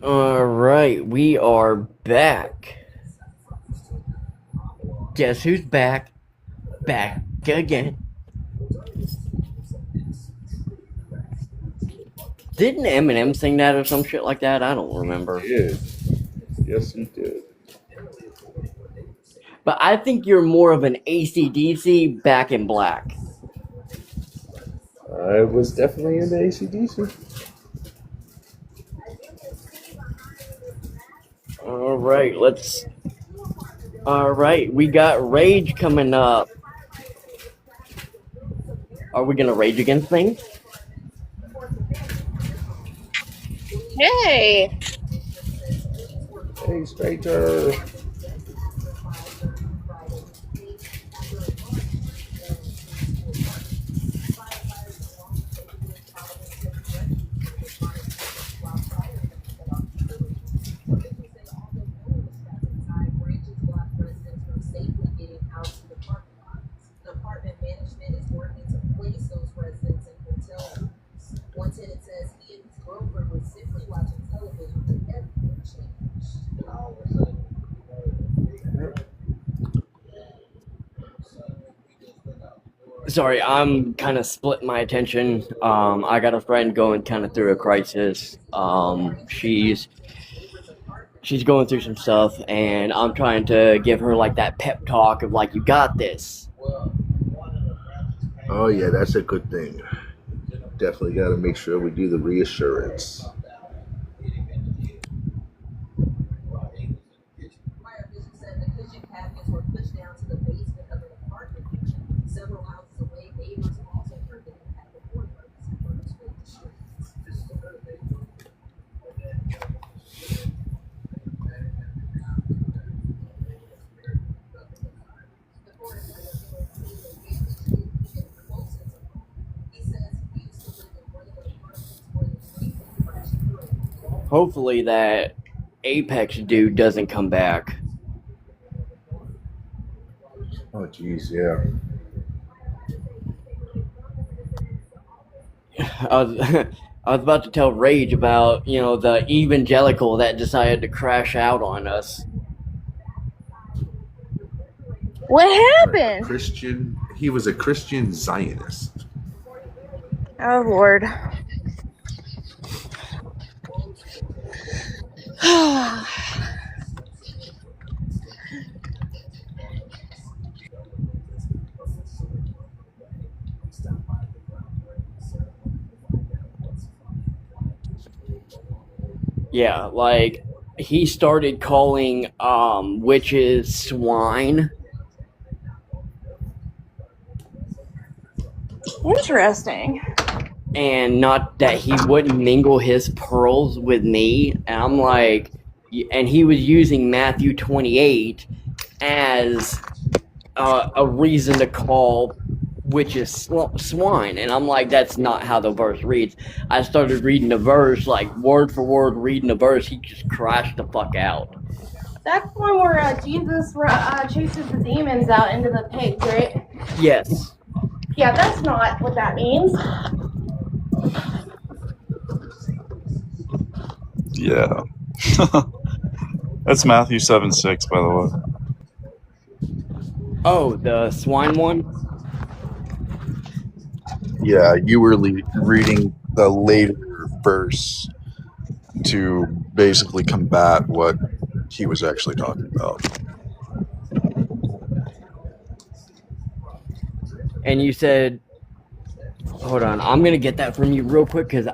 All right, we are back. Guess who's back? Back again. Didn't Eminem sing that or some shit like that? I don't remember. Did. Yes, he did. But I think you're more of an AC/DC Back in Black. I was definitely into ACDC. All right, let's. All right, we got Rage coming up. Are we gonna rage against things? Hey, Hey, stranger. Sorry, I'm kind of split my attention. I got a friend going kind of through a crisis. She's going through some stuff, and I'm trying to give her like that pep talk of like, you got this. Oh, yeah, that's a good thing. Definitely got to make sure we do the reassurance. Hopefully that Apex dude doesn't come back. Oh, jeez, yeah. I was, I was about to tell Rage about the evangelical that decided to crash out on us. what A happened? Christian. He was a Christian Zionist. Oh, Lord. Yeah, like he started calling witches swine. Interesting. And not that he wouldn't mingle his pearls with me. And I'm like, and he was using Matthew 28 as a reason to call witches swine. And I'm like, that's not how the verse reads. I started reading the verse, like word for word, reading the verse. He just crashed the fuck out. That's one where Jesus chases the demons out into the pigs, right? Yes. Yeah, that's not what that means. Yeah. That's Matthew 7:6, by the way. Oh, the swine one? Yeah, you were reading the later verse to basically combat what he was actually talking about. And you said, hold on, I'm gonna get that from you real quick because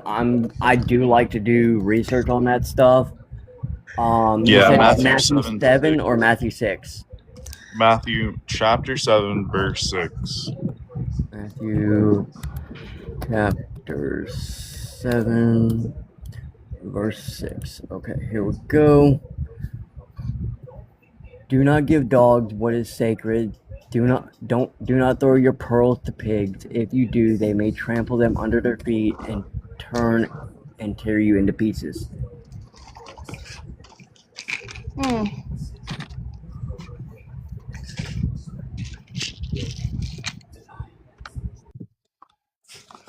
I do like to do research on that stuff. You Yeah, said Matthew Matthew 7, 7 or Matthew 6? Matthew chapter 7, verse 6. Matthew chapter 7, verse 6. Okay, here we go. Do not give dogs what is sacred. Do not throw your pearls to pigs. If you do, they may trample them under their feet and turn and tear you into pieces.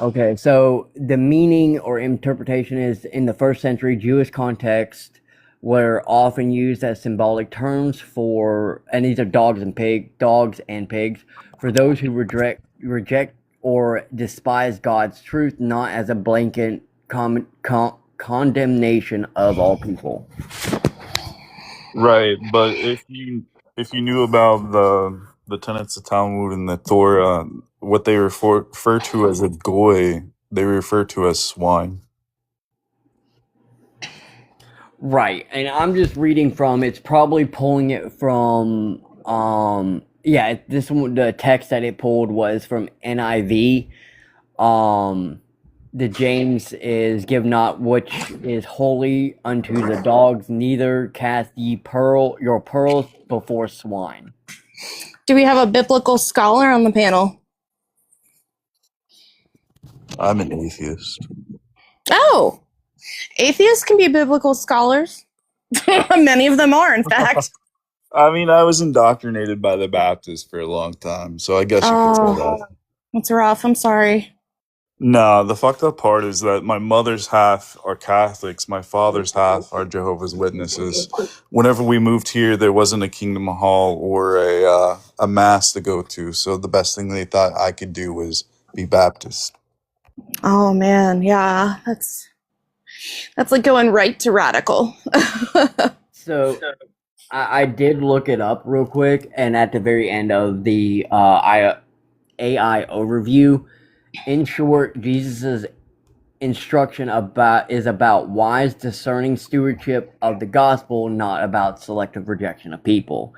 Okay, so the meaning or interpretation is in the first century Jewish context were often used as symbolic terms for, and these are dogs and pigs, for those who reject or despise God's truth, not as a blanket condemnation of all people. Right, but if you knew about the tenets of Talmud and the Torah, what they refer to as a goy, they refer to as swine. Right, and I'm just reading from. It's probably pulling it from. Yeah, this one. The text that it pulled was from NIV. The James is give not which is holy unto the dogs, neither cast ye your pearls before swine. Do we have a biblical scholar on the panel? I'm an atheist. Oh, atheists can be biblical scholars. Many of them are, in fact. I mean, I was indoctrinated by the Baptists for a long time, so I guess you could say that. That's rough. I'm sorry. No, the fucked up part is that my mother's half are Catholics, my father's half are Jehovah's Witnesses. Whenever we moved here, there wasn't a Kingdom Hall or a mass to go to, so the best thing they thought I could do was be Baptist. Oh man, yeah, that's like going right to radical. So I did look it up real quick, and at the very end of the AI overview, in short, Jesus' instruction is about wise, discerning stewardship of the gospel, not about selective rejection of people.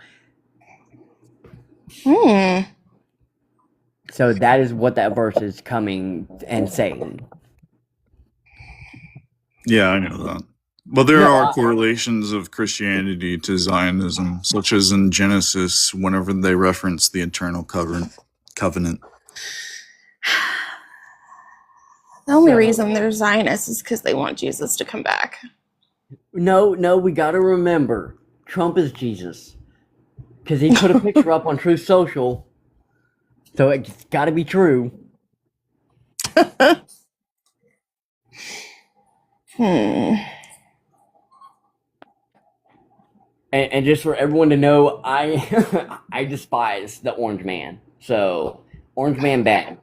So that is what that verse is coming and saying. Yeah, I know that. But there are correlations of Christianity to Zionism, such as in Genesis, whenever they reference the eternal covenant. The only reason they're Zionists is because they want Jesus to come back. No, we got to remember, Trump is Jesus. Because he put a picture up on Truth Social. So it's got to be true. And just for everyone to know, I despise the Orange Man. So, Orange Man bad.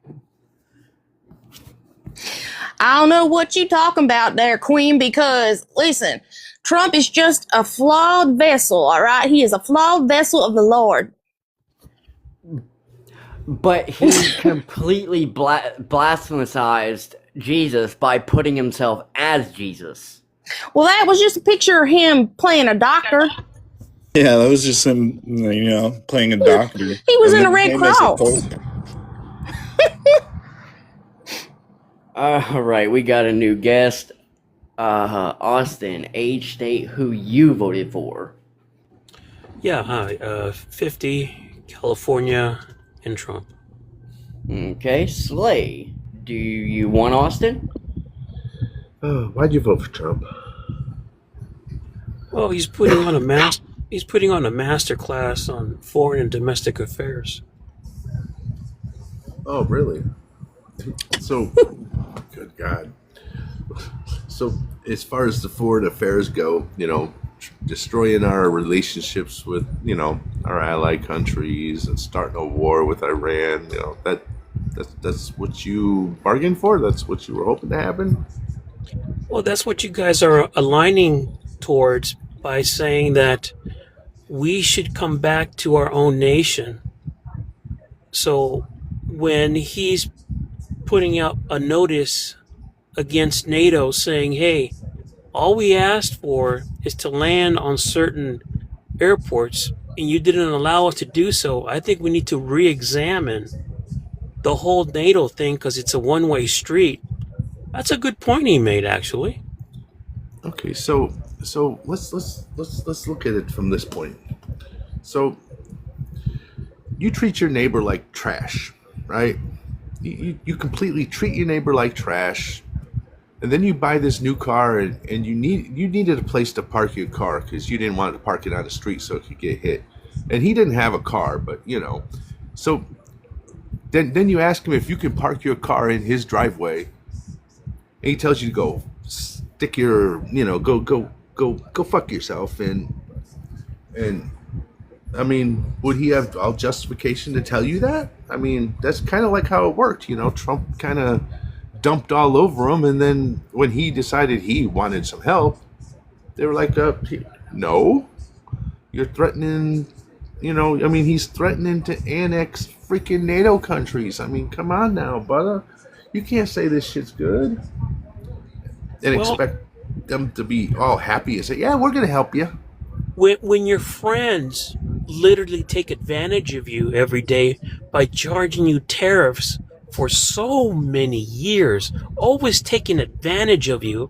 I don't know what you talking about there, Queen, because, listen, Trump is just a flawed vessel, all right? He is a flawed vessel of the Lord. But he completely blasphemized Jesus by putting himself as Jesus. Well, that was just a picture of him playing a doctor. Yeah, that was just him, playing a doctor. He was in a Red Cross. All right, we got a new guest. Austin, age, state, who you voted for. Yeah, hi. 50, California, and Trump. Okay, Slay, do you want Austin? Why'd you vote for Trump? Well, he's putting on a master class on foreign and domestic affairs. Oh, really? So, good God. So, as far as the foreign affairs go, destroying our relationships with, our ally countries and starting a war with Iran, that's what you bargained for? That's what you were hoping to happen? Well, that's what you guys are aligning towards by saying that we should come back to our own nation. So when he's putting out a notice against NATO saying, hey, all we asked for is to land on certain airports and you didn't allow us to do so, I think we need to re-examine the whole NATO thing because it's a one-way street. That's a good point he made, actually. Okay, so let's look at it from this point. So you treat your neighbor like trash, right? You completely treat your neighbor like trash, and then you buy this new car, and you needed a place to park your car because you didn't want to park it on the street so it could get hit. And he didn't have a car, but so Then you ask him if you can park your car in his driveway, and he tells you to go stick your, go fuck yourself, and I mean, would he have all justification to tell you that? I mean, that's kind of like how it worked. Trump kind of dumped all over him, and then when he decided he wanted some help, they were like, no, you're threatening, I mean, he's threatening to annex freaking NATO countries. I mean, come on now, butter. You can't say this shit's good and Well, expect them to be all happy and say, yeah, we're going to help you. when your friends literally take advantage of you every day by charging you tariffs for so many years, always taking advantage of you,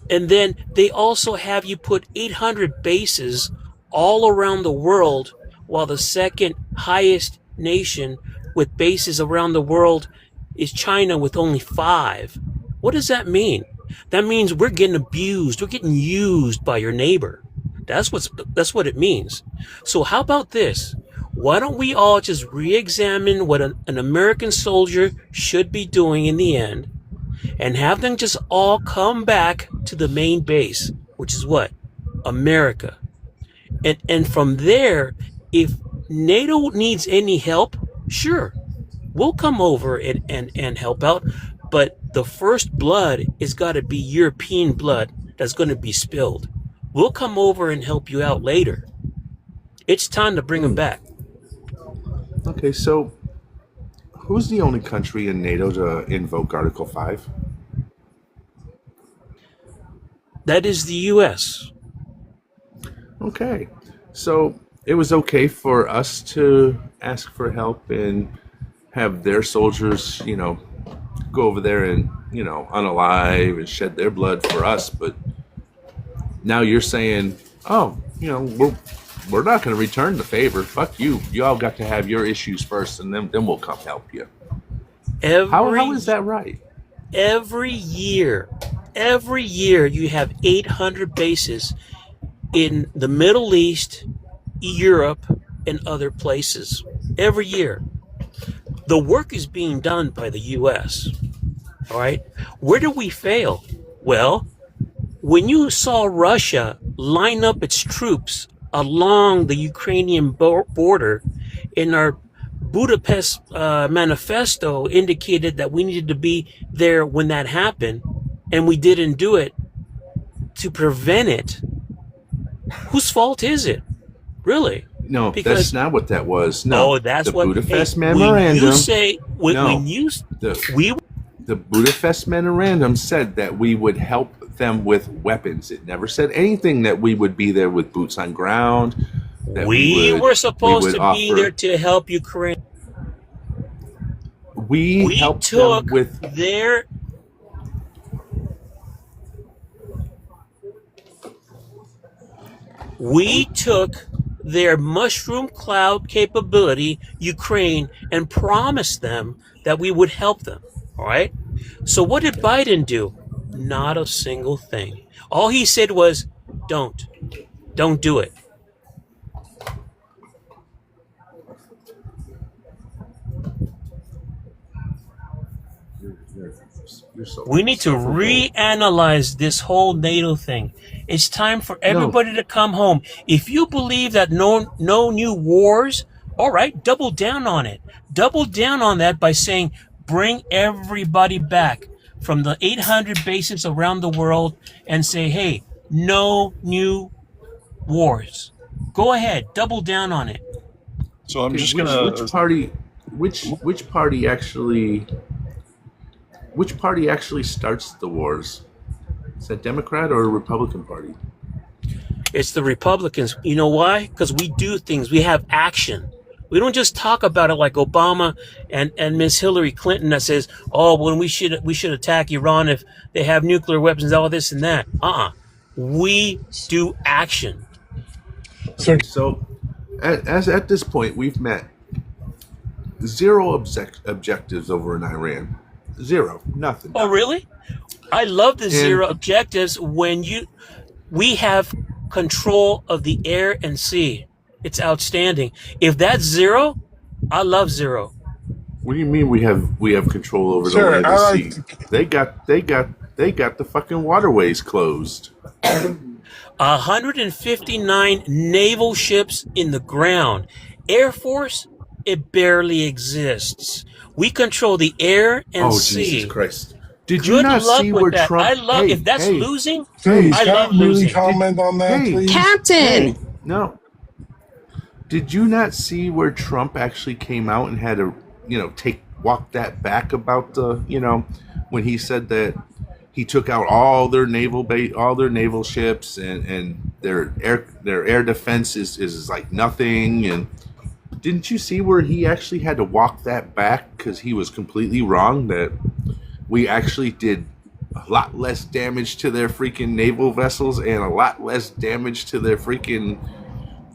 and then they also have you put 800 bases all around the world, while the second highest nation with bases around the world is China with only 5. What does that mean? That means we're getting abused. We're getting used by your neighbor. That's what it means. So how about this? Why don't we all just re-examine what an American soldier should be doing in the end, and have them just all come back to the main base, which is what? America. And from there, if NATO needs any help, sure, we'll come over and help out. But the first blood has got to be European blood that's going to be spilled. We'll come over and help you out later. It's time to bring them back. Okay, so who's the only country in NATO to invoke Article 5? That is the U.S. Okay, so it was okay for us to ask for help and have their soldiers, go over there and, unalive and shed their blood for us. But now you're saying, oh, we're not going to return the favor. Fuck you. You all got to have your issues first, and then we'll come help you. How is that right? Every year, you have 800 bases in the Middle East, Europe, and other places. Every year. The work is being done by the U.S. All right? Where do we fail? Well, when you saw Russia line up its troops along the Ukrainian border, in our Budapest manifesto indicated that we needed to be there when that happened, and we didn't do it to prevent it. Whose fault is it? Really? No, Because that's not what that was. No, oh, that's the what. Budapest Hey, Memorandum. when you say when, No. when you we The Budapest Memorandum said that we would help them with weapons. It never said anything that we would be there with boots on ground. That we were supposed would to be offer- there to help Ukraine. We We helped took them with. their we took their mushroom cloud capability, Ukraine, and promised them that we would help them. All right. So what did Biden do? Not a single thing. All he said was, don't do it. You're so We need to insufferable. reanalyze this whole NATO thing. It's time for everybody to come home. If you believe that no new wars, all right, double down on it. Double down on that by saying, bring everybody back from the 800 bases around the world and say, hey, no new wars. Go ahead, double down on it. So I'm Okay, just which, gonna. which party actually starts the wars? Is that Democrat or Republican Party? It's the Republicans. You know why? Because we do things. We have action. We don't just talk about it like Obama and Miss Hillary Clinton that says, oh, when we should attack Iran if they have nuclear weapons, all this and that. We do action. Okay, so at this point, we've met zero objectives over in Iran. Zero, nothing. Oh, really? I love the zero objectives when we have control of the air and sea. It's outstanding. If that's zero, I love zero. What do you mean we have control over the Sure, land I and like. sea? They got the fucking waterways closed. 159 naval ships in the ground. Air Force, it barely exists. We control the air and Oh, Jesus sea. Christ! Did you Good not luck see with where that. I Trump? love if that's Hey, losing. Please, I can I love really losing. comment on that, hey, please? Captain. hey! No, did you not see where Trump actually came out and had to, walk that back about the, when he said that he took out all their all their naval ships and their air defense is like nothing. And didn't you see where he actually had to walk that back because he was completely wrong, that we actually did a lot less damage to their freaking naval vessels and a lot less damage to their freaking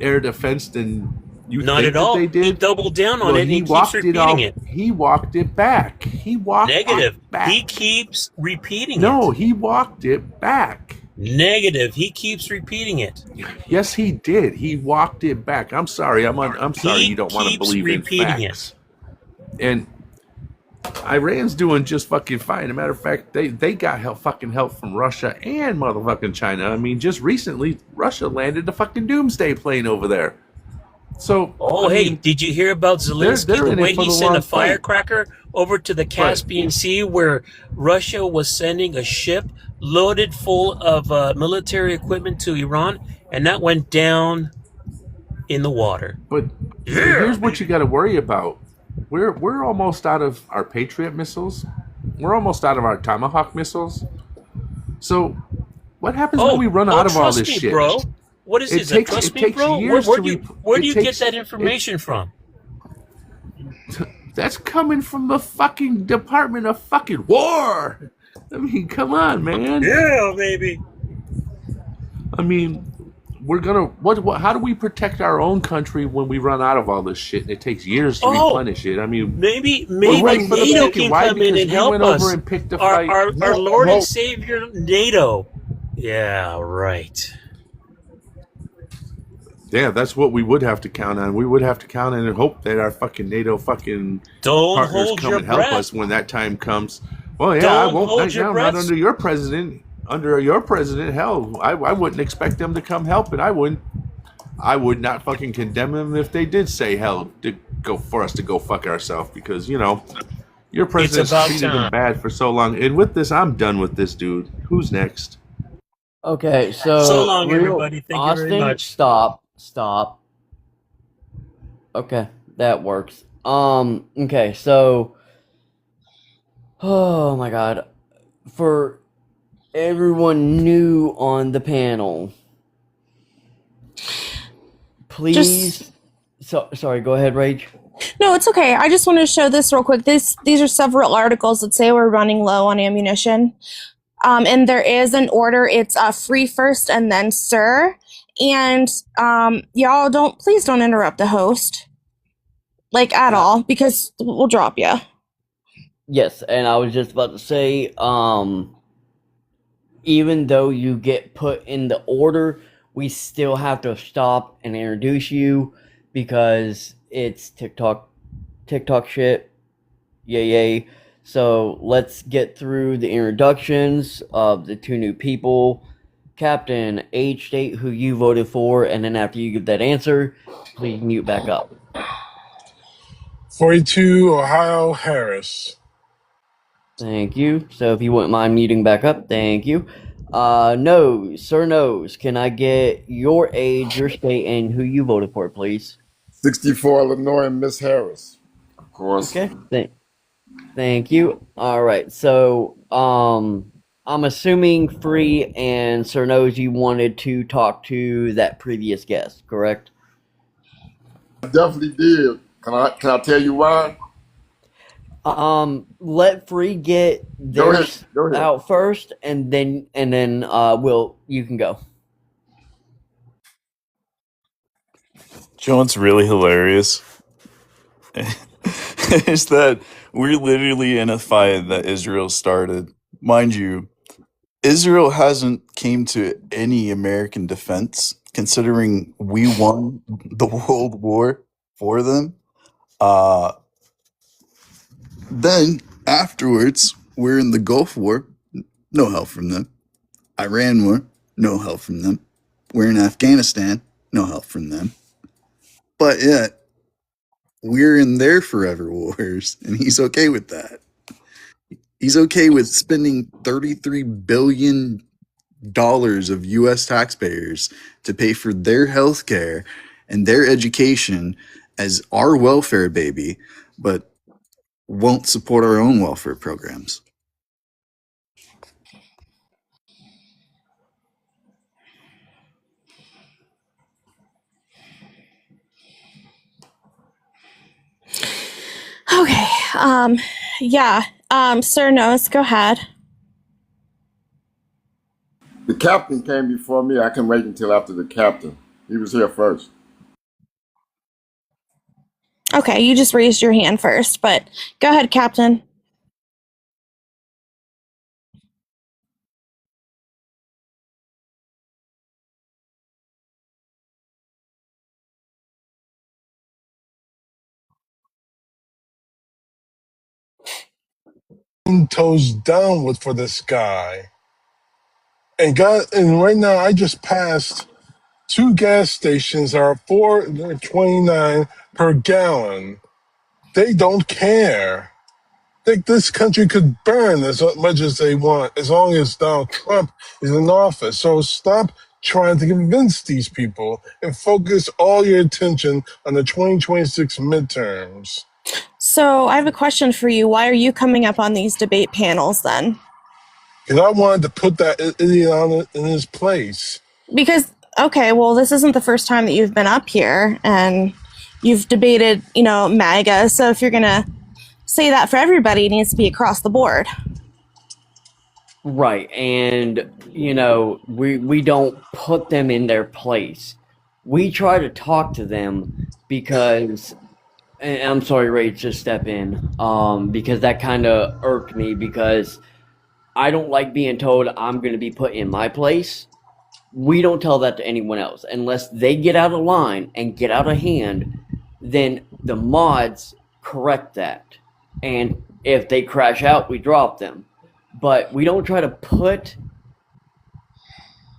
air defense than you Not think at that they all. He did? doubled down on Well, it and he he keeps walked it repeating all. it. He walked it back. He walked Negative. it back. He keeps repeating No, it. he walked it back. Negative. He keeps repeating it. Yes, he did. He walked it back. I'm sorry. I'm sorry. He You don't want to keeps believe in repeating facts. And Iran's doing just fucking fine. As a matter of fact, they got fucking help from Russia and motherfucking China. I mean, just recently, Russia landed the fucking doomsday plane over there. So, Oh, I hey, mean, did you hear about Zelensky? they're The in way it for he the sent a long fight. firecracker over to the Caspian Sea, where Russia was sending a ship loaded full of military equipment to Iran, and that went down in the water. But here's what you got to worry about. We're almost out of our Patriot missiles. We're almost out of our Tomahawk missiles. So, what happens when we run out of all trust this me, shit? bro. What is It this? takes- Trust it me, takes bro. years Where to do you, rep- where it do you takes- get that information from? That's coming from the fucking Department of fucking War. I mean, come on, man. Yeah, baby. I mean, we're gonna what? How do we protect our own country when we run out of all this shit and it takes years to replenish it? I mean, Maybe waiting for the NATO picking. can Why? come in Because and we help went us. over and picked a Our, fight. our Lord and Savior NATO. Yeah, right. Yeah, that's what we would have to count on. We would have to count on and hope that our fucking NATO fucking Don't partners hold come your and help breath. us when that time comes. Well, yeah, I Don't won't hold right your now. breath. Not under your president. Under your president, hell, I wouldn't expect them to come help, and I would not fucking condemn them if they did say hell to go for us to go fuck ourselves, because your president's about treated them time. bad for so long. And with this, I'm done with this dude. Who's next? Okay, so So long, everybody. Thank you very Austin, much. Stop. Okay, that works. Okay, so oh my god. For everyone new on the panel, please sorry, go ahead, Rach. No, it's okay. I just want to show this real quick. These are several articles that say we're running low on ammunition. And there is an order. It's free first and then sir. And y'all please don't interrupt the host. Like at all, because we'll drop you. Yes, and I was just about to say, even though you get put in the order, we still have to stop and introduce you because it's TikTok shit. Yay. So let's get through the introductions of the two new people. Captain, age, state, who you voted for, and then after you give that answer, please mute back up. 42 Ohio Harris. Thank you. So if you wouldn't mind muting back up, thank you. Sir Nose, can I get your age, your state, and who you voted for, please? 64 Illinois, Miss Harris, of course. Okay. Thank you. All right. So, I'm assuming Free and Sir Nose, you wanted to talk to that previous guest, correct? I definitely did. Can I tell you why? Let Free get Go theirs ahead. out first, and then you can go. You know what's really hilarious? Is that we're literally in a fight that Israel started. Mind you, Israel hasn't came to any American defense, considering we won the World War for them. Then, afterwards, we're in the Gulf War, no help from them. Iran War, no help from them. We're in Afghanistan, no help from them. But yet, we're in their forever wars, and he's okay with that. He's okay with spending $33 billion of US taxpayers to pay for their health care and their education as our welfare baby, but won't support our own welfare programs. Okay. Yeah. Sir Nose, go ahead. The captain came before me. I can wait until after the captain. He was here first. Okay, you just raised your hand first, but go ahead, Captain. Toes downward for this guy. And right now I just passed two gas stations that are $4.29 per gallon. They don't care. This country could burn as much as they want as long as Donald Trump is in office. So stop trying to convince these people and focus all your attention on the 2026 midterms. So I have a question for you. Why are you coming up on these debate panels then? Because I wanted to put that idiot in his place. Because, okay, well, this isn't the first time that you've been up here and you've debated, MAGA. So if you're going to say that for everybody, it needs to be across the board. Right, and we don't put them in their place. We try to talk to them because, and I'm sorry, Ray, just step in, because that kind of irked me because I don't like being told I'm going to be put in my place. We don't tell that to anyone else unless they get out of line and get out of hand. Then the mods correct that, and if they crash out, we drop them. But we don't try to put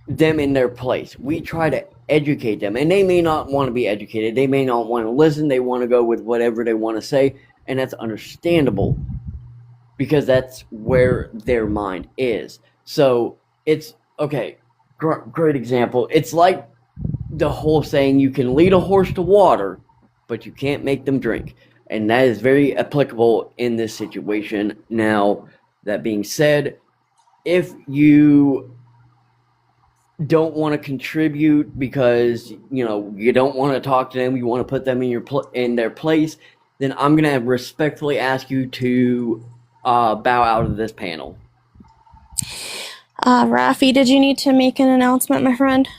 them in their place. We try to educate them, and they may not want to be educated. They may not want to listen. They want to go with whatever they want to say, and that's understandable because that's where their mind is. So it's okay. Great example. It's like the whole saying, you can lead a horse to water, but you can't make them drink. And that is very applicable in this situation. Now, that being said, if you don't want to contribute because you don't want to talk to them, you want to put them in their place, then I'm gonna respectfully ask you to bow out of this panel. Rafi, did you need to make an announcement, my friend?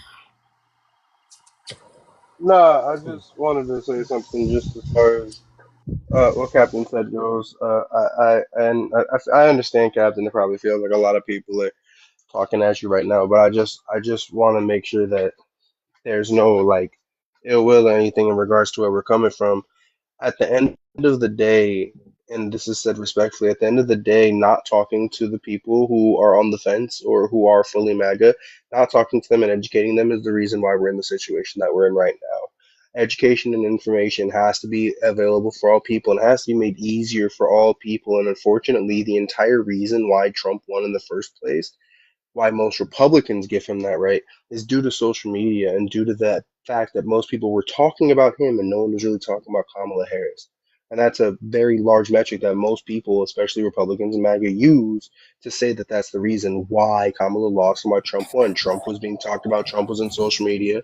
No, I just wanted to say something just as far as what Captain said goes. I understand, Captain. It probably feels like a lot of people are talking at you right now, but I just want to make sure that there's no like ill will or anything in regards to where we're coming from. At the end of the day, and this is said respectfully, at the end of the day, not talking to the people who are on the fence or who are fully MAGA, not talking to them and educating them is the reason why we're in the situation that we're in right now. Education and information has to be available for all people and has to be made easier for all people. And unfortunately, the entire reason why Trump won in the first place, why most Republicans give him that right, is due to social media and due to that fact that most people were talking about him and no one was really talking about Kamala Harris. And that's a very large metric that most people, especially Republicans and MAGA, use to say that that's the reason why Kamala lost and why Trump won. Trump was being talked about, Trump was in social media,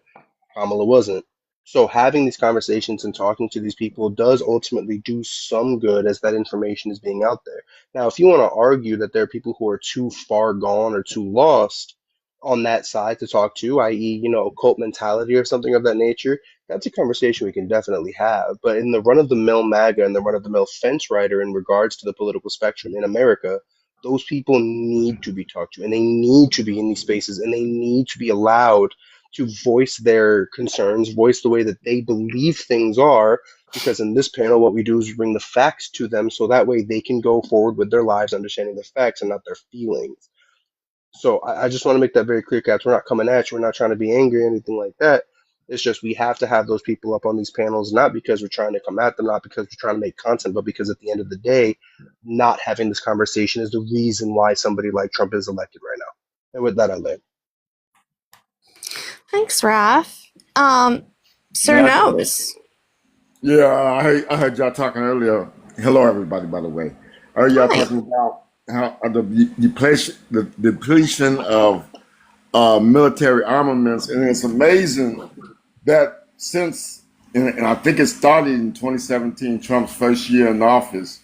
Kamala wasn't. So having these conversations and talking to these people does ultimately do some good as that information is being out there. Now, if you want to argue that there are people who are too far gone or too lost on that side to talk to, i.e., cult mentality or something of that nature, that's a conversation we can definitely have. But in the run-of-the-mill MAGA and the run-of-the-mill fence rider in regards to the political spectrum in America, those people need to be talked to and they need to be in these spaces and they need to be allowed to voice their concerns, voice the way that they believe things are, Because in this panel, what we do is we bring the facts to them so that way they can go forward with their lives understanding the facts and not their feelings. So I just want to make that very clear, Caps. We're not coming at you. We're not trying to be angry or anything like that. It's just we have to have those people up on these panels, not because we're trying to come at them, not because we're trying to make content, but because at the end of the day, not having this conversation is the reason why somebody like Trump is elected right now. And with that, I land. Thanks, Raph. Sir Yeah, Knows. yeah. I heard y'all talking earlier. Hello, everybody. By the way, I heard y'all Hi. talking about how the depletion of military armaments, and it's amazing that since, and I think it started in 2017, Trump's first year in office,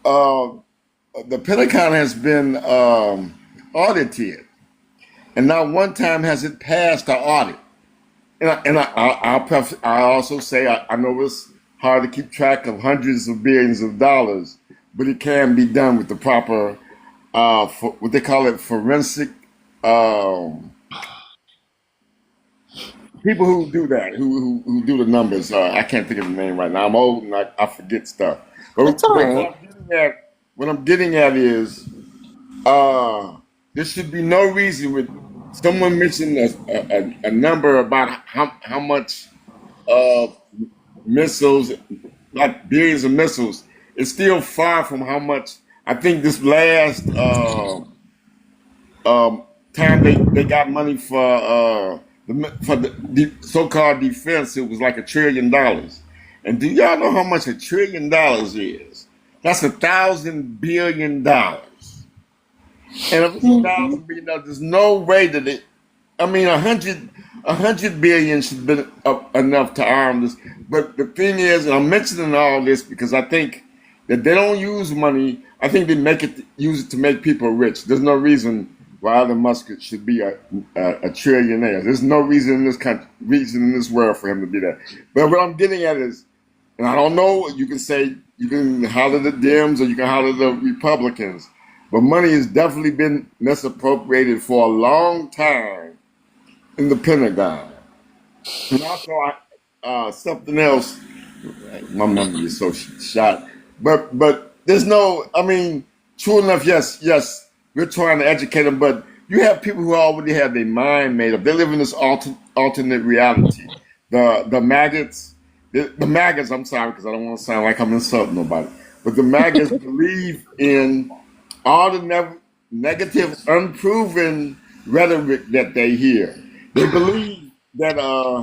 uh, the Pentagon has been audited, and not one time has it passed the audit. I also say I know it's hard to keep track of hundreds of billions of dollars, but it can be done with the proper, what they call it, forensic um, people who do that, who do the numbers. I can't think of the name right now. I'm old and I forget stuff. That's all But right. what I'm getting at is there should be no reason with someone mentioned a number about how much missiles, like billions of missiles. It's still far from how much. I think this last time they got money for the so-called defense, it was like $1 trillion. And do y'all know how much $1 trillion is? That's $1,000 billion. And if it's $1,000 billion, there's no way that it. I mean, a hundred billion should be enough to arm this. But the thing is, and I'm mentioning all this because I think that they don't use money. I think they use it to make people rich. There's no reason why Elon Musk should be a trillionaire. There's no reason in this country, reason in this world for him to be that. But what I'm getting at is, and I don't know, you can say you can holler the Dems or you can holler the Republicans, but money has definitely been misappropriated for a long time in the Pentagon. And also, something else. My memory is so shot. But there's no. I mean, true enough. Yes. We're trying to educate them, but you have people who already have their mind made up. They live in this alternate reality. The maggots. The maggots. I'm sorry because I don't want to sound like I'm insulting nobody. But the maggots believe in all the negative, unproven rhetoric that they hear. They believe that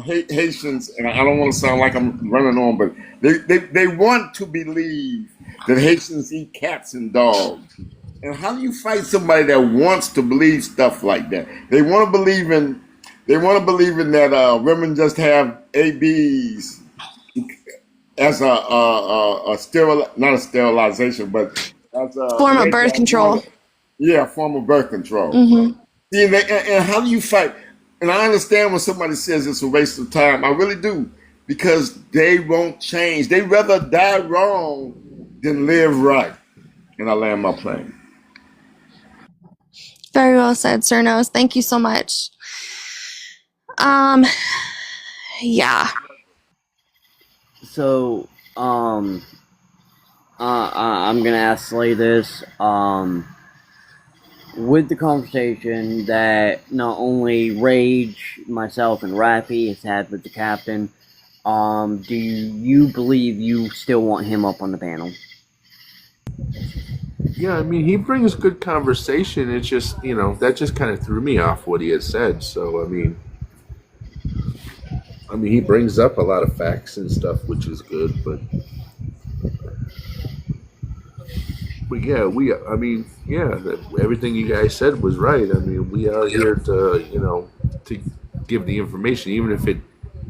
Haitians, and I don't want to sound like I'm running on, but they want to believe that Haitians eat cats and dogs. And how do you fight somebody that wants to believe stuff like that? They want to believe in that women just have ABs as a not a sterilization, but as a Form of birth control. Form of birth control. Mm-hmm. See, and how do you fight? And I understand when somebody says it's a waste of time. I really do, because they won't change. They rather die wrong than live right. And I land my plane. Very well said, Sir Knows. Thank you so much. Yeah. So, I'm gonna ask Slay this. With the conversation that not only Rage, myself, and Rappy has had with the captain, do you believe you still want him up on the panel? Yeah, I mean, he brings good conversation. It's just, that just kind of threw me off what he had said. So, I mean, he brings up a lot of facts and stuff, which is good. But yeah, everything you guys said was right. I mean, we are here to, to give the information, even if it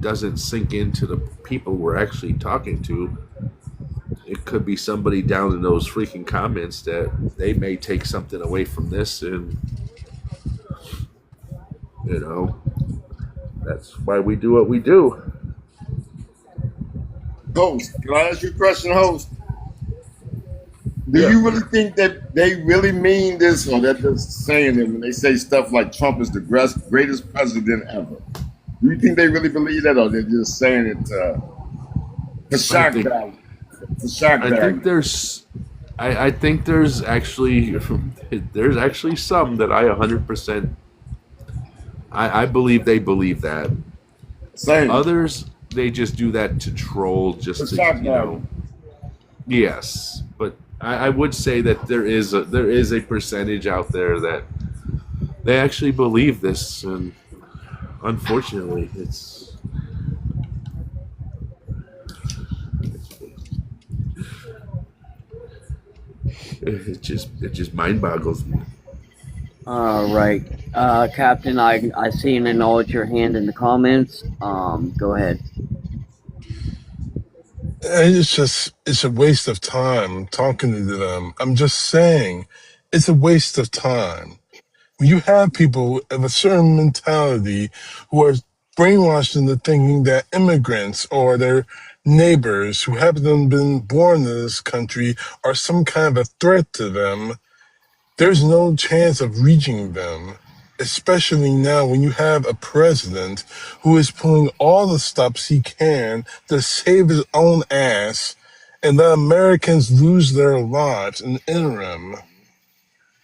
doesn't sink into the people we're actually talking to. It could be somebody down in those freaking comments that they may take something away from this, and that's why we do what we do. Host, can I ask you a question, host? Do you really think that they really mean this, or they're just saying it when they say stuff like Trump is the greatest president ever? Do you think they really believe that, or they're just saying it For I shock think value. For shock I think value. there's I think there's actually some that I 100% I believe they believe that. Same. Others they just do that to troll, For just to shock value. yes. But I would say that there is a percentage out there that they actually believe this, and unfortunately, it just mind boggles me. All right, Captain. I see and acknowledge your hand in the comments. Go ahead. It's a waste of time talking to them. I'm just saying, it's a waste of time. When you have people of a certain mentality who are brainwashed into thinking that immigrants or their neighbors who haven't been born in this country are some kind of a threat to them, there's no chance of reaching them. Especially now when you have a president who is pulling all the stops he can to save his own ass and let Americans lose their lives in the interim.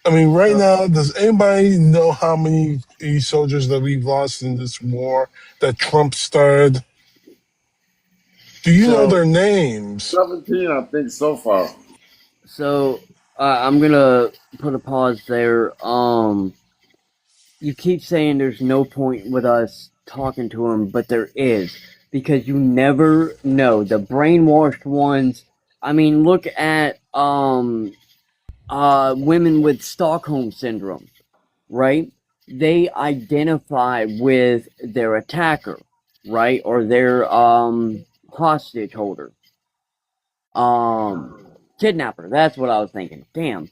I mean, right So, now, does anybody know how many soldiers that we've lost in this war that Trump started? Do you know so their names? 17, I think, so far. So I'm gonna put a pause there. You keep saying there's no point with us talking to him, but there is, because you never know. The brainwashed ones. I mean, look at women with Stockholm syndrome, right? They identify with their attacker, right, or their hostage holder, kidnapper. That's what I was thinking. Damn.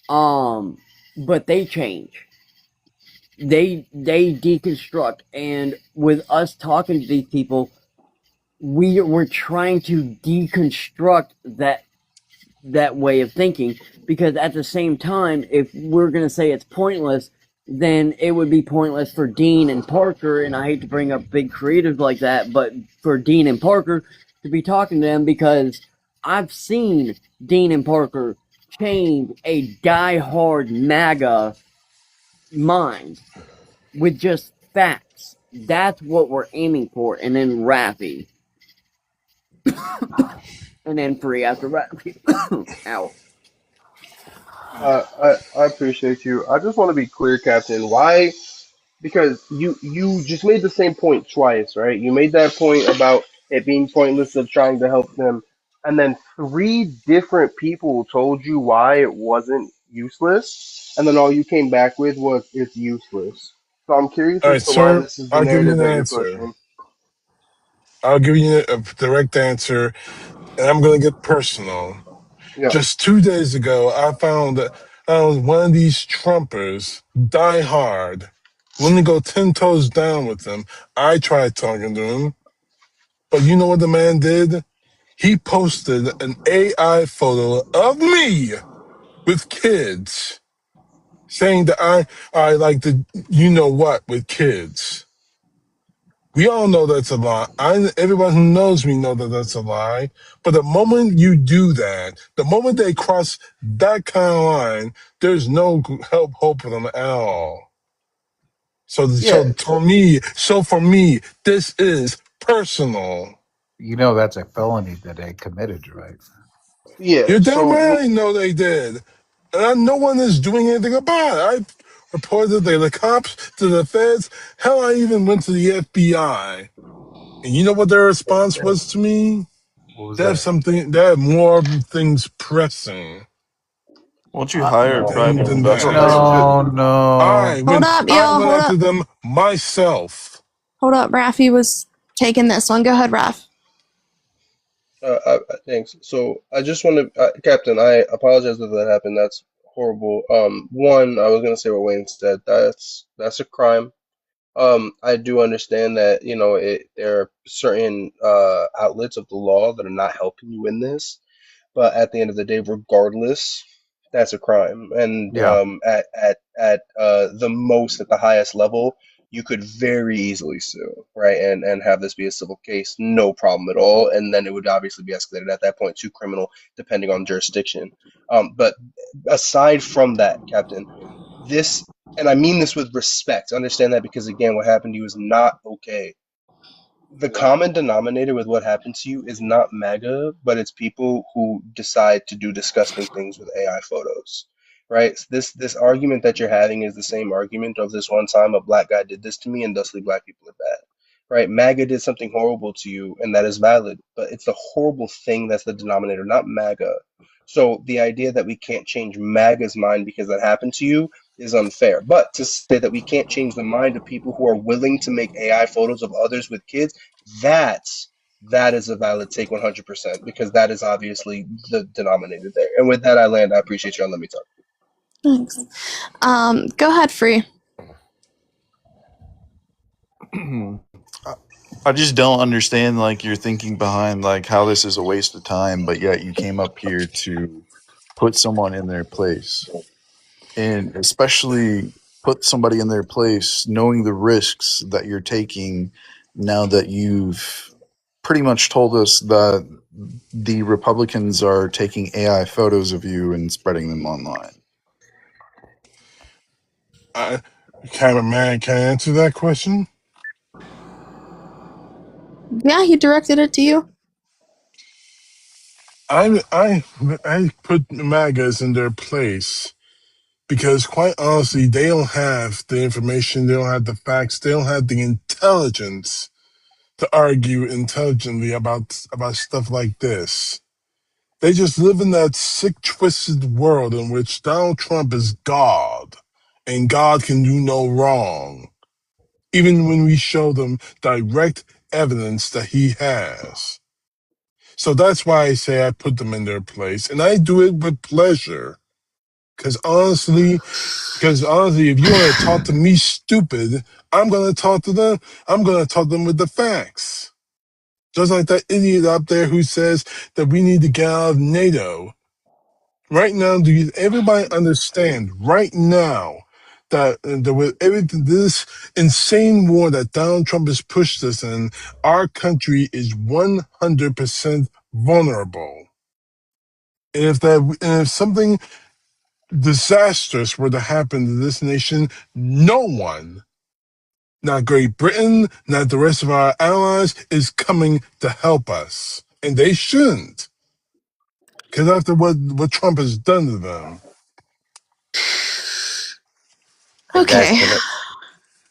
But they change. They deconstruct, and with us talking to these people, we're trying to deconstruct that way of thinking, because at the same time, if we're going to say it's pointless, then it would be pointless for Dean and Parker, and I hate to bring up big creatives like that, but for Dean and Parker to be talking to them, because I've seen Dean and Parker change a die-hard Maga mind with just facts. That's what we're aiming for, and then Raffy, and then free after Raffy. Ow. I appreciate you. I just want to be clear, Captain. Why? Because you just made the same point twice, right? You made that point about it being pointless of trying to help them, and then three different people told you why it wasn't useless, and then all you came back with was it's useless. So I'm curious All as right, to why sir, this is the I'll give you narrative an that you're answer. pushing. I'll give you a direct answer, and I'm going to get personal. Yeah. Just 2 days ago, I found that one of these Trumpers, die hard, willing to go 10 toes down with them. I tried talking to him, but you know what the man did? He posted an AI photo of me with kids, saying that I like the you know what with kids. We all know that's a lie. Everyone who knows me know that that's a lie. But the moment you do that, the moment they cross that kind of line, there's no hope for them at all. Yeah. So for me, this is personal. You know that's a felony that they committed, right? Yeah. You're damn So right I know they did. No one is doing anything about it. I reported the cops to the feds. Hell, I even went to the FBI. And you know what their response was to me? What was They have that? something. They have more things pressing Won't you hire a No, private than so that. investigator? so no, no. Hold up, I y'all. went Hold after up. them myself. Hold up. Raffy was taking this one. Go ahead, Raff. thanks. So I just want to, Captain. I apologize if that happened. That's horrible. One, I was gonna say what Wayne said. That's a crime. I do understand that, there are certain outlets of the law that are not helping you in this, but at the end of the day, regardless, that's a crime. And Yeah. at the most, at the highest level, you could very easily sue, right? And have this be a civil case, no problem at all. And then it would obviously be escalated at that point to criminal, depending on jurisdiction. But aside from that, Captain, this, and I mean this with respect, understand that, because again, what happened to you is not okay. The common denominator with what happened to you is not MAGA, but it's people who decide to do disgusting things with AI photos, right? So this argument that you're having is the same argument of this one time a black guy did this to me, and thusly black people are bad, right? MAGA did something horrible to you, and that is valid, but it's the horrible thing that's the denominator, not MAGA. So the idea that we can't change MAGA's mind because that happened to you is unfair. But to say that we can't change the mind of people who are willing to make AI photos of others with kids, that's that is a valid take 100%, because that is obviously the denominator there. And with that, I land. I appreciate you all. Let me talk. Thanks. Go ahead, Free. I just don't understand like your thinking behind like how this is a waste of time, but yet you came up here to put someone in their place, and especially put somebody in their place knowing the risks that you're taking now that you've pretty much told us that the Republicans are taking AI photos of you and spreading them online. Cameraman, can I answer that question? Yeah, he directed it to you. I put MAGAs in their place because, quite honestly, they don't have the information, they don't have the facts, they don't have the intelligence to argue intelligently about stuff like this. They just live in that sick, twisted world in which Donald Trump is God, and God can do no wrong, even when we show them direct evidence that he has. So that's why I say I put them in their place, and I do it with pleasure. Because honestly, if you want to talk to me stupid, I'm going to talk to them. I'm going to talk to them with the facts. Just like that idiot up there who says that we need to get out of NATO. Right now, everybody understand right now that, with everything, this insane war that Donald Trump has pushed us in, our country is 100% vulnerable. And if something disastrous were to happen to this nation, no one, not Great Britain, not the rest of our allies, is coming to help us. And they shouldn't. Because after what Trump has done to them. Hey guys, Okay.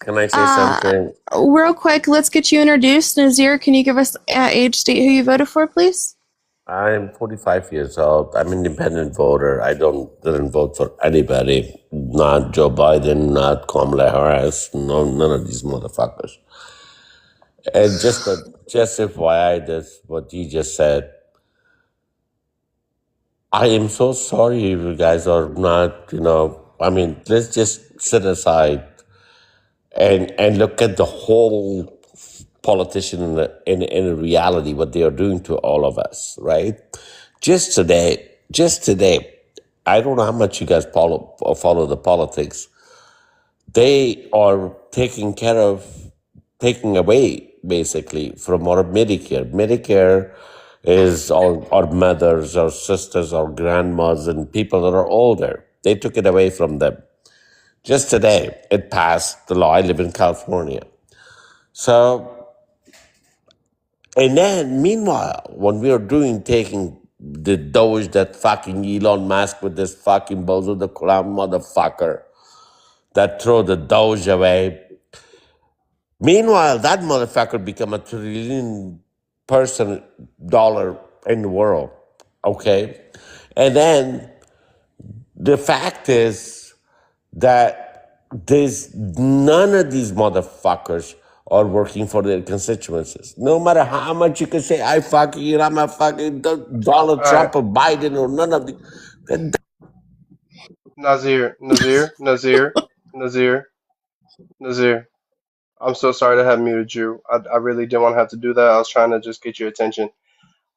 can I say something? Real quick, let's get you introduced. Nazir, can you give us age, state, who you voted for, please? I'm 45 years old. I'm an independent voter. I didn't vote for anybody. Not Joe Biden, not Kamala Harris, no, none of these motherfuckers. And just FYI, this what you just said. I am so sorry you guys are not. I mean, let's just set aside and look at the whole politician in a reality, what they are doing to all of us, right? Just today, I don't know how much you guys follow the politics. They are taking away basically from our Medicare. Medicare is our mothers, our sisters, our grandmas, and people that are older. They took it away from them. Just today, it passed the law. I live in California. So, and then meanwhile, when we are taking the Doge, that fucking Elon Musk with this fucking bozo the clown motherfucker that throw the Doge away. Meanwhile, that motherfucker become a trillion person dollar in the world. Okay. And then the fact is that there's none of these motherfuckers are working for their constituencies. No matter how much you can say, I'm a fucking Donald All right, Trump or Biden or none of the. Nazir. I'm so sorry to have muted you. I really didn't want to have to do that. I was trying to just get your attention.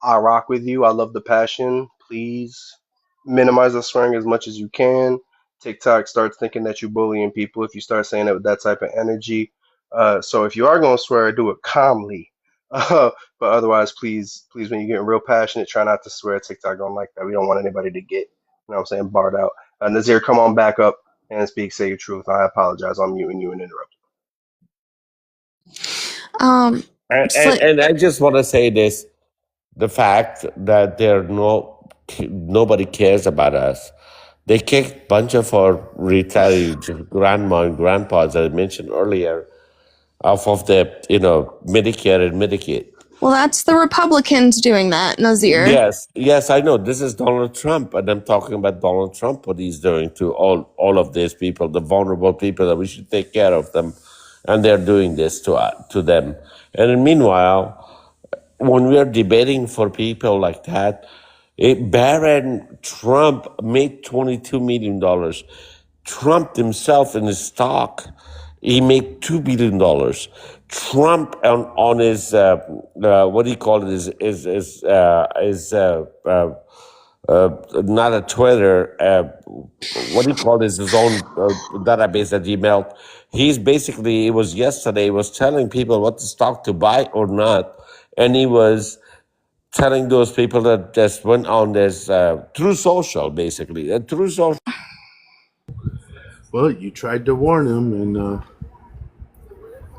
I rock with you. I love the passion. Please minimize the swearing as much as you can. TikTok starts thinking that you're bullying people if you start saying it with that type of energy. So if you are going to swear, do it calmly. But otherwise, please, when you're getting real passionate, try not to swear. TikTok don't like that. We don't want anybody to get, you know what I'm saying, barred out. Nazir, come on back up and speak. Say your truth. I apologize. I'm muting you and interrupting. And I just want to say this: the fact that nobody cares about us. They kicked a bunch of our retired grandma and grandpas, as I mentioned earlier, off of the Medicare and Medicaid. Well, that's the Republicans doing that, Nazir. Yes, I know. This is Donald Trump, and I'm talking about Donald Trump, what he's doing to all of these people, the vulnerable people that we should take care of them, and they're doing this to them. And meanwhile, when we are debating for people like that, Barron Trump made $22 million. Trump himself in his stock, he made $2 billion. Trump on his, what do you call it, not a Twitter, what do you call this, his own database that he built. It was yesterday, he was telling people what stock to buy or not. And he was telling those people that just went on this True Social, basically. True Social. Well, you tried to warn him, and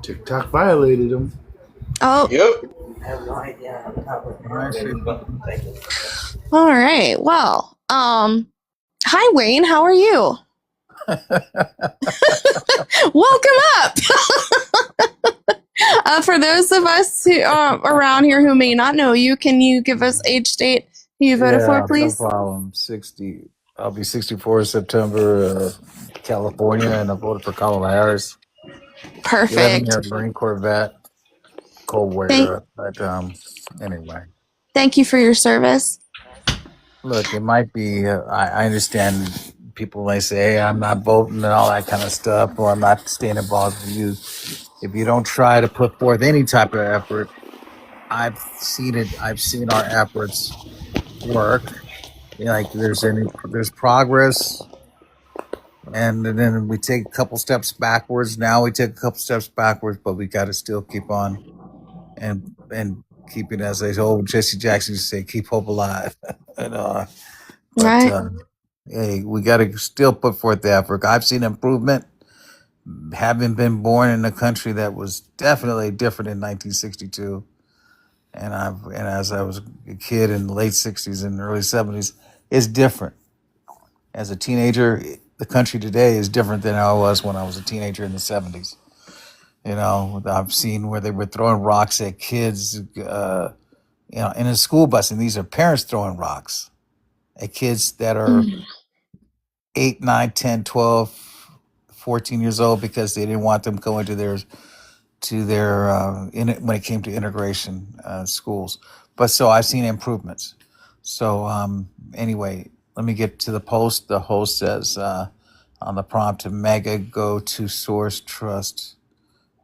TikTok violated him. Oh. Yep. All right. Well, hi Wayne, how are you? Welcome up. For those of us who around here who may not know you, can you give us age, state, who you voted for, please? No problem. I'll be 64 September, California, and I voted for Kamala Harris. Perfect. 11-year Marine Corps vet, cold warrior. But anyway. Thank you for your service. Look, it might be, I understand people may say, hey, I'm not voting and all that kind of stuff, or I'm not staying involved with you. If you don't try to put forth any type of effort, I've seen our efforts work. Like there's progress, and then we take a couple steps backwards. Now we take a couple steps backwards, but we got to still keep on and keep it, as Jesse Jackson used to say, keep hope alive. Right. Hey, we got to still put forth the effort. I've seen improvement. Having been born in a country that was definitely different in 1962, and as I was a kid in the late 60s and early 70s, it's different. As a teenager, the country today is different than how it was when I was a teenager in the 70s. I've seen where they were throwing rocks at kids, in a school bus, and these are parents throwing rocks at kids that are 8, 9, 10, 12, 14 years old because they didn't want them going to their when it came to integration schools. But so I've seen improvements. So anyway, let me get to the post. The host says on the prompt, Maga, go to source, trust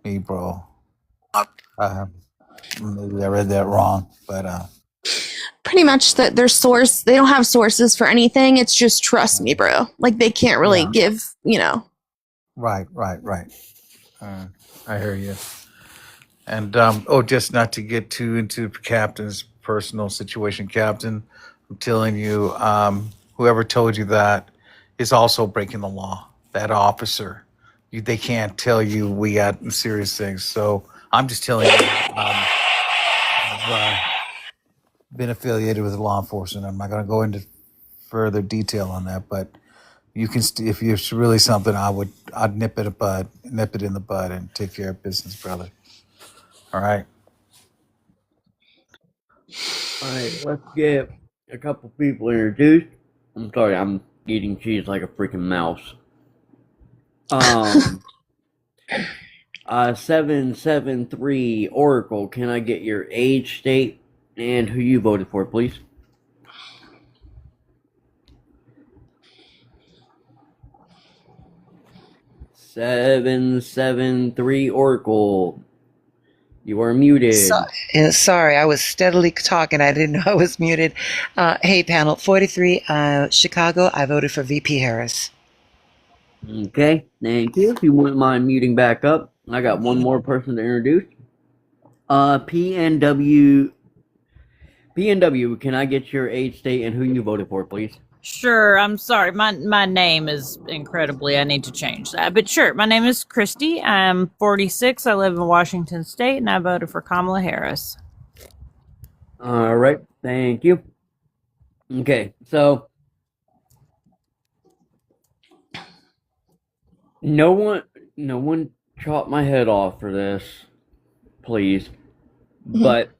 me, bro. Maybe I read that wrong, but pretty much that their source, they don't have sources for anything. It's just trust me, bro. Like they can't really give, Right. I hear you. And just not to get too into Captain's personal situation, Captain, I'm telling you, whoever told you that is also breaking the law. That officer, they can't tell you we got serious things. So I'm just telling you, I've been affiliated with law enforcement. I'm not going to go into further detail on that, but you can, if it's really something, I'd nip it in the bud, and take care of business, brother. All right. All right, let's get a couple people introduced. I'm sorry, I'm eating cheese like a freaking mouse. 773 Oracle, can I get your age, state, and who you voted for, please? "773 Oracle, you are muted." Sorry, I was steadily talking. I didn't know I was muted. Hey, panel, 43, Chicago. I voted for VP Harris. Okay, thank you. If you wouldn't mind muting back up. I got one more person to introduce. PNW. PNW, can I get your age, state, and who you voted for, please? Sure, I'm sorry. My name is incredibly, I need to change that. But sure, my name is Christy. I'm 46. I live in Washington State, and I voted for Kamala Harris. All right, thank you. Okay, so no one chop my head off for this, please. But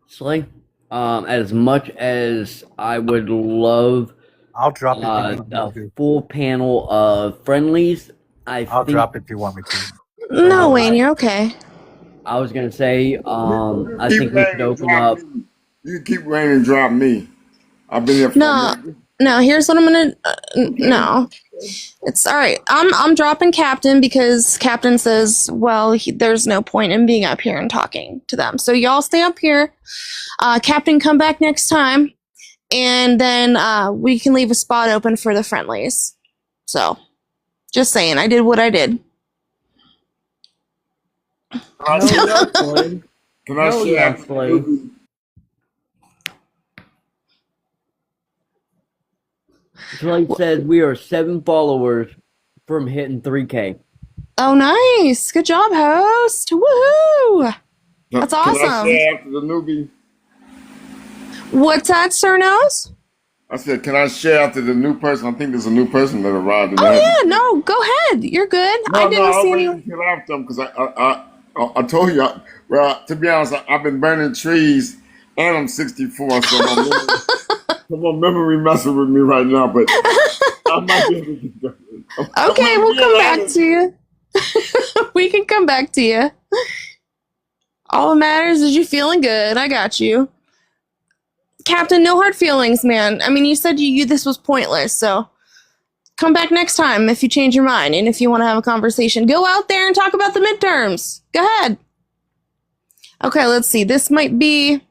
Slay, as much as I would love I'll drop it if you want me a to. full panel of friendlies, I'll drop it if you want me to. No, Wayne, you're okay. I was gonna say, I Keep think we should raining, open drop up. me. You keep raining, drop me. I've been here for a No, minute. no. Here's what I'm gonna. No, it's all right. I'm dropping Captain because Captain says, well, there's no point in being up here and talking to them. So y'all stay up here. Captain, come back next time, and then we can leave a spot open for the friendlies. So, just saying, I did what I did. Can I No, share? yes, Slay. Can I No, share? yes, Slay. Slay says we are 7 followers from hitting 3K. Oh, nice. Good job, host. Woohoo! That's Can I awesome. share after the newbie? What's that, Sir Nose? I said, can I share after the new person? I think there's a new person that arrived. Oh, yeah. No, go ahead. You're good. I didn't I'll see wait any. until after them because I told you. Well, to be honest, I've been burning trees and I'm 64, so my memory messing with me right now. But I might be able to get that. Okay, we'll come back to you. We can come back to you. All that matters is you feeling good. I got you. Captain, no hard feelings, man. I mean, you said you this was pointless, so come back next time if you change your mind and if you want to have a conversation. Go out there and talk about the midterms. Go ahead. Okay, let's see. This might be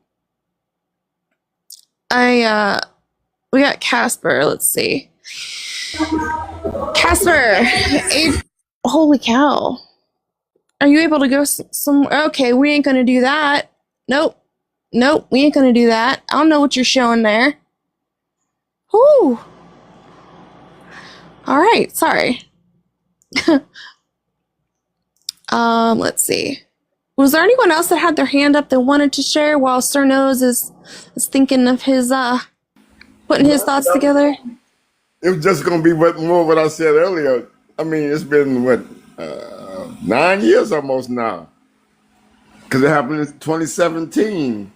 we got Casper. Let's see. Casper, holy cow. Are you able to go somewhere? Okay, we ain't gonna do that. Nope, we ain't gonna do that. I don't know what you're showing there. Whew. All right, sorry. Let's see. Was there anyone else that had their hand up that wanted to share while Sir Nose is thinking of his putting his thoughts together? It was just going to be what I said earlier. I mean, it's been 9 years almost now, because it happened in 2017,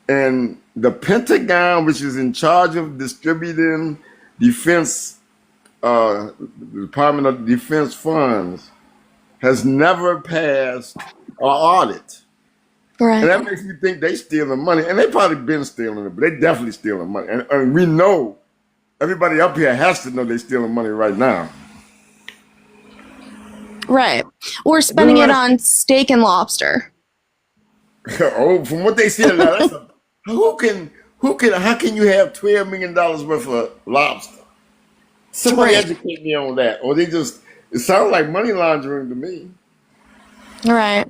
and the Pentagon, which is in charge of distributing defense, the Department of Defense funds, has never passed an audit. Right. And that makes me think they stealing money. And they probably been stealing it, but they definitely stealing money. And we know, everybody up here has to know they stealing money right now. Right. We're spending it on steak and lobster. Oh, from what they said, that's how can you have $12 million worth of lobster? Somebody educate me on that. Or it sounds like money laundering to me. Right.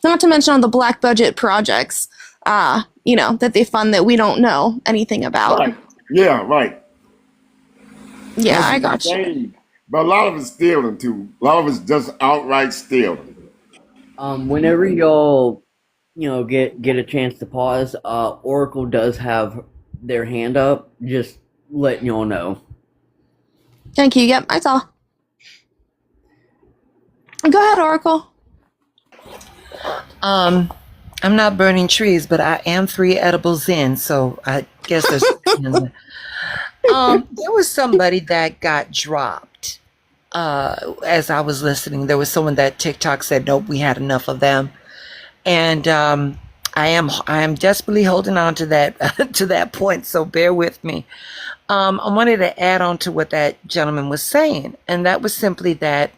Not to mention all the black budget projects, that they fund that we don't know anything about. Right. Yeah, right. Yeah, I got you. But a lot of it's stealing too. A lot of it's just outright stealing. Whenever y'all, get a chance to pause, Oracle does have their hand up. Just letting y'all know. Thank you. Yep, I saw. Go ahead, Oracle. I'm not burning trees, but I am 3 edibles in, so I guess there's. There was somebody that got dropped. As I was listening, there was someone that TikTok said, "Nope, we had enough of them," and I am desperately holding on to that to that point. So bear with me. I wanted to add on to what that gentleman was saying, and that was simply that.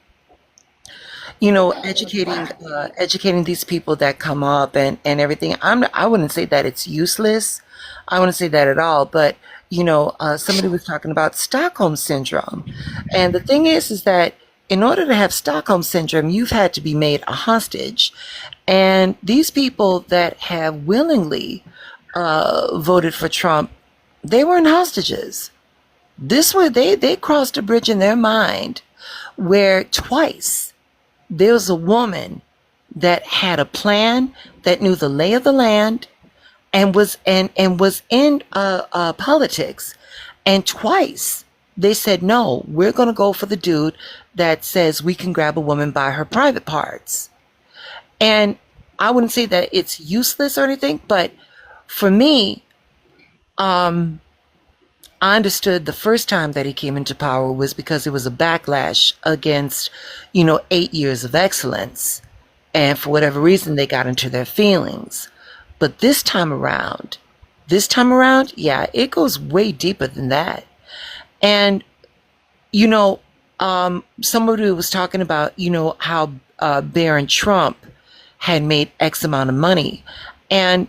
Educating these people that come up and everything. I wouldn't say that it's useless. I wouldn't say that at all. But somebody was talking about Stockholm syndrome, and the thing is that in order to have Stockholm syndrome, you've had to be made a hostage. And these people that have willingly voted for Trump, they weren't hostages. They crossed a bridge in their mind where twice there was a woman that had a plan, that knew the lay of the land, and was in politics, and twice they said, no, we're going to go for the dude that says we can grab a woman by her private parts. And I wouldn't say that it's useless or anything, but for me, I understood the first time that he came into power was because it was a backlash against, 8 years of excellence. And for whatever reason, they got into their feelings. But this time around, yeah, it goes way deeper than that. And, somebody was talking about, how Baron Trump had made X amount of money. And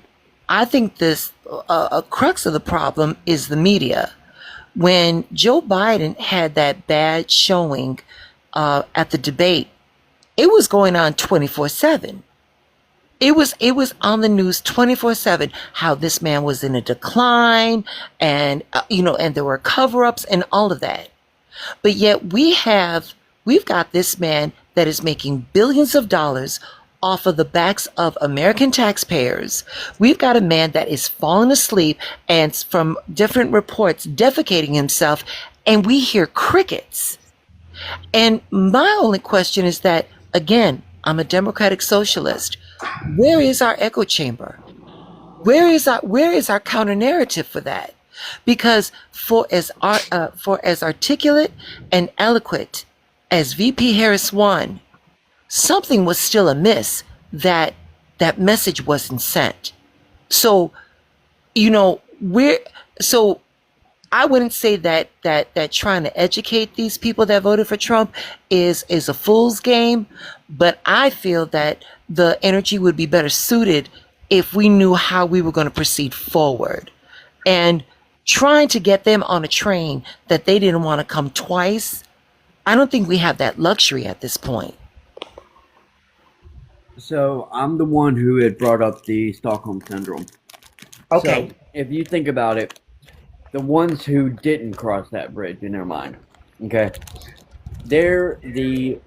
I think a crux of the problem is the media. When Joe Biden had that bad showing at the debate, it was going on 24/7. It was on the news 24/7 how this man was in a decline, and and there were cover-ups and all of that. But yet we've got this man that is making billions of dollars off of the backs of American taxpayers. We've got a man that is falling asleep and, from different reports, defecating himself, and we hear crickets. And my only question is that, again, I'm a democratic socialist. Where is our echo chamber? Where is our counter narrative for that? Because for as articulate and eloquent as VP Harris won, something was still amiss that message wasn't sent. So, I wouldn't say that trying to educate these people that voted for Trump is a fool's game, but I feel that the energy would be better suited if we knew how we were going to proceed forward. And trying to get them on a train that they didn't want to come twice, I don't think we have that luxury at this point. So I'm the one who had brought up the Stockholm syndrome. Okay. So if you think about it, the ones who didn't cross that bridge in their mind, okay, they're the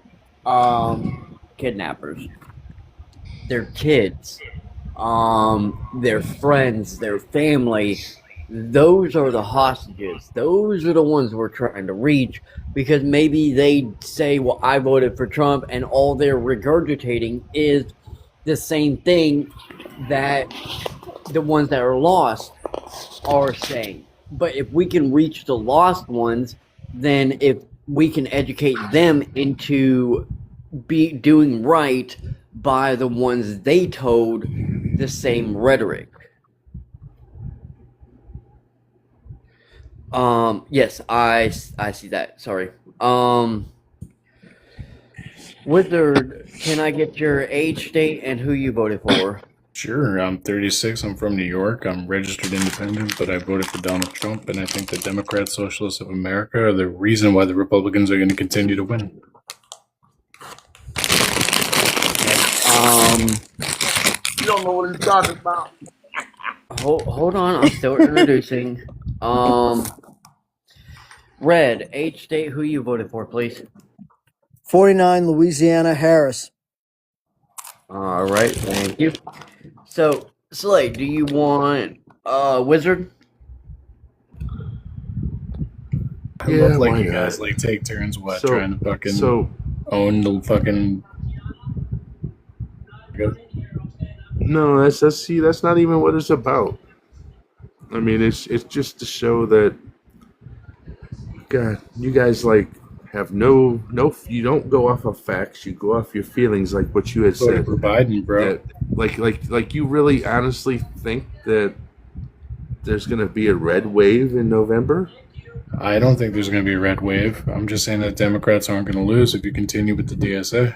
kidnappers, their kids, their friends, their family. Those are the hostages. Those are the ones we're trying to reach, because maybe they say, well, I voted for Trump, and all they're regurgitating is the same thing that the ones that are lost are saying. But if we can reach the lost ones, then if we can educate them into doing right by the ones they told the same rhetoric. Yes, I see that. Sorry. Wizard, can I get your age, state, and who you voted for? Sure, I'm 36. I'm from New York. I'm registered independent, but I voted for Donald Trump, and I think the Democrats, Socialists of America are the reason why the Republicans are going to continue to win. You don't know what he's talking about. Hold on, I'm still introducing. Red, age, state, who you voted for, please. 49 Louisiana Harris. All right, thank you. So, Slay, do you want Wizard? I Yeah, love like why you not? guys like take turns So- trying to fucking So own the fucking. no, that's not even what it's about. I mean, it's just to show that, God, you guys like have no. You don't go off of facts. You go off your feelings, like what you had Voted said. for Biden, bro. That, like you really honestly think that there's gonna be a red wave in November? I don't think there's going to be a red wave. I'm just saying that Democrats aren't going to lose if you continue with the DSA.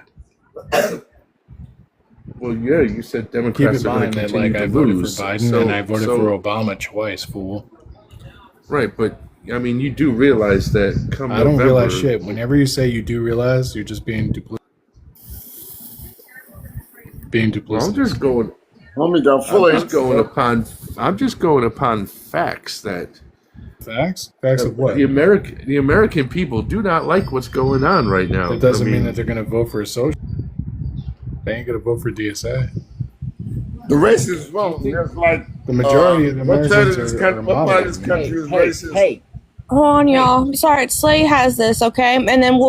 Well, yeah, you said Keep Democrats in are going mind to that continue like I to voted lose. for Biden and I voted for Obama twice, fool. Right, but I mean, you do realize that come I don't November, realize shit. Whenever you say you do realize, you're just being well, I'm duplicitous. just going. Homie got full I'm of just going upon. I'm just going upon facts that Facts? Facts of what? the American people do not like what's going on right now. That doesn't I mean that they're going to vote for a social. They ain't going to vote for DSA. the racist vote. There's like The majority of what part of Americans this are country? What part of this moderate. country is Hey, racist? hey, Hold on, y'all. I'm sorry, Slay has this, okay? And then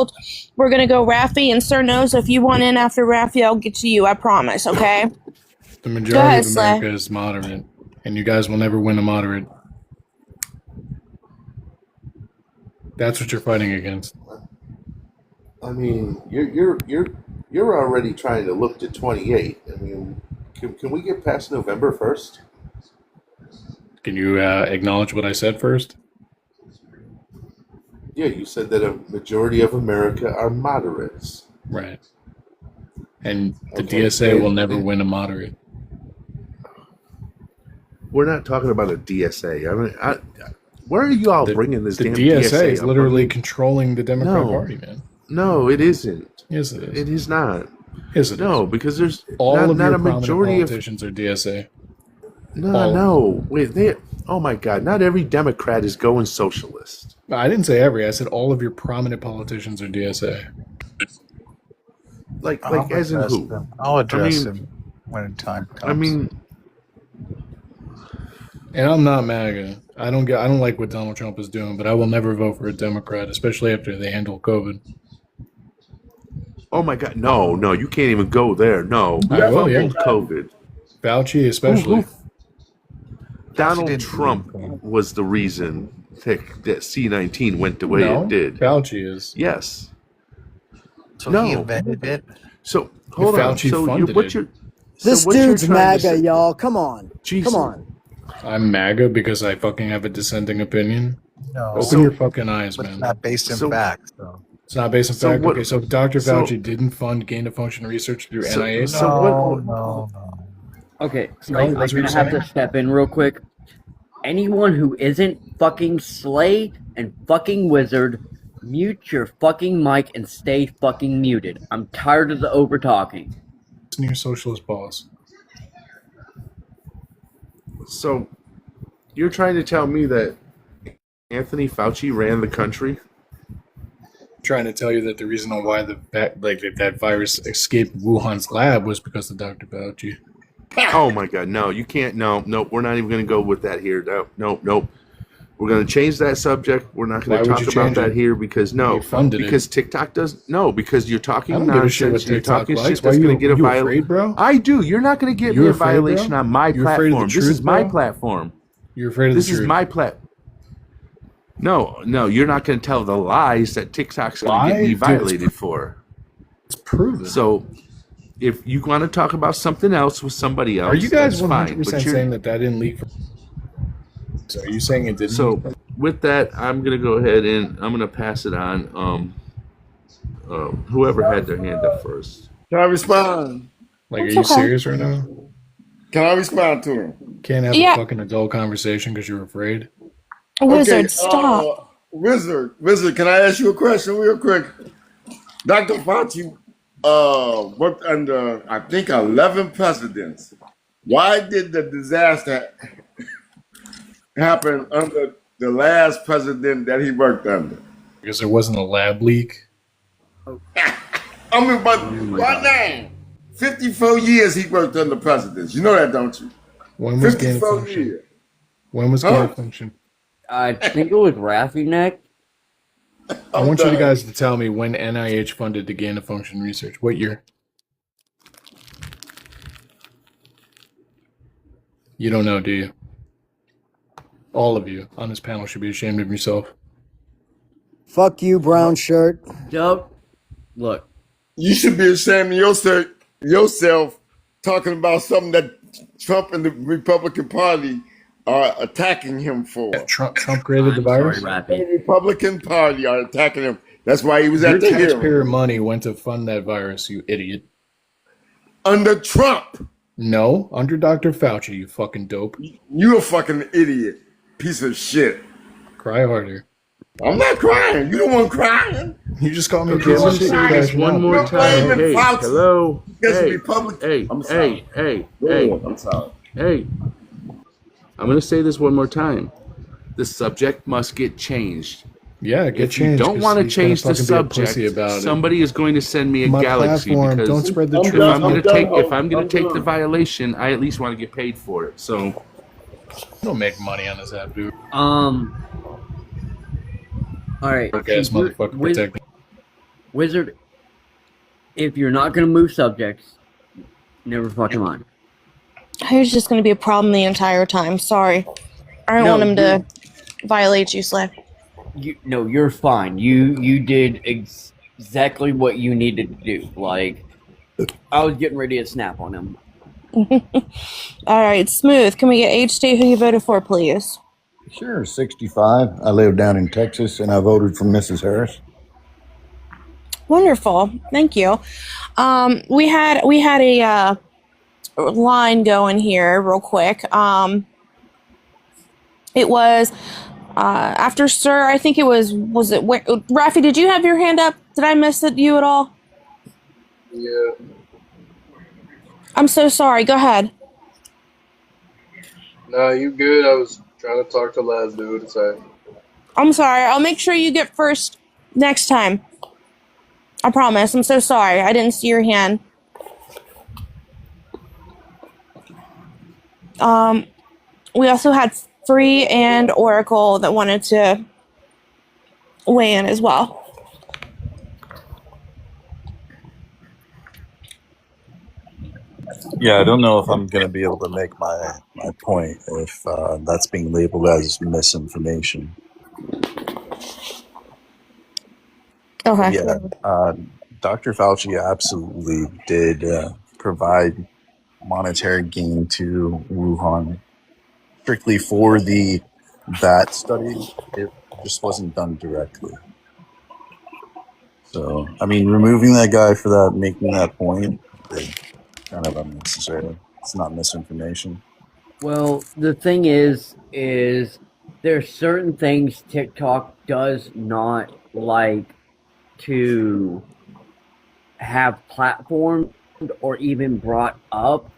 we're gonna go Raffy and Sir knows. So if you want in after Raffy, I'll get to you. I promise, okay? The Go majority ahead, of Slay. America is moderate, and you guys will never win a moderate. That's what you're fighting against. I mean, you're already trying to look to 28. I mean, can we get past November 1st? Can you acknowledge what I said first? Yeah, you said that a majority of America are moderates. Right. And the Okay, DSA will never win a moderate. We're not talking about a DSA. I mean, where are you all bringing this The damn DSA is up? literally controlling the Democrat No. Party, man. No, it isn't. Yes, it is. It is not. Yes, it No, is. because there's All of not your a prominent majority of. politicians are DSA. No. Wait, oh my God! Not every Democrat is going socialist. I didn't say every. I said all of your prominent politicians are DSA. Like I'll as in address who? them. I'll address I mean- him when time comes. I mean, And I'm not MAGA. I don't like what Donald Trump is doing, but I will never vote for a Democrat, especially after they handle COVID. oh my God! No, you can't even go there. No, I will, yeah. COVID. Fauci, especially. Donald didn't Trump do anything. was the reason that C-19 went the way No, it did. Fauci is. Yes. So No. he invented it. So hold on. Fauci So funded what it. you're This what you're dude's trying to MAGA, say- y'all. Come on. Jesus. Come on. I'm MAGA because I fucking have a dissenting opinion. No, Open your fucking eyes, but it's man. not based in So- facts. So. It's not based on So fact. what- Okay, so Dr. so- Fauci didn't fund gain-of-function research through So- NIH. so what- No. okay, so No, I'm that's what gonna you're have to saying? step in real quick. Anyone who isn't fucking Slay and fucking Wizard, mute your fucking mic and stay fucking muted. I'm tired of the over talking. Listen to your socialist boss. So you're trying to tell me that Anthony Fauci ran the country? Trying to tell you that the reason why that virus escaped Wuhan's lab was because of Dr. Fauci. Oh my God! No, you can't. No, we're not even going to go with that here. No. We're going to change that subject. We're not going Why to would talk you about change that it? here because You funded it. because TikTok does because you're talking I don't give a shit what nonsense. You're TikTok talking likes. shit Why that's you, going to get a you violation. afraid, bro? I do. You're not going to get You me a afraid, violation bro? on my You afraid of the platform. This truth, is my bro? platform. You're afraid of This the is truth. my No, you're not going to tell the lies that TikTok's going to get Lie? me Dude, violated for. It's proven. So, if you want to talk about something else with somebody else, Are you guys that's fine. 100% But you're, saying that didn't leak? So are you saying it didn't? so with that, I'm gonna go ahead and I'm gonna pass it on. Whoever had their hand up first. Can I respond? Like, are It's you okay. serious right now? Can I respond to him? Can't have Yeah. a fucking adult conversation because you're afraid. Wizard, stop. Wizard, can I ask you a question real quick? Dr. Fauci worked under, I think, 11 presidents. Why did the disaster happen under the last president that he worked under? Because there wasn't a lab leak. I mean, but right now, 54 years he worked under presidents. You know that, don't you? When was gain of 54 function? years. When was gain of function? I think it was Raffy next. I want you guys to tell me when NIH funded the gain of function research. What year? You don't know, do you? All of you on this panel should be ashamed of yourself. Fuck you, brown shirt. Dope. Look, You should be ashamed of yourself talking about something that Trump and the Republican Party are attacking him for. Trump created the virus. sorry, The Raffy. Republican Party are attacking him. That's why he was Your at the hearing. taxpayer money went to fund that virus, you idiot. Under Trump. No, under Dr. Fauci, you fucking dope. You a fucking idiot. Piece of shit. Cry harder. I'm not crying. You the one crying. You just called me a Okay, piece I'm of gonna shit. say You're this crashing one out. more You're time. blaming Hey, Fauci hello. because the Hey, Republican. I'm hey, sorry. hey, Go hey, ahead. I'm sorry. hey. I'm gonna say this one more time. The subject must get changed. Yeah, get If you changed. don't 'Cause want to he's gonna change the fucking be a pussy subject, about it. somebody is going to send me a My galaxy platform. Don't because spread the I'm truth. done. I'm done. if I'm gonna I'm take the done. violation, I at least want to get paid for it. So You don't make money on this app, dude. All right. Broke See, ass motherfucker protecting. Wizard, if you're not gonna move subjects, never fucking mind. He was just going to be a problem the entire time. Sorry. I don't want him to violate you, Slay. No, you're fine. You did exactly what you needed to do. Like, I was getting ready to snap on him. All right, Smooth. Can we get age, state, who you voted for, please? Sure, 65. I live down in Texas, and I voted for Mrs. Harris. Wonderful. Thank you. We had a line going here real quick. It was after Sir. I think it was it Rafi? Did you have your hand up? Did I miss it? You at all? Yeah. I'm so sorry. Go ahead. No, you good. I was trying to talk to last dude. It's alright. I'm sorry. I'll make sure you get first next time. I promise. I'm so sorry. I didn't see your hand. We also had Free and Oracle that wanted to weigh in as well. Yeah, I don't know if I'm going to be able to make my point if that's being labeled as misinformation. Okay. Yeah, Dr. Fauci absolutely did provide monetary gain to Wuhan strictly for that study. It just wasn't done directly. So, I mean, removing that guy for that, making that point, is kind of unnecessary. It's not misinformation. Well, the thing is there's certain things TikTok does not like to have platformed or even brought up,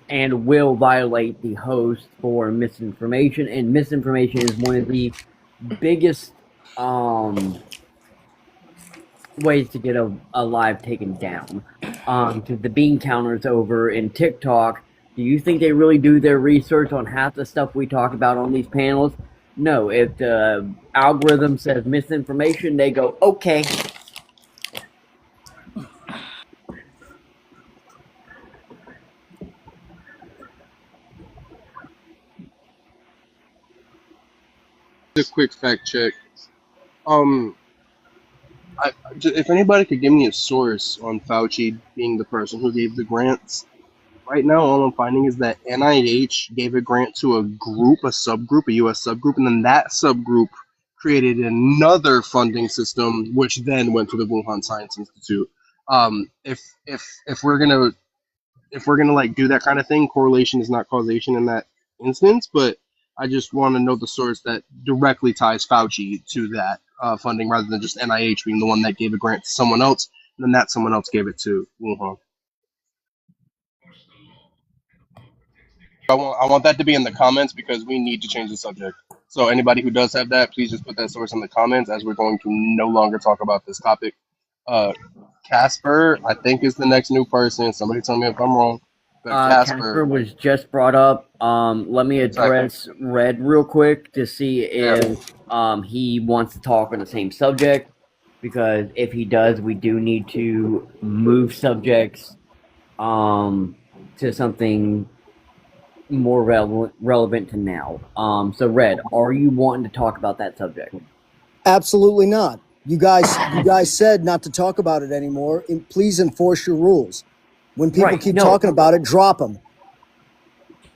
and will violate the host for misinformation. And misinformation is one of the biggest ways to get a live taken down. To the bean counters over in TikTok, do you think they really do their research on half the stuff we talk about on these panels? No. If the algorithm says misinformation, they go, okay. Just a quick fact check. If anybody could give me a source on Fauci being the person who gave the grants, right now all I'm finding is that NIH gave a grant to a group, a subgroup, a U.S. subgroup, and then that subgroup created another funding system, which then went to the Wuhan Science Institute. If we're gonna like do that kind of thing, correlation is not causation in that instance. But I just want to know the source that directly ties Fauci to that funding, rather than just NIH being the one that gave a grant to someone else, and then that someone else gave it to Wuhan. I want that to be in the comments because we need to change the subject. So anybody who does have that, please just put that source in the comments, as we're going to no longer talk about this topic. Casper, I think, is the next new person. Somebody tell me if I'm wrong. But Casper was just brought up. Let me address Red real quick to see if he wants to talk on the same subject. Because if he does, we do need to move subjects to something more relevant to now. So Red, are you wanting to talk about that subject? Absolutely not. You guys said not to talk about it anymore. Please enforce your rules. When people keep talking about it, drop them.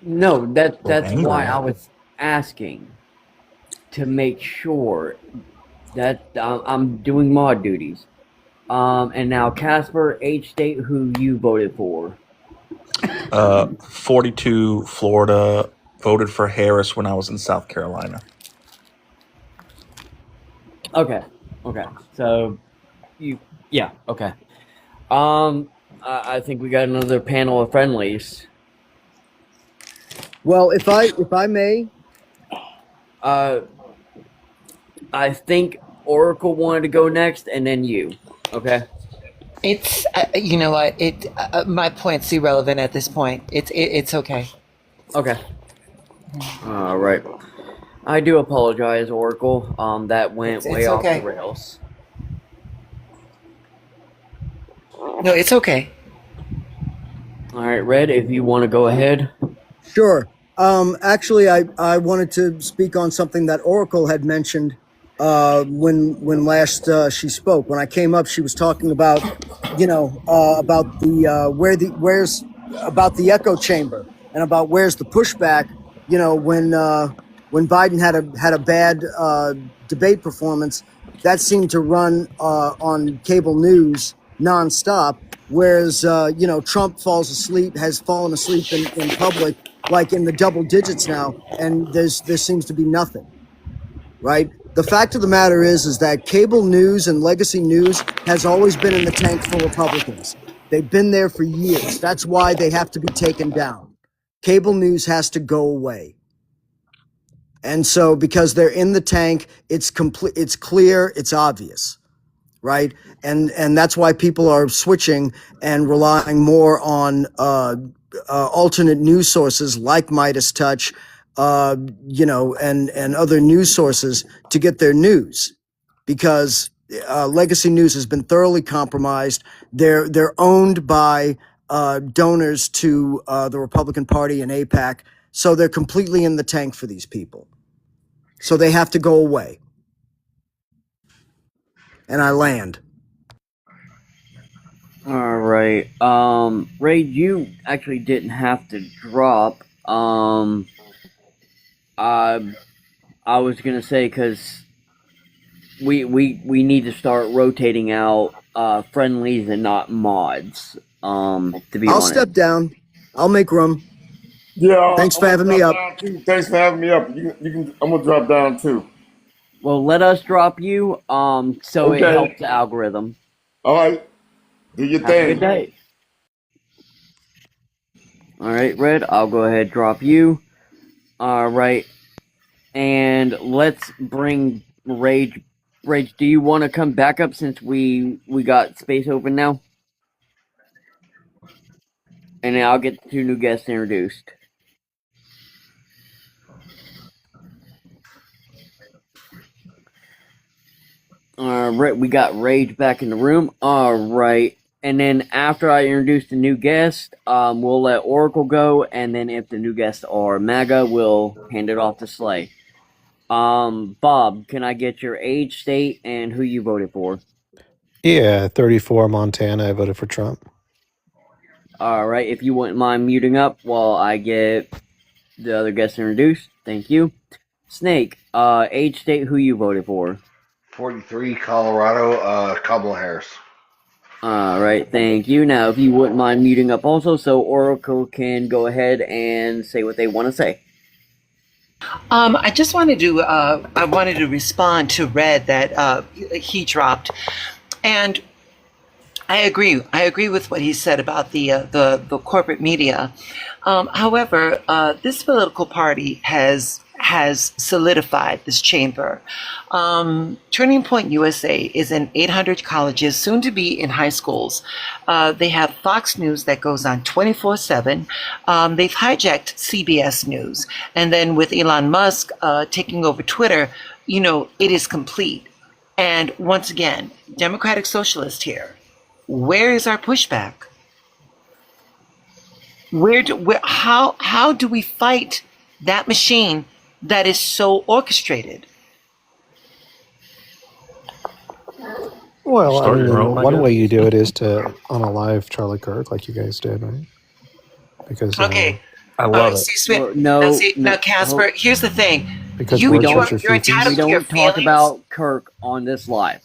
No, that's why I was asking, to make sure that I'm doing mod duties. And now Casper, H state, who you voted for? 42 Florida, voted for Harris when I was in South Carolina. Okay. So okay. I think we got another panel of friendlies. Well, if I may, I think Oracle wanted to go next, and then you. Okay. It's you know what my point's irrelevant at this point. It's okay. Okay. All right. I do apologize, Oracle. That went It's way off okay. the rails. No, it's okay. All right, Red, if you want to go ahead. sure. Actually, I wanted to speak on something that Oracle had mentioned when last she spoke. When I came up, she was talking about about the where's about the echo chamber and about where's the pushback. When Biden had a bad debate performance, that seemed to run on cable news nonstop. Whereas Trump has fallen asleep in public, like in the double digits now, and there seems to be nothing. Right? The fact of the matter is that cable news and legacy news has always been in the tank for Republicans. They've been there for years. That's why they have to be taken down. Cable news has to go away. And so because they're in the tank, it's clear, it's obvious. Right? And that's why people are switching and relying more on alternate news sources like Midas Touch, and other news sources to get their news, because legacy news has been thoroughly compromised. They're owned by donors to the Republican Party and AIPAC, so they're completely in the tank for these people. So they have to go away. And I land. All right. Ray, you actually didn't have to drop. I was gonna say because we need to start rotating out friendlies and not mods. To be I'll honest. step down. I'll make room. Yeah. Thanks for having me up. Thanks for having me up. You can. I'm gonna drop down too. Well, let us drop you. So it Okay. helps the algorithm. All right. Do your Have a thing. good day. All right, Red. I'll go ahead and drop you. All right. And let's bring Rage. Rage, do you want to come back up since we got space open now? And then I'll get the two new guests introduced. Alright, we got Rage back in the room. Alright. And then after I introduce the new guest, we'll let Oracle go, and then if the new guests are Maga, we'll hand it off to Slay. Bob, can I get your age, state, and who you voted for? Yeah, 34 Montana. I voted for Trump. Alright, if you wouldn't mind muting up while I get the other guests introduced. Thank you. Snake, age, state, who you voted for? 43 Colorado, Kamala Harris. Alright, thank you. Now, if you wouldn't mind muting up also, so Oracle can go ahead and say what they want to say. I just wanted to respond to Red that he dropped, and I agree. I agree with what he said about the corporate media. However, this political party has solidified this chamber. Turning Point USA is in 800 colleges, soon to be in high schools. They have Fox News that goes on 24/7. They've hijacked CBS News. And then with Elon Musk taking over Twitter, it is complete. And once again, Democratic Socialist here. Where is our pushback? How do we fight that machine that is so orchestrated? Well, Start your own, I one guess. way you do it is to on a live Charlie Kirk, like you guys did, right? Because Okay. I love it. Well, no, Now, Casper, here's the thing. Because you're words hurt your entitled we to your don't talk feelings. about Kirk on this live.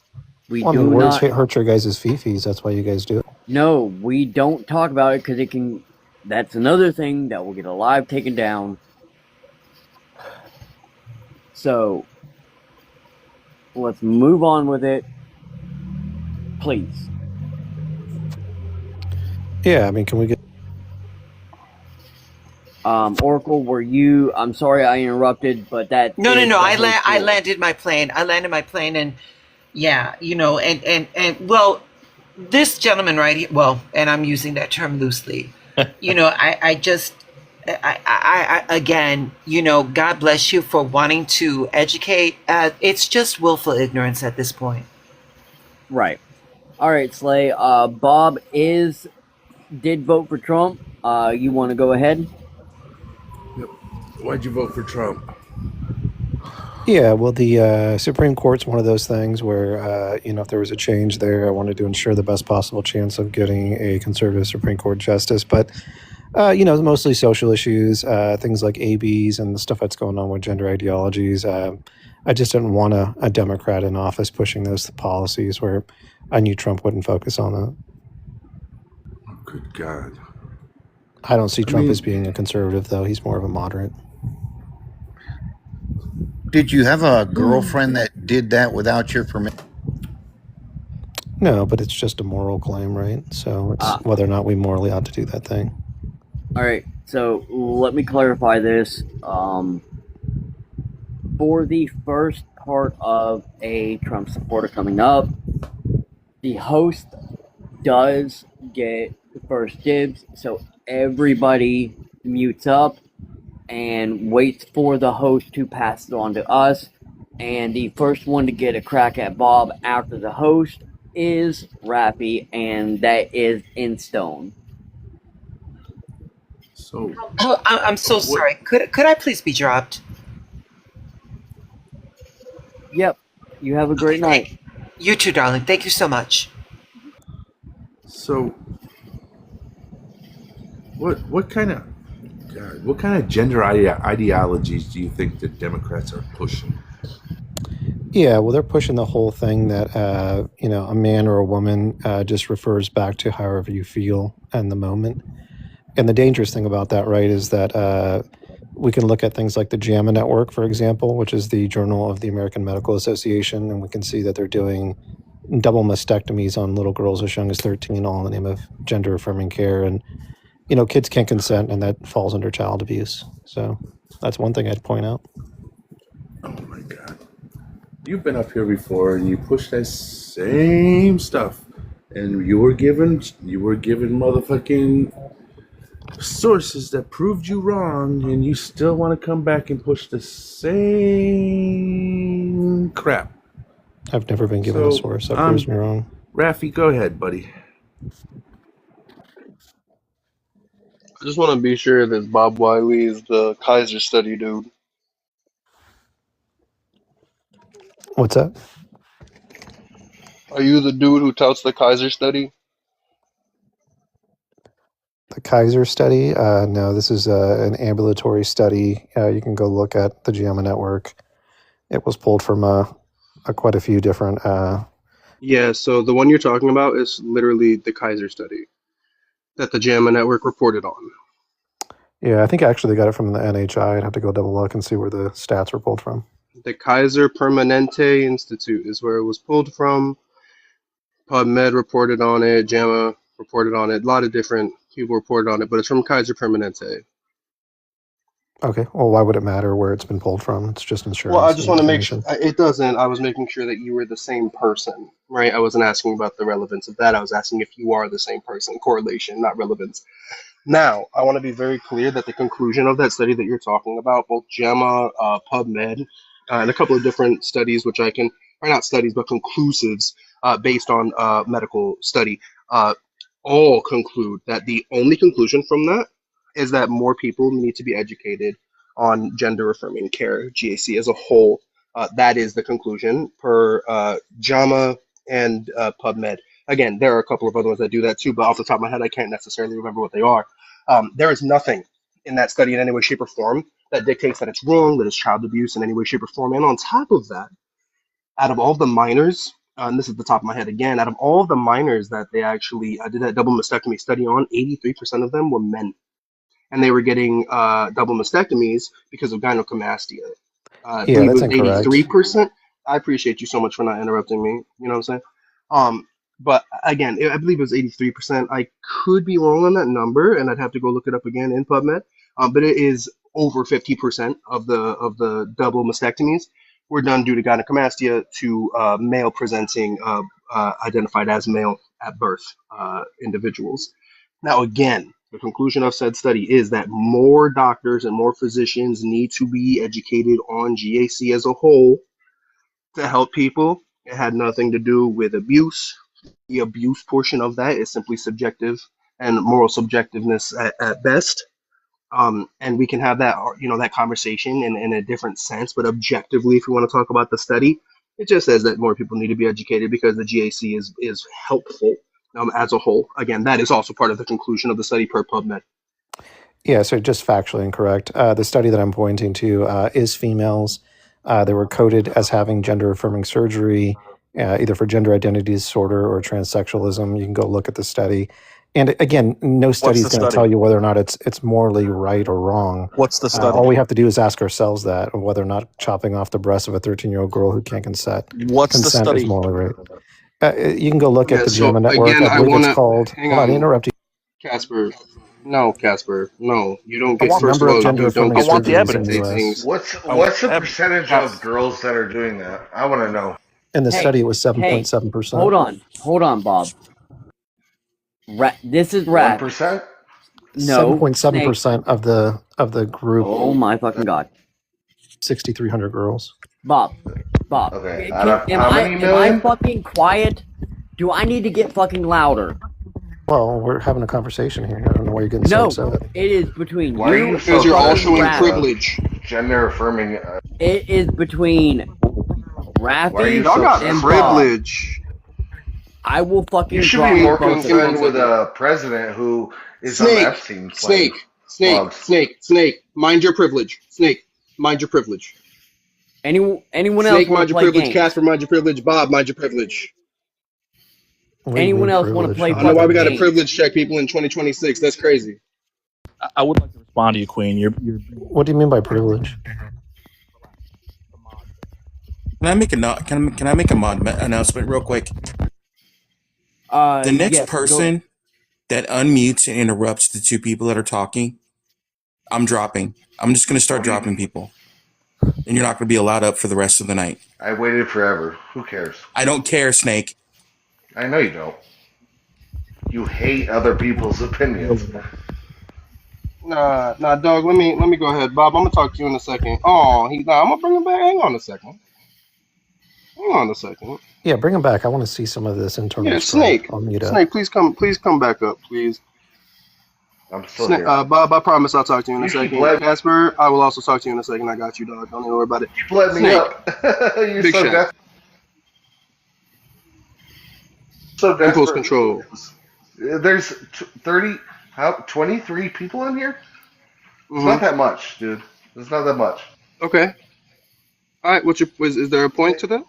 We Well, I do mean, words not. hurt your guys' fifis. That's why you guys do it. No, we don't talk about it because it can. That's another thing that will get a live taken down. So let's move on with it, please. Yeah, I mean, can we get? Oracle, were you? I'm sorry I interrupted, but that No, no, is no. the host I rule. landed my plane. I landed my plane, and yeah, and well, this gentleman right here. Well, and I'm using that term loosely. I just, again, God bless you for wanting to educate. It's just willful ignorance at this point. Right. All right, Slay. Bob did vote for Trump. You want to go ahead? Yep. Why'd you vote for Trump? Yeah, well, the Supreme Court's one of those things where, if there was a change there, I wanted to ensure the best possible chance of getting a conservative Supreme Court justice. But, mostly social issues, things like ABs and the stuff that's going on with gender ideologies. I just didn't want a Democrat in office pushing those policies where I knew Trump wouldn't focus on that. Oh, good God. I don't see Trump as being a conservative, though. He's more of a moderate. Did you have a girlfriend that did that without your permission? No, but it's just a moral claim, right? So it's whether or not we morally ought to do that thing. All right, so let me clarify this. For the first part of a Trump supporter coming up, the host does get the first dibs, so everybody mutes up and waits for the host to pass it on to us. And the first one to get a crack at Bob after the host is Rappy, and that is in stone. So, I'm so sorry. Could I please be dropped? Yep. You have a great night. You too, darling. Thank you so much. So, what kind of gender ideologies do you think the Democrats are pushing? Yeah, well, they're pushing the whole thing that a man or a woman just refers back to however you feel in the moment. And the dangerous thing about that, right, is that we can look at things like the JAMA Network, for example, which is the Journal of the American Medical Association, and we can see that they're doing double mastectomies on little girls as young as 13, all in the name of gender-affirming care. And, kids can't consent, and that falls under child abuse. So that's one thing I'd point out. Oh, my God. You've been up here before, and you pushed that same stuff. And you were given motherfucking sources that proved you wrong, and you still want to come back and push the same crap. I've never been given a source that proves me wrong. Rafi, go ahead, buddy. I just want to be sure that Bob Wiley is the Kaiser study dude. What's that? Are you the dude who touts the Kaiser study? The Kaiser study? No, this is an ambulatory study. You can go look at the JAMA Network. It was pulled from quite a few different. Yeah, so the one you're talking about is literally the Kaiser study that the JAMA Network reported on. Yeah, I think I actually got it from the NHI. I'd have to go double look and see where the stats were pulled from. The Kaiser Permanente Institute is where it was pulled from. PubMed reported on it. JAMA reported on it. A lot of different people reported on it, but it's from Kaiser Permanente. Okay, well, why would it matter where it's been pulled from? It's just insurance. Well, I just want to make sure it doesn't. I was making sure that you were the same person, right? I wasn't asking about the relevance of that. I was asking if you are the same person. Correlation, not relevance. Now, I want to be very clear that the conclusion of that study that you're talking about, both JAMA, PubMed, and a couple of different studies, which I can, or not studies, but conclusives based on medical study, all conclude that the only conclusion from that is that more people need to be educated on gender affirming care, GAC as a whole. That is the conclusion per JAMA and PubMed. Again, there are a couple of other ones that do that too, but off the top of my head, I can't necessarily remember what they are. There is nothing in that study in any way, shape, or form that dictates that it's wrong, that it's child abuse in any way, shape, or form. And on top of that, out of all the minors, and this is the top of my head again, out of all the minors that they actually did that double mastectomy study on, 83% of them were men. And they were getting double mastectomies because of gynecomastia. I Yeah, believe it that's was incorrect. 83%. I appreciate you so much for not interrupting me. You know what I'm saying? But again, I believe it was 83%. I could be wrong on that number, and I'd have to go look it up again in PubMed. But it is over 50% of the double mastectomies were done due to gynecomastia to male presenting, identified as male at birth individuals. Now, again, the conclusion of said study is that more doctors and more physicians need to be educated on GAC as a whole to help people. It had nothing to do with abuse. The abuse portion of that is simply subjective and moral subjectiveness at best. And we can have that, that conversation in a different sense, but objectively, if we want to talk about the study, it just says that more people need to be educated because the GAC is helpful as a whole. Again, that is also part of the conclusion of the study per PubMed. Yeah, so just factually incorrect. The study that I'm pointing to is females. They were coded as having gender affirming surgery, either for gender identity disorder or transsexualism. You can go look at the study. And again, no study What's is the going to study? tell you whether or not it's morally right or wrong. What's the study? All we have to do is ask ourselves that, of whether or not chopping off the breast of a 13-year-old girl who can't What's the consent is study? morally right. You can go look at Yeah, the so JAMA network. again, I I believe want it's to called. hang Hold on, I on, interrupt you. Casper. No, Casper. No, you don't I get. want First number of of all, gender you don't affirming I get to want the surgeries in the dictate evidence. U.S. things. What's I want what's the percentage Cas- of girls that are doing that? I want to know. In the Hey, study, it was hey, 7.7%. hold on, Bob. This is Rat. 1%? No, Snake. 7.7% of the group, Oh my fucking god, 6,300 girls. Bob, Okay. Out can of how many am I million? fucking quiet? Do I need to get fucking louder? Well, we're having a conversation here. I don't know why you're getting so No, upset. it is between Why are you you and because so you're all fucking showing sensitive Raffy. of privilege. gender affirming? It is between Why are you Raffy Y'all so got and sensitive? Bob. privilege. I will You fucking should be drop more both of Can concerned you. with a president who is on the Snake, Epstein plane. snake, snake, Plugs. snake, snake. Mind your privilege. Snake, mind your privilege. Anyone else Snake, want mind to your play privilege. games? Casper, mind your privilege. Bob, mind your privilege. What do you Anyone mean else want to privilege? play I don't know why we fucking got to games? privilege check people in 2026. That's crazy. I would like to respond to you, Queen. What do you mean by privilege? Can I make a can I make a mod announcement real quick? The next Yes, go. person that unmutes and interrupts the two people that are talking, I'm dropping. I'm just gonna start dropping people, and you're not gonna be allowed up for the rest of the night. I waited forever. Who cares? I don't care, Snake. I know you don't. You hate other people's opinions. Nah, dog. Let me go ahead, Bob. I'm gonna talk to you in a second. Oh, I'm gonna bring him back. Hang on a second. Hang on a second. Yeah, bring him back. I want to see some of this internal Yeah, strife. Snake. I'll mute up. Snake, please come back up, please. I'm still Snake, here. Bob, I promise I'll talk to you in a You keep second. letting, Casper, I will also talk to you in a second. I got you, dog. Don't even worry about it. keep letting me Snake, up. You're Big so Shaq, impulse desperate. control. There's 23 people in here? It's not Mm-hmm. that much, dude. It's not that much. Okay. All right. Is there a point to that?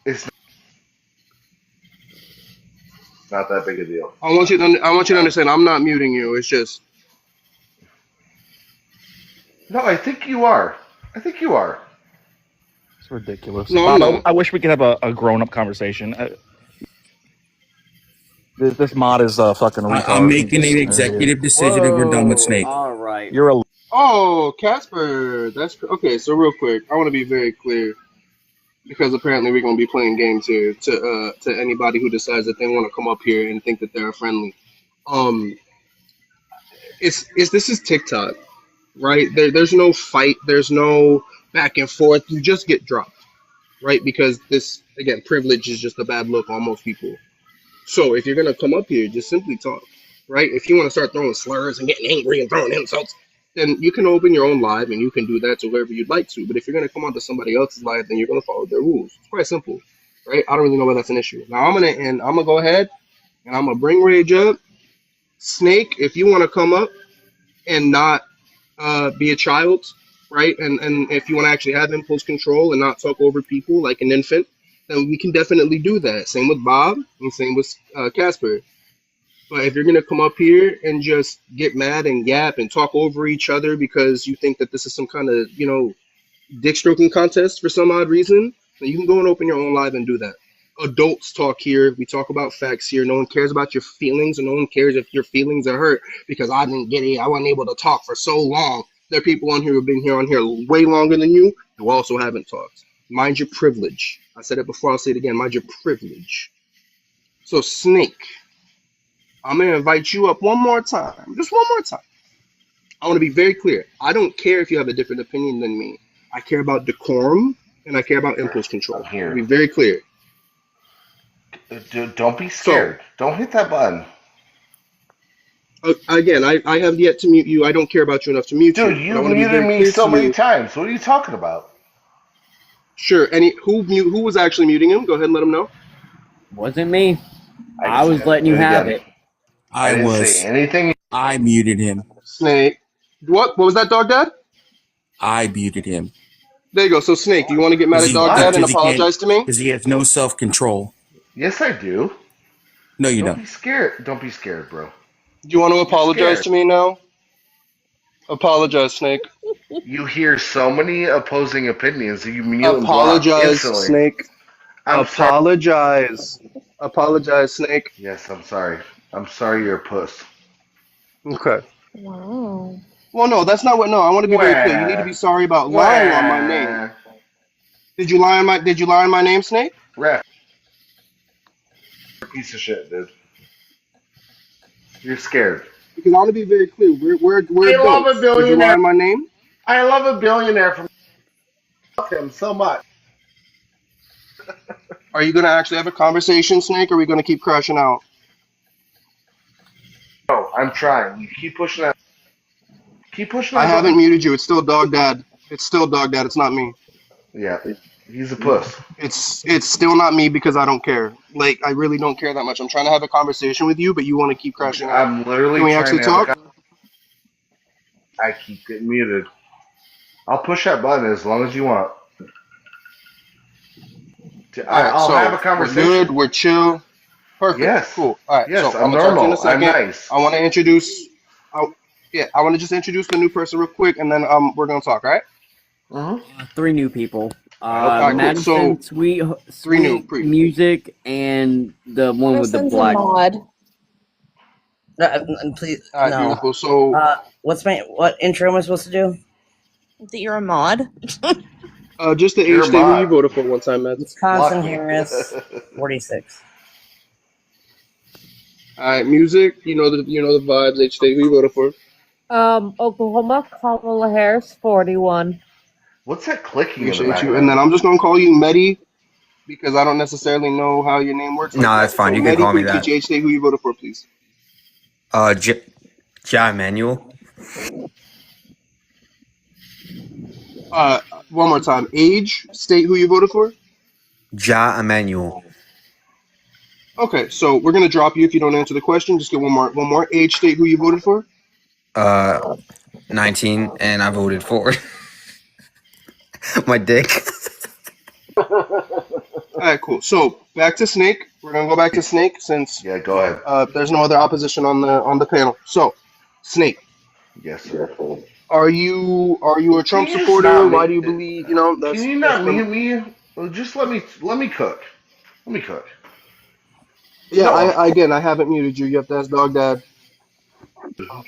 It's not that big a deal. I want you to understand. I'm not muting you. It's just No, I think you are. I think you are. It's ridiculous. no, I'm Bob, not. I wish we could have a grown up conversation. This mod is a fucking I'm retard. making an executive decision, and we're done with Whoa! Snake. All right. You're a Oh, Casper. That's okay. So real quick, I want to be very clear because apparently we're gonna be playing games here to anybody who decides that they want to come up here and think that they're friendly. Um, it's this is TikTok, right? There's no fight. There's no back and forth. You just get dropped, right? Because this again, privilege is just a bad look on most people. So if you're gonna come up here, just simply talk, right? If you want to start throwing slurs and getting angry and throwing insults, then you can open your own live and you can do that to whoever you'd like to. But if you're gonna come onto somebody else's live, then you're gonna follow their rules. It's quite simple, right? I don't really know why that's an issue. Now I'm gonna go ahead and I'm gonna bring Rage up. Snake, if you want to come up and not be a child, right? And if you want to actually have impulse control and not talk over people like an infant, then we can definitely do that. Same with Bob and same with Casper. But if you're gonna come up here and just get mad and yap and talk over each other because you think that this is some kind of dick stroking contest for some odd reason, then you can go and open your own live and do that. Adults talk here. We talk about facts here. No one cares about your feelings, and no one cares if your feelings are hurt because I didn't get it. I wasn't able to talk for so long. There are people on here who've been here on here way longer than you who also haven't talked. Mind your privilege. I said it before, I'll say it again. Mind your privilege. So, Snake, I'm going to invite you up one more time. Just one more time. I want to be very clear. I don't care if you have a different opinion than me. I care about decorum, and I care about impulse control. I'm here. I'll be very clear. Don't be scared. Don't hit that button. Again, I have yet to mute you. I don't care about you enough to mute you. Dude, you muted me so many times. What are you talking about? Sure. Who was actually muting him? Go ahead and let him know. Wasn't me. I was letting you have it. I didn't say anything. I muted him. Snake. What was that, Dog Dad? I muted him. There you go. So, Snake, do you want to get mad at Dog Dad and apologize to me? Because he has no self-control. Yes, I do. No, you don't. Don't be scared. Don't be scared, bro. Do you want to apologize to me now? Apologize, Snake. You hear so many opposing opinions that you mute and block Apologize, instantly. Snake. Apologize. Apologize, Snake. Yes, I'm sorry. I'm sorry you're a puss. Okay. Wow. Well, no, that's not what. No, I want to be very clear. You need to be sorry about lying on my name. Did you lie on my name, Snake? Ref. Piece of shit, dude. You're scared. Because I want to be very clear. We're I love adults. a billionaire. Did you lie on my name? I love a billionaire from him so much. Are you going to actually have a conversation, Snake, or are we going to keep crashing out? No, I'm trying. You keep pushing that. Keep pushing that. I haven't muted you. It's still Dog Dad. It's still Dog Dad. It's not me. Yeah, he's a puss. It's still not me because I don't care. Like, I really don't care that much. I'm trying to have a conversation with you, but you want to keep crashing out. I'm literally Can we trying actually to have talk? I keep getting muted. I'll push that button as long as you want. I'll have a conversation. We're good. We're chill. Perfect. Yes. Cool. All right. Yes, so I'm I'm gonna talk to you in a normal. I'm second. nice. I want to introduce. I want to just introduce the new person real quick, and then we're gonna talk. All right. Mm-hmm. 3 new people. Cool. Madison, So, Sweet, 3 new Music, and the one with the Madison's a black. mod. Please, all right, no. beautiful. So, What intro am I supposed to do? That you're a mod. just the You're age a state where you mod. voted for one time, Matt. Wisconsin Lucky. Harris, 46. All right, music. You know the vibes. Age state who you voted for. Oklahoma, Kamala Harris, 41. What's that clicking in the Appreciate you. background? And then I'm just gonna call you Medi because I don't necessarily know how your name works. No, that's fine. You can call me that. Could you age state who you voted for, please? Ja Emanuel. One more time. Age, state who you voted for. Ja Emanuel. Okay, so we're gonna drop you if you don't answer the question. Just get one more. Age, state who you voted for. 19, and I voted for my dick. All right, cool. So back to Snake. We're gonna go back to Snake since go ahead. There's no other opposition on the panel. So, Snake. Yes, sir. Are you a Trump Can you supporter? just not Why make- do you believe? That's. Can you not mute me? Well, just let me cook. Let me cook. Yeah, No. I haven't muted you. You have to ask Dog Dad.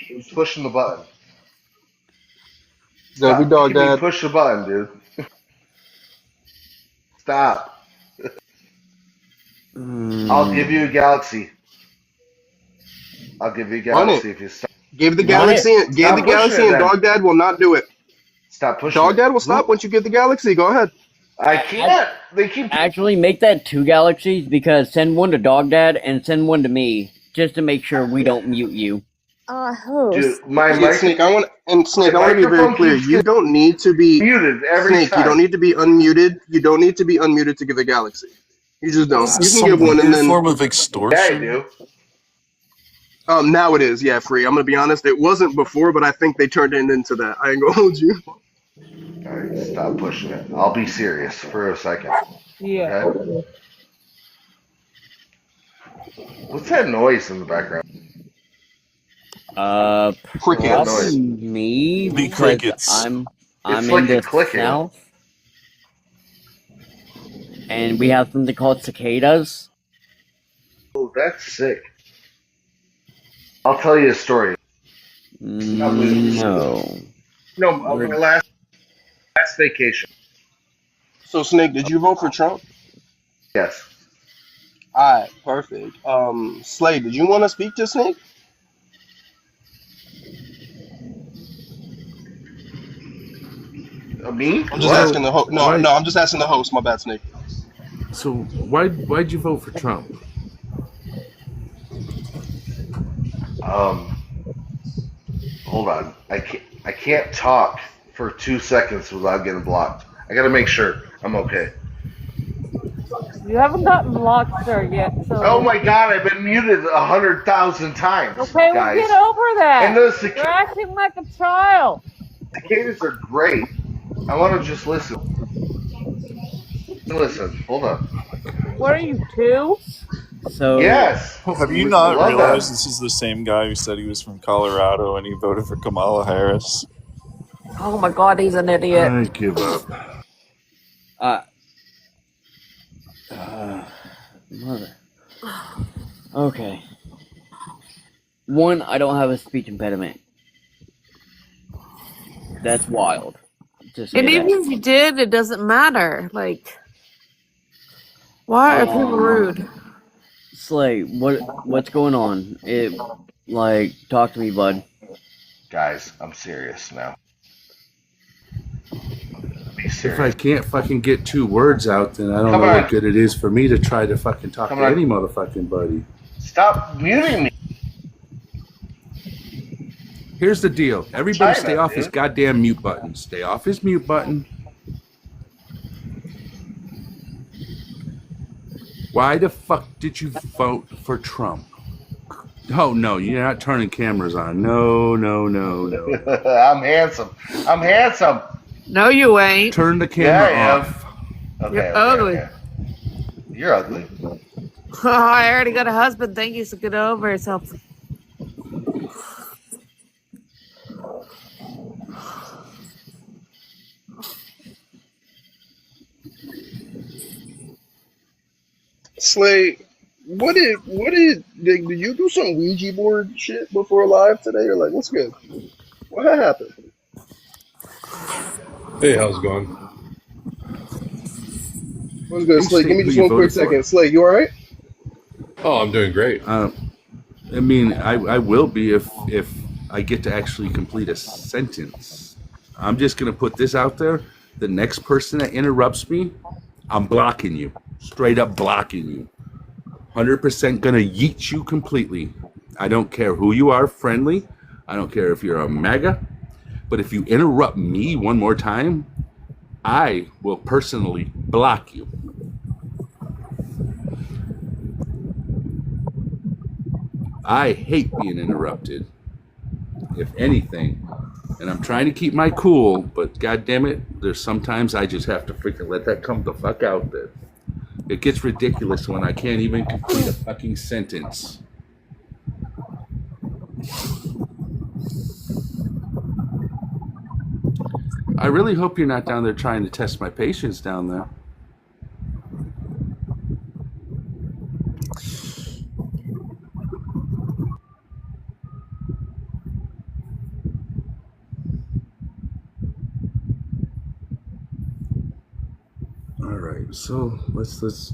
Who's pushing the button? That'd be Dog making me Dad. push the button, dude. Stop. I'll give you a galaxy. I'll give you a Run galaxy it. if you stop. Give the galaxy. Give Stop the pushing galaxy, it, and then. Dog Dad will not do it. Stop pushing Dog it. Dad will stop once you give the galaxy. Go ahead. I can't. They keep. Actually, make that 2 galaxies because send one to Dog Dad and send one to me just to make sure we don't mute you. Host. Dude, my Yeah, Snake, I want to be very clear. You don't need to be muted every Snake. time. You don't need to be unmuted. You don't need to be unmuted to give a galaxy. You just don't. Is this You can give some one and weird then. form of Yeah, I extortion? do. Now it is, yeah, free. I'm gonna be honest. It wasn't before, but I think they turned it into that. I ain't gonna hold you. All right, stop pushing it. I'll be serious for a second. Yeah. Okay? What's that noise in the background? Crickets. Probably me The because crickets. I'm It's in like the a clicker. south. and we have something called cicadas. Oh, that's sick. I'll tell you a story. No. No, my last vacation. So, Snake, did you vote for Trump? Yes. All right, perfect. Slay, did you want to speak to Snake? Me? I'm just asking the host. No, Why? no, I'm just asking the host. My bad, Snake. So why'd you vote for Trump? Hold on. I can't talk for 2 seconds without getting blocked. I gotta make sure I'm okay. You haven't gotten blocked, sir, yet. So. Oh my god, I've been muted 100,000 times. Okay, guys. we'll get over that. And the You're acting like a child. cicadas are great. I want to just listen. Listen, hold on. What are you, 2? So Yes. Have you I not love realized that. this is the same guy who said he was from Colorado and he voted for Kamala Harris? Oh my God, he's an idiot. I give up. Mother. Okay. One, I don't have a speech impediment. That's wild. Just And even if you did, it doesn't matter. Like, why are people rude? Slay, what's going on? Talk to me, bud. Guys, I'm serious now. Be serious. If I can't fucking get 2 words out, then I don't Come know on. what good it is for me to try to fucking talk Come to on. any motherfucking buddy. Stop muting me. Here's the deal. Everybody China, stay off dude. his goddamn mute button. Stay off his mute button. Why the fuck did you vote for Trump? Oh, no, you're not turning cameras on. No. I'm handsome. I'm handsome. No, you ain't. Turn the camera Yeah, I am. off. Okay, You're okay, ugly. okay. You're ugly. Oh, I already got a husband. Thank you. So get over yourself. Slay, did you do some Ouija board shit before live today, or like what's good? What happened? Hey, how's it going? What's good, Slay? Give me Who just you one quick voted for? second. Slay, you all right? Oh, I'm doing great. I mean, I will be if I get to actually complete a sentence. I'm just going to put this out there. The next person that interrupts me, I'm blocking you. Straight up blocking you. 100% going to yeet you completely. I don't care who you are, friendly. I don't care if you're a Maga. But if you interrupt me one more time, I will personally block you. I hate being interrupted, if anything. And I'm trying to keep my cool, but god damn it, there's sometimes I just have to freaking let that come the fuck out there. It gets ridiculous when I can't even complete a fucking sentence. I really hope you're not down there trying to test my patience down there. All right, so let's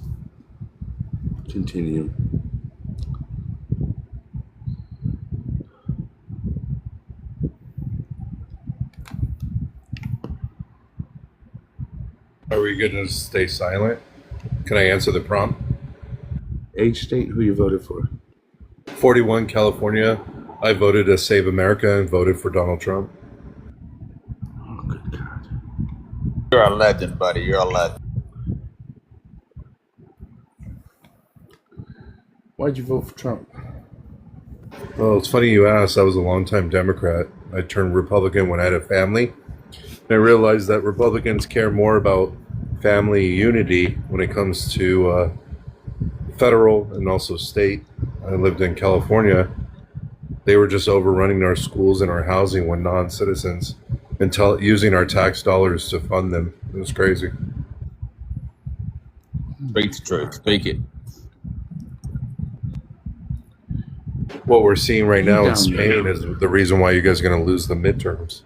continue. Are we going to stay silent? Can I answer the prompt? Age, state, who you voted for? 41, California. I voted to save America and voted for Donald Trump. Oh, good God. You're a legend, buddy. You're a legend. Why'd you vote for Trump? Well, it's funny you asked. I was a longtime Democrat. I turned Republican when I had a family. And I realized that Republicans care more about family unity when it comes to federal and also state. I lived in California. They were just overrunning our schools and our housing when non-citizens and using our tax dollars to fund them. It was crazy. Speak the truth. Speak it. What we're seeing right You now in down there. Spain is the reason why you guys are going to lose the midterms.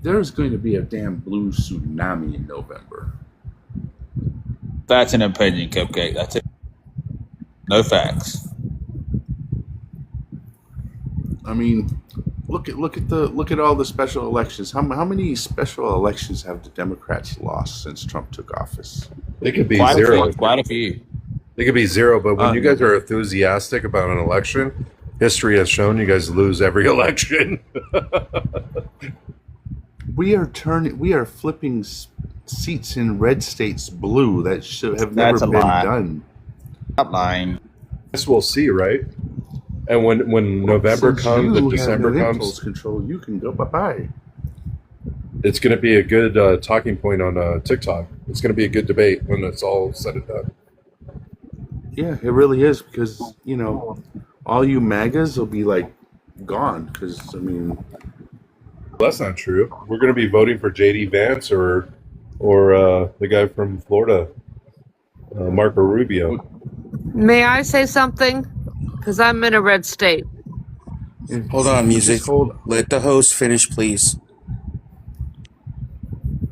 There's going to be a damn blue tsunami in November. That's an opinion, Cupcake. That's it. No facts. I mean, look at all the special elections. How many special elections have the Democrats lost since Trump took office? They could be Quite zero. a few. Quite a few. They could be zero, but when you guys No. are enthusiastic about an election, history has shown you guys lose every election. We are flipping seats in red states blue that should have never That's a been lie. done. Stop lying. Guess we'll see, right? And when November Since comes and you December have that comes, impulse control, you can go bye-bye. it's going to be a good talking point on TikTok. It's going to be a good debate when it's all said and done. Yeah, it really is, because all you MAGAs will be like gone. Because That's not true. We're going to be voting for JD Vance or the guy from Florida, Marco Rubio. May I say something? Because I'm in a red state. Hold on, music. Let the host finish, please.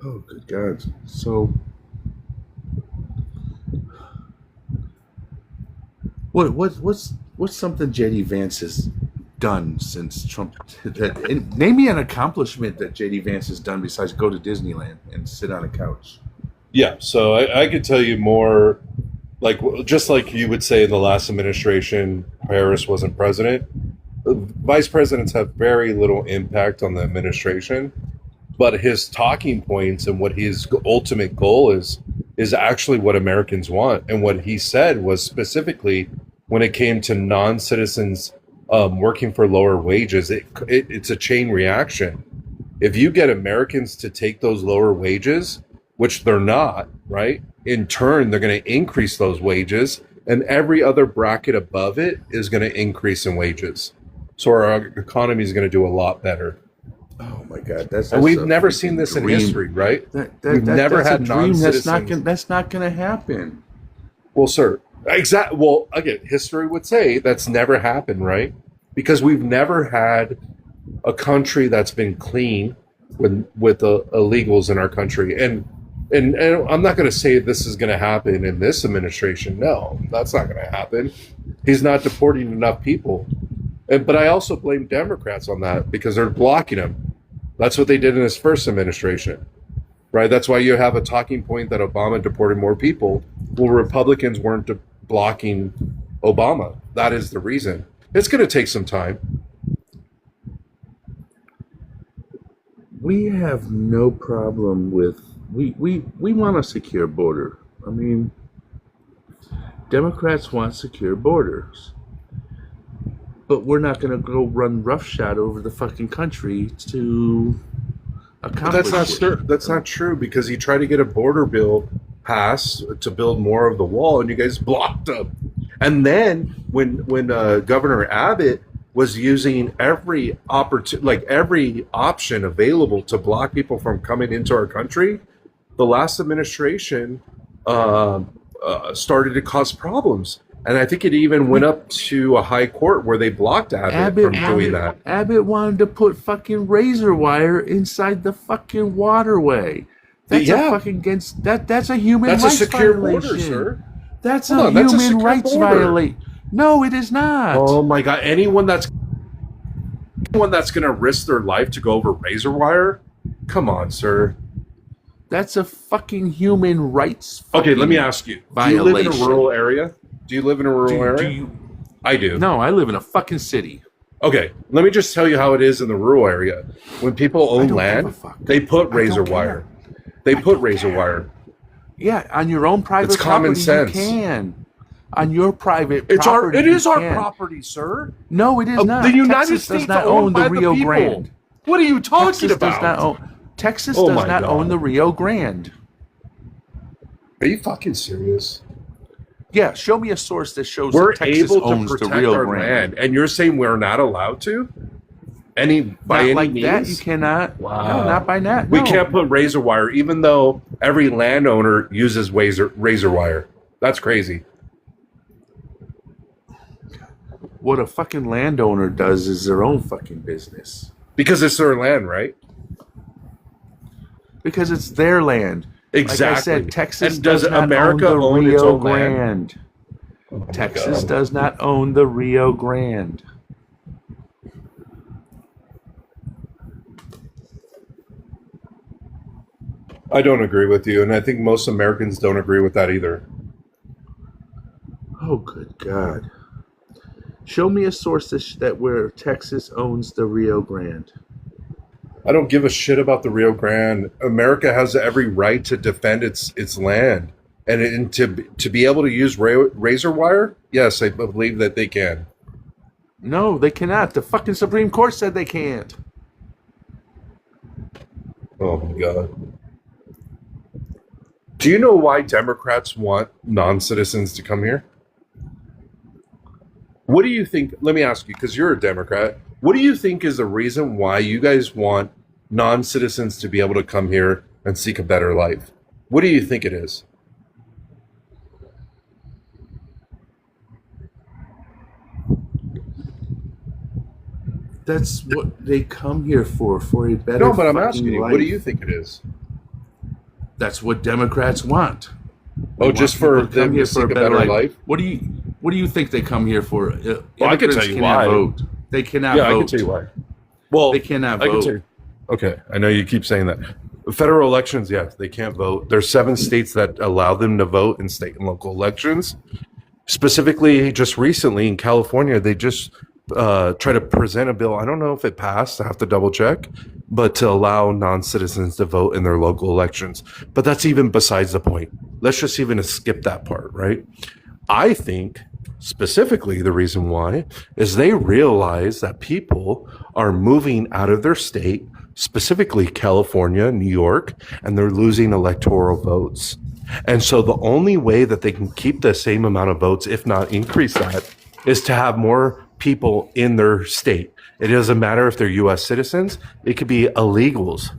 Oh, good God! So, what's something JD Vance has done since Trump? Name me an accomplishment that JD Vance has done besides go to Disneyland and sit on a couch. Yeah, so I could tell you more, just like you would say in the last administration, Harris wasn't president. Vice presidents have very little impact on the administration, but his talking points and what his ultimate goal is actually what Americans want. And what he said was specifically when it came to non-citizens working for lower wages, it's a chain reaction. If you get Americans to take those lower wages, which they're not, right? In turn, they're going to increase those wages, and every other bracket above it is going to increase in wages. So our economy is going to do a lot better. Oh my God! And we've never seen this in history, right? We've never had non-citizens. That's not going to happen. Well, sir, exactly. Well, again, history would say that's never happened, right? Because we've never had a country that's been clean with the illegals in our country. And I'm not going to say this is going to happen in this administration. No, that's not going to happen. He's not deporting enough people. But I also blame Democrats on that because they're blocking him. That's what they did in his first administration, right? That's why you have a talking point that Obama deported more people. Well, Republicans weren't blocking Obama. That is the reason. It's going to take some time. We have no problem with we want a secure border. I mean, Democrats want secure borders. But we're not going to go run roughshod over the fucking country to accomplish That's not true because he tried to get a border bill passed to build more of the wall, and you guys blocked him. And then when Governor Abbott was using every option available to block people from coming into our country, the last administration started to cause problems. And I think it even went up to a high court where they blocked Abbott from doing that. Abbott wanted to put fucking razor wire inside the fucking waterway. That's a fucking against that. That's a human rights violation. That's a secure border, sir. That's a human rights violation. No, it is not. Oh my God! Anyone that's going to risk their life to go over razor wire? Come on, sir. That's a fucking human rights. Okay, let me ask you: do you live in a rural area? Do you live in a rural area? I do. No, I live in a fucking city. Okay, let me just tell you how it is in the rural area. When people own land, they put razor wire. They put razor wire. Yeah, on your own private it's property, common sense. You can. On your private it's property, it is our can. property, sir. No, it is not. The United Texas States does not owned own by the Rio people. Grande. What are you talking about? Texas does not own the Rio Grande. Are you fucking serious? Yeah, show me a source that shows we're that Texas able to owns protect the Rio our Grande. land, and you're saying we're not allowed to? Any by not any like that. You means? cannot. No, Wow. not by that. We No. can't put razor wire, even though every landowner uses razor wire. That's crazy. What a fucking landowner does is their own fucking business. Because it's their land, right? Because it's their land. Exactly. Like I said, Texas And does not America own the own its Rio own land? Grande. Oh my Texas God. does not own the Rio Grande. I don't agree with you, and I think most Americans don't agree with that either. Oh, good God. Show me a source that where Texas owns the Rio Grande. I don't give a shit about the Rio Grande. America has every right to defend its land, and to be able to use razor wire. Yes, I believe that they can. No, they cannot. The fucking Supreme Court said they can't. Oh my God. Do you know why Democrats want non-citizens to come here? What do you think? Let me ask you, because you're a Democrat. What do you think is the reason why you guys want non-citizens to be able to come here and seek a better life? What do you think it is? That's what they come here for a better No, but I'm fucking asking you, life. what do you think it is? That's what Democrats want. They Oh, want just for people to come them here to seek a better life? What do you think they come here for? Well, I can tell you cannot why. vote. They cannot Yeah, vote. I can tell you why. Well, They cannot I can vote. tell you. Okay, I know you keep saying that. Federal elections, yes, they can't vote. There's 7 states that allow them to vote in state and local elections. Specifically, just recently in California, they just try to present a bill. I don't know if it passed. I have to double check, but to allow non-citizens to vote in their local elections. But that's even besides the point. Let's just even skip that part, right? I think specifically the reason why is they realize that people are moving out of their state, specifically California, New York, and they're losing electoral votes. And so the only way that they can keep the same amount of votes, if not increase that, is to have more people in their state. It doesn't matter if they're U.S. citizens. It could be illegals,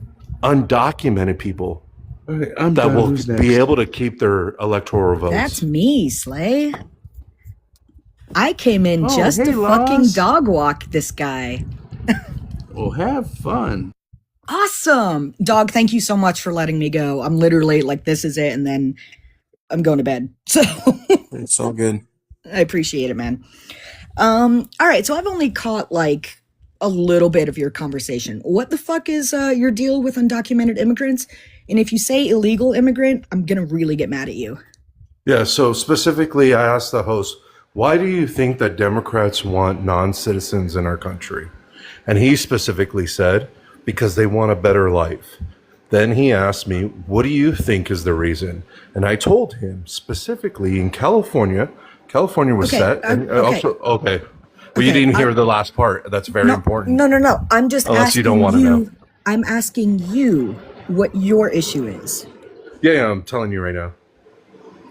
undocumented people Okay, I'm that done. will Who's next? be able to keep their electoral votes. That's me, Slay. I came in Oh, just hey, to fucking Loz. dog walk this guy. Well, have fun. Awesome. Dog, thank you so much for letting me go. I'm literally like, this is it, and then I'm going to bed. So It's all good. I appreciate it, man. All right, so I've only caught like a little bit of your conversation. What the fuck is your deal with undocumented immigrants? And if you say illegal immigrant, I'm gonna really get mad at you. Yeah, so specifically, I asked the host, why do you think that Democrats want non-citizens in our country? And he specifically said, because they want a better life. Then he asked me, what do you think is the reason? And I told him specifically in California was Okay, set. And okay. also, okay. Well, you Okay, didn't hear the last part. That's very important. No. I'm just Unless asking you don't wanna know. I'm asking you what your issue is. Yeah, I'm telling you right now.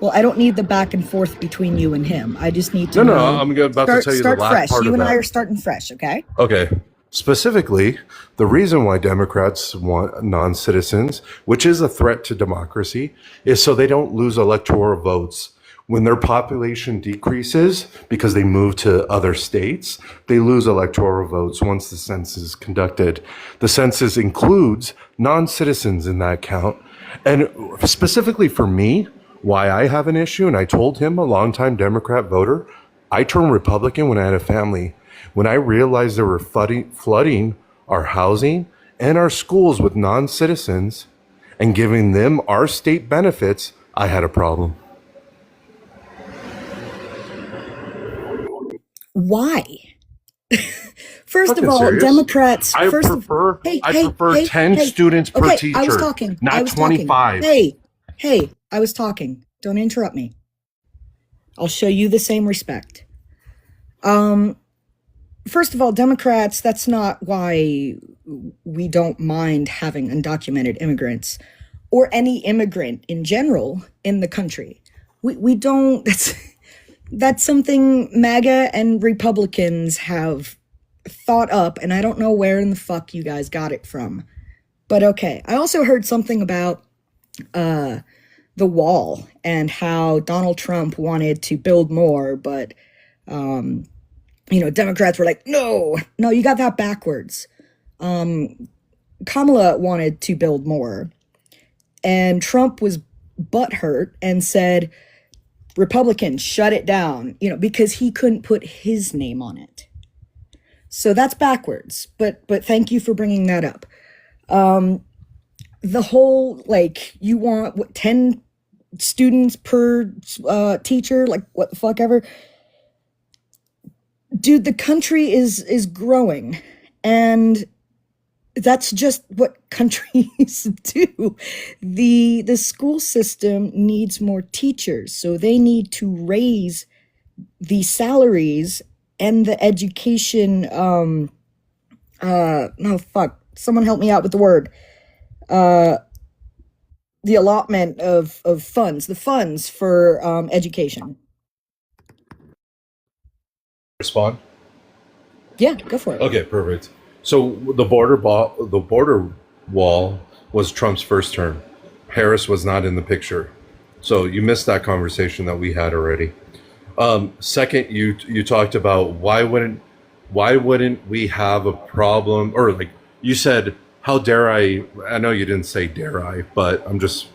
Well, I don't need the back and forth between you and him. I just need to No, know. I'm about to tell you the start last fresh. part You of and I that. are starting fresh, okay? Okay. Specifically, the reason why Democrats want non-citizens, which is a threat to democracy, is so they don't lose electoral votes. When their population decreases because they move to other states, they lose electoral votes once the census is conducted. The census includes non-citizens in that count. And specifically for me, why I have an issue, and I told him, a longtime Democrat voter, I turned Republican when I had a family. When I realized they were flooding our housing and our schools with non-citizens and giving them our state benefits, I had a problem. Why? First of Fucking all, serious? Democrats. I first prefer of, hey, 10 students per okay, teacher, I was talking. not I was 25. Talking. Hey, I was talking. Don't interrupt me. I'll show you the same respect. First of all, Democrats, that's not why we don't mind having undocumented immigrants or any immigrant in general in the country. We don't, that's something MAGA and Republicans have thought up, and I don't know where in the fuck you guys got it from. But okay. I also heard something about the wall and how Donald Trump wanted to build more, but Democrats were like, no, you got that backwards. Kamala wanted to build more, and Trump was butthurt and said, Republicans, shut it down, because he couldn't put his name on it. So that's backwards, but thank you for bringing that up. The whole, you want 10 students per teacher, what the fuck ever. Dude, the country is growing, and that's just what countries do. The school system needs more teachers, so they need to raise the salaries and the education. Someone help me out with the word. The allotment of funds, the funds for education. Respond. Yeah, go for it. Okay, perfect. So the border wall was Trump's first term. Harris was not in the picture, so you missed that conversation that we had already. Second, you talked about why wouldn't we have a problem, or you said, how dare I know you didn't say dare I, but I'm just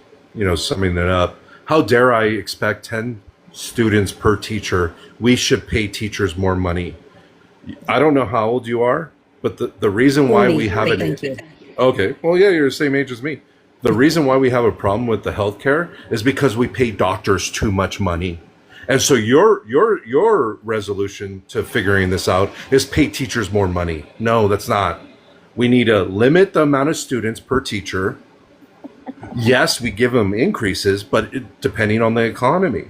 summing it up. How dare I expect 10 students per teacher? We should pay teachers more money. I don't know how old you are, but the reason why we have okay, well, yeah, you're the same age as me. The reason why we have a problem with the healthcare is because we pay doctors too much money. And so your resolution to figuring this out is pay teachers more money. No, that's not. We need to limit the amount of students per teacher. Yes, we give them increases, but depending on the economy.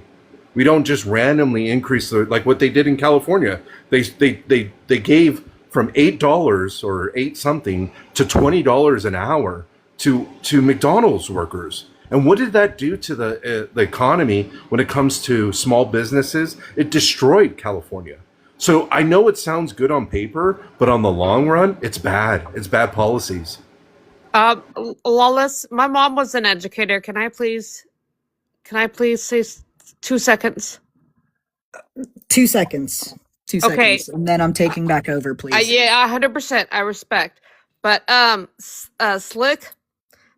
We don't just randomly increase like what they did in California. They gave from $8 or 8 something to $20 an hour to McDonald's workers. And what did that do to the economy when it comes to small businesses? It destroyed California. So I know it sounds good on paper, but on the long run, it's bad. It's bad policies. Lawless, my mom was an educator. Can I please say 2 seconds? 2 seconds. 2 Okay. seconds. And then I'm taking back over, please. Yeah, 100%. I respect. But Slick,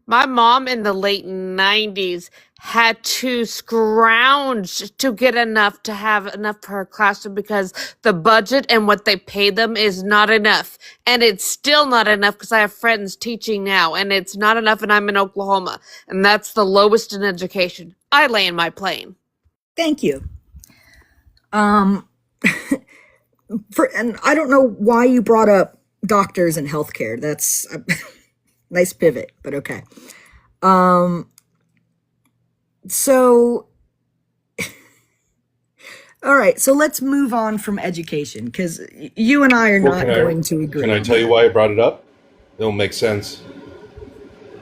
my mom in the late 90s had to scrounge to get enough to have enough for her classroom because the budget and what they pay them is not enough. And it's still not enough because I have friends teaching now, and it's not enough, and I'm in Oklahoma. And that's the lowest in education. I lay in my plane. Thank you. And I don't know why you brought up doctors and healthcare. That's a nice pivot, but okay. So, all right. So let's move on from education because you and I are not going to agree. Can I tell you why I brought it up? It'll make sense.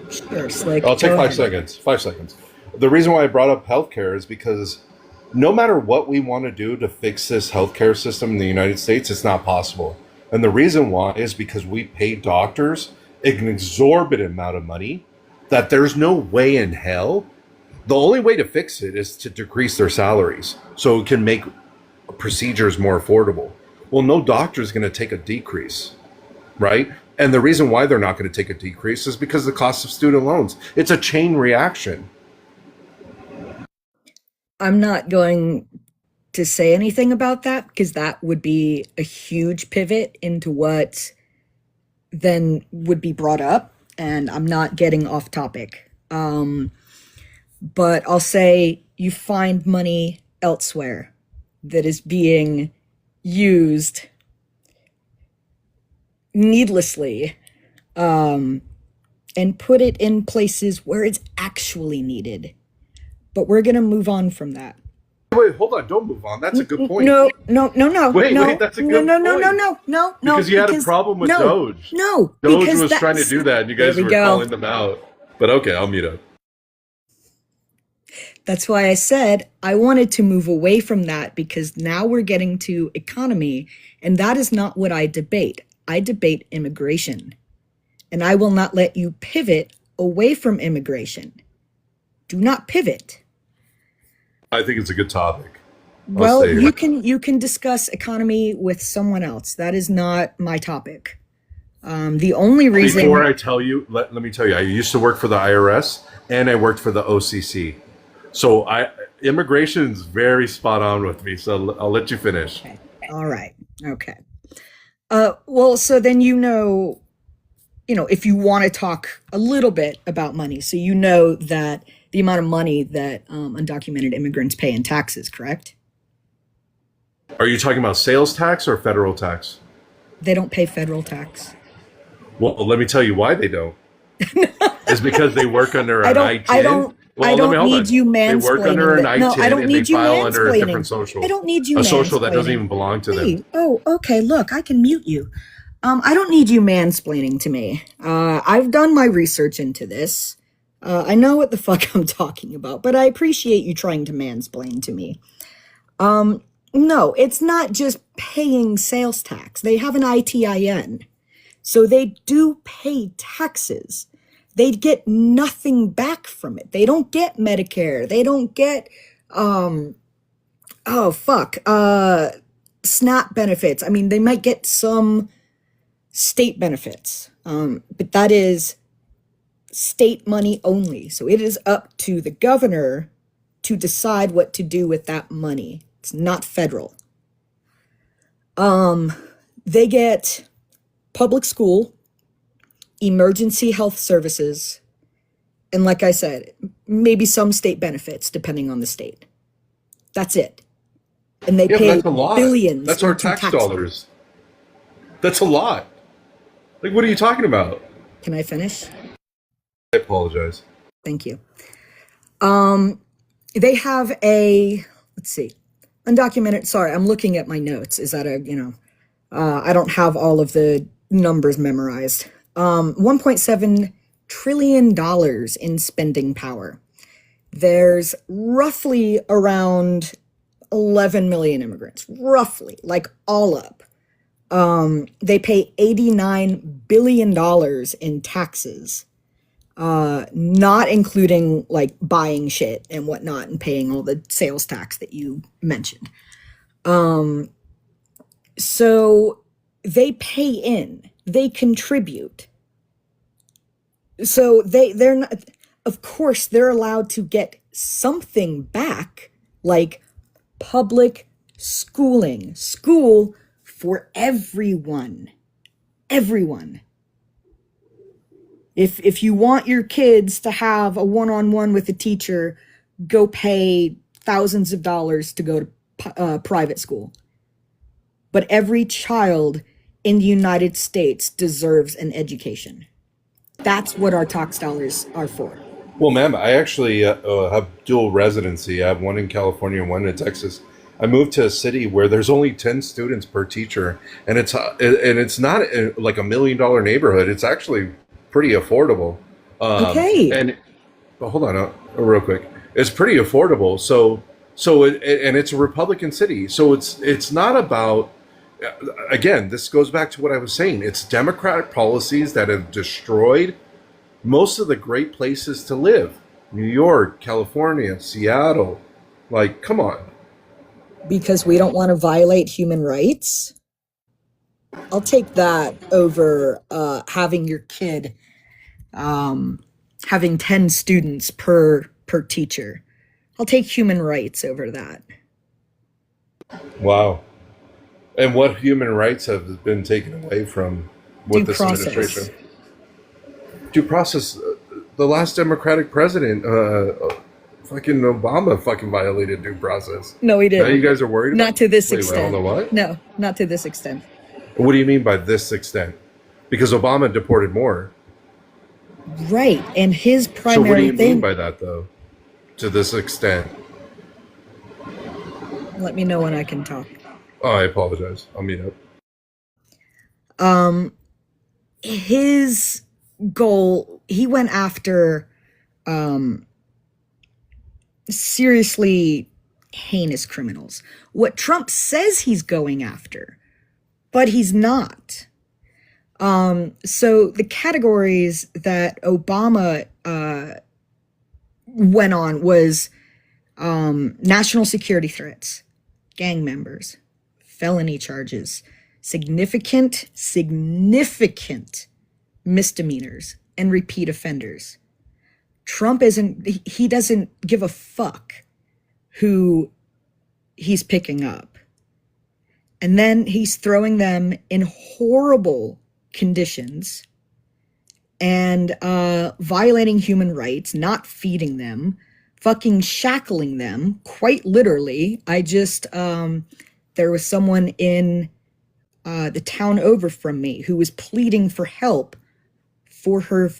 Sure, Slick. I'll take go 5 ahead. seconds. 5 seconds. The reason why I brought up healthcare is because no matter what we want to do to fix this healthcare system in the United States, it's not possible. And the reason why is because we pay doctors an exorbitant amount of money that there's no way in hell. The only way to fix it is to decrease their salaries so it can make procedures more affordable. Well, no doctor is going to take a decrease, right? And the reason why they're not going to take a decrease is because of the cost of student loans. It's a chain reaction. I'm not going to say anything about that because that would be a huge pivot into what then would be brought up, and I'm not getting off topic. But I'll say you find money elsewhere that is being used needlessly, and put it in places where it's actually needed. But we're going to move on from that. Wait, hold on. Don't move on. That's a good point. No. Wait, no, that's a good No. Because you had a problem with Doge. No, Doge because was trying to do that, and you guys There we were go. calling them out. But okay, I'll mute up. That's why I said I wanted to move away from that because now we're getting to economy, and that is not what I debate. I debate immigration, and I will not let you pivot away from immigration. Do not pivot. I think it's a good topic. Well, you can discuss economy with someone else. That is not my topic. The only reason Before I tell you, let me tell you, I used to work for the IRS and I worked for the OCC. So immigration is very spot on with me. So I'll let you finish. Okay. All right. Okay. Well, so then if you want to talk a little bit about money, so you know that the amount of money that undocumented immigrants pay in taxes, correct? Are you talking about sales tax or federal tax? They don't pay federal tax. Well, let me tell you why they don't. It's because they work under an I-10. I don't need you mansplaining. They work under an I-10 No, I don't and they need you file under a mansplaining. different social. I don't need you a social that doesn't mansplaining. even belong to Hey, them. oh, okay, look, I can mute you. I don't need you mansplaining to me. I've done my research into this. I know what the fuck I'm talking about, but I appreciate you trying to mansplain to me. No, it's not just paying sales tax. They have an ITIN. So they do pay taxes. They get nothing back from it. They don't get Medicare. They don't get, SNAP benefits. I mean, they might get some state benefits, but that is state money only. So it is up to the governor to decide what to do with that money. It's not federal. They get public school, emergency health services, and like I said, maybe some state benefits depending on the state. That's it. And they pay that's a lot. billions. That's our into tax taxes. dollars. That's a lot. Like, what are you talking about? Can I finish? I apologize. Thank you. They have undocumented, sorry, I'm looking at my notes. Is that I don't have all of the numbers memorized. $1.7 trillion in spending power. There's roughly around 11 million immigrants, roughly, like all up. They pay $89 billion in taxes, not including like buying shit and whatnot and paying all the sales tax that you mentioned. So they pay in, they contribute. So they're not, of course, they're allowed to get something back, like public schooling, school for everyone. Everyone. If you want your kids to have a one-on-one with a teacher, go pay thousands of dollars to go to private school. But every child in the United States deserves an education. That's what our tax dollars are for. Well, ma'am, I actually have dual residency. I have one in California and one in Texas. I moved to a city where there's only 10 students per teacher, and it's not like $1 million neighborhood. It's actually pretty affordable. Okay. But hold on, real quick. It's pretty affordable. So and it's a Republican city. So it's not about. Again, this goes back to what I was saying. It's Democratic policies that have destroyed most of the great places to live. New York, California, Seattle. Like, come on. Because we don't want to violate human rights? I'll take that over having your kid having 10 students per teacher. I'll take human rights over that. Wow. And what human rights have been taken away from with this administration? Due process. The last Democratic president, fucking Obama, fucking violated due process. No, he didn't. Now you guys are worried. Not to this Wait, extent. hold on, what? No, not to this extent. What do you mean by this extent? Because Obama deported more. Right, and his primary So what do you thing. mean by that, though? To this extent? Let me know when I can talk. Oh, I apologize. I'll meet up. His goal, he went after seriously heinous criminals. What Trump says he's going after, but he's not. So the categories that Obama went on was national security threats, gang members, felony charges, significant misdemeanors, and repeat offenders. Trump he doesn't give a fuck who he's picking up. And then he's throwing them in horrible conditions and violating human rights, not feeding them, fucking shackling them, quite literally. There was someone in the town over from me who was pleading for help for her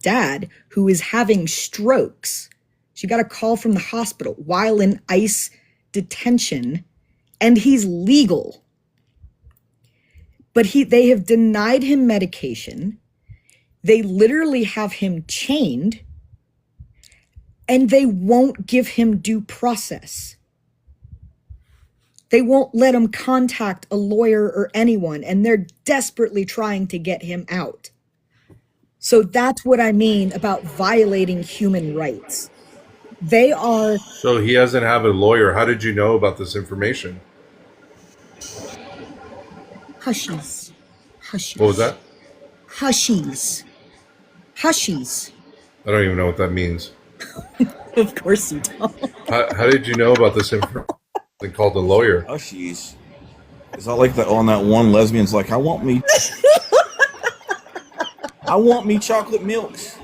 dad, who is having strokes. She got a call from the hospital while in ICE detention, and he's legal. But they have denied him medication. They literally have him chained, and they won't give him due process. They won't let him contact a lawyer or anyone, and they're desperately trying to get him out. So that's what I mean about violating human rights. They are... So he doesn't have a lawyer. How did you know about this information? Hushies. What was that? Hushies. Hushies. I don't even know what that means. Of course you don't. How did you know about this information called a lawyer? Oh, she's. Is that like that on that one lesbian's like, I want me chocolate milks.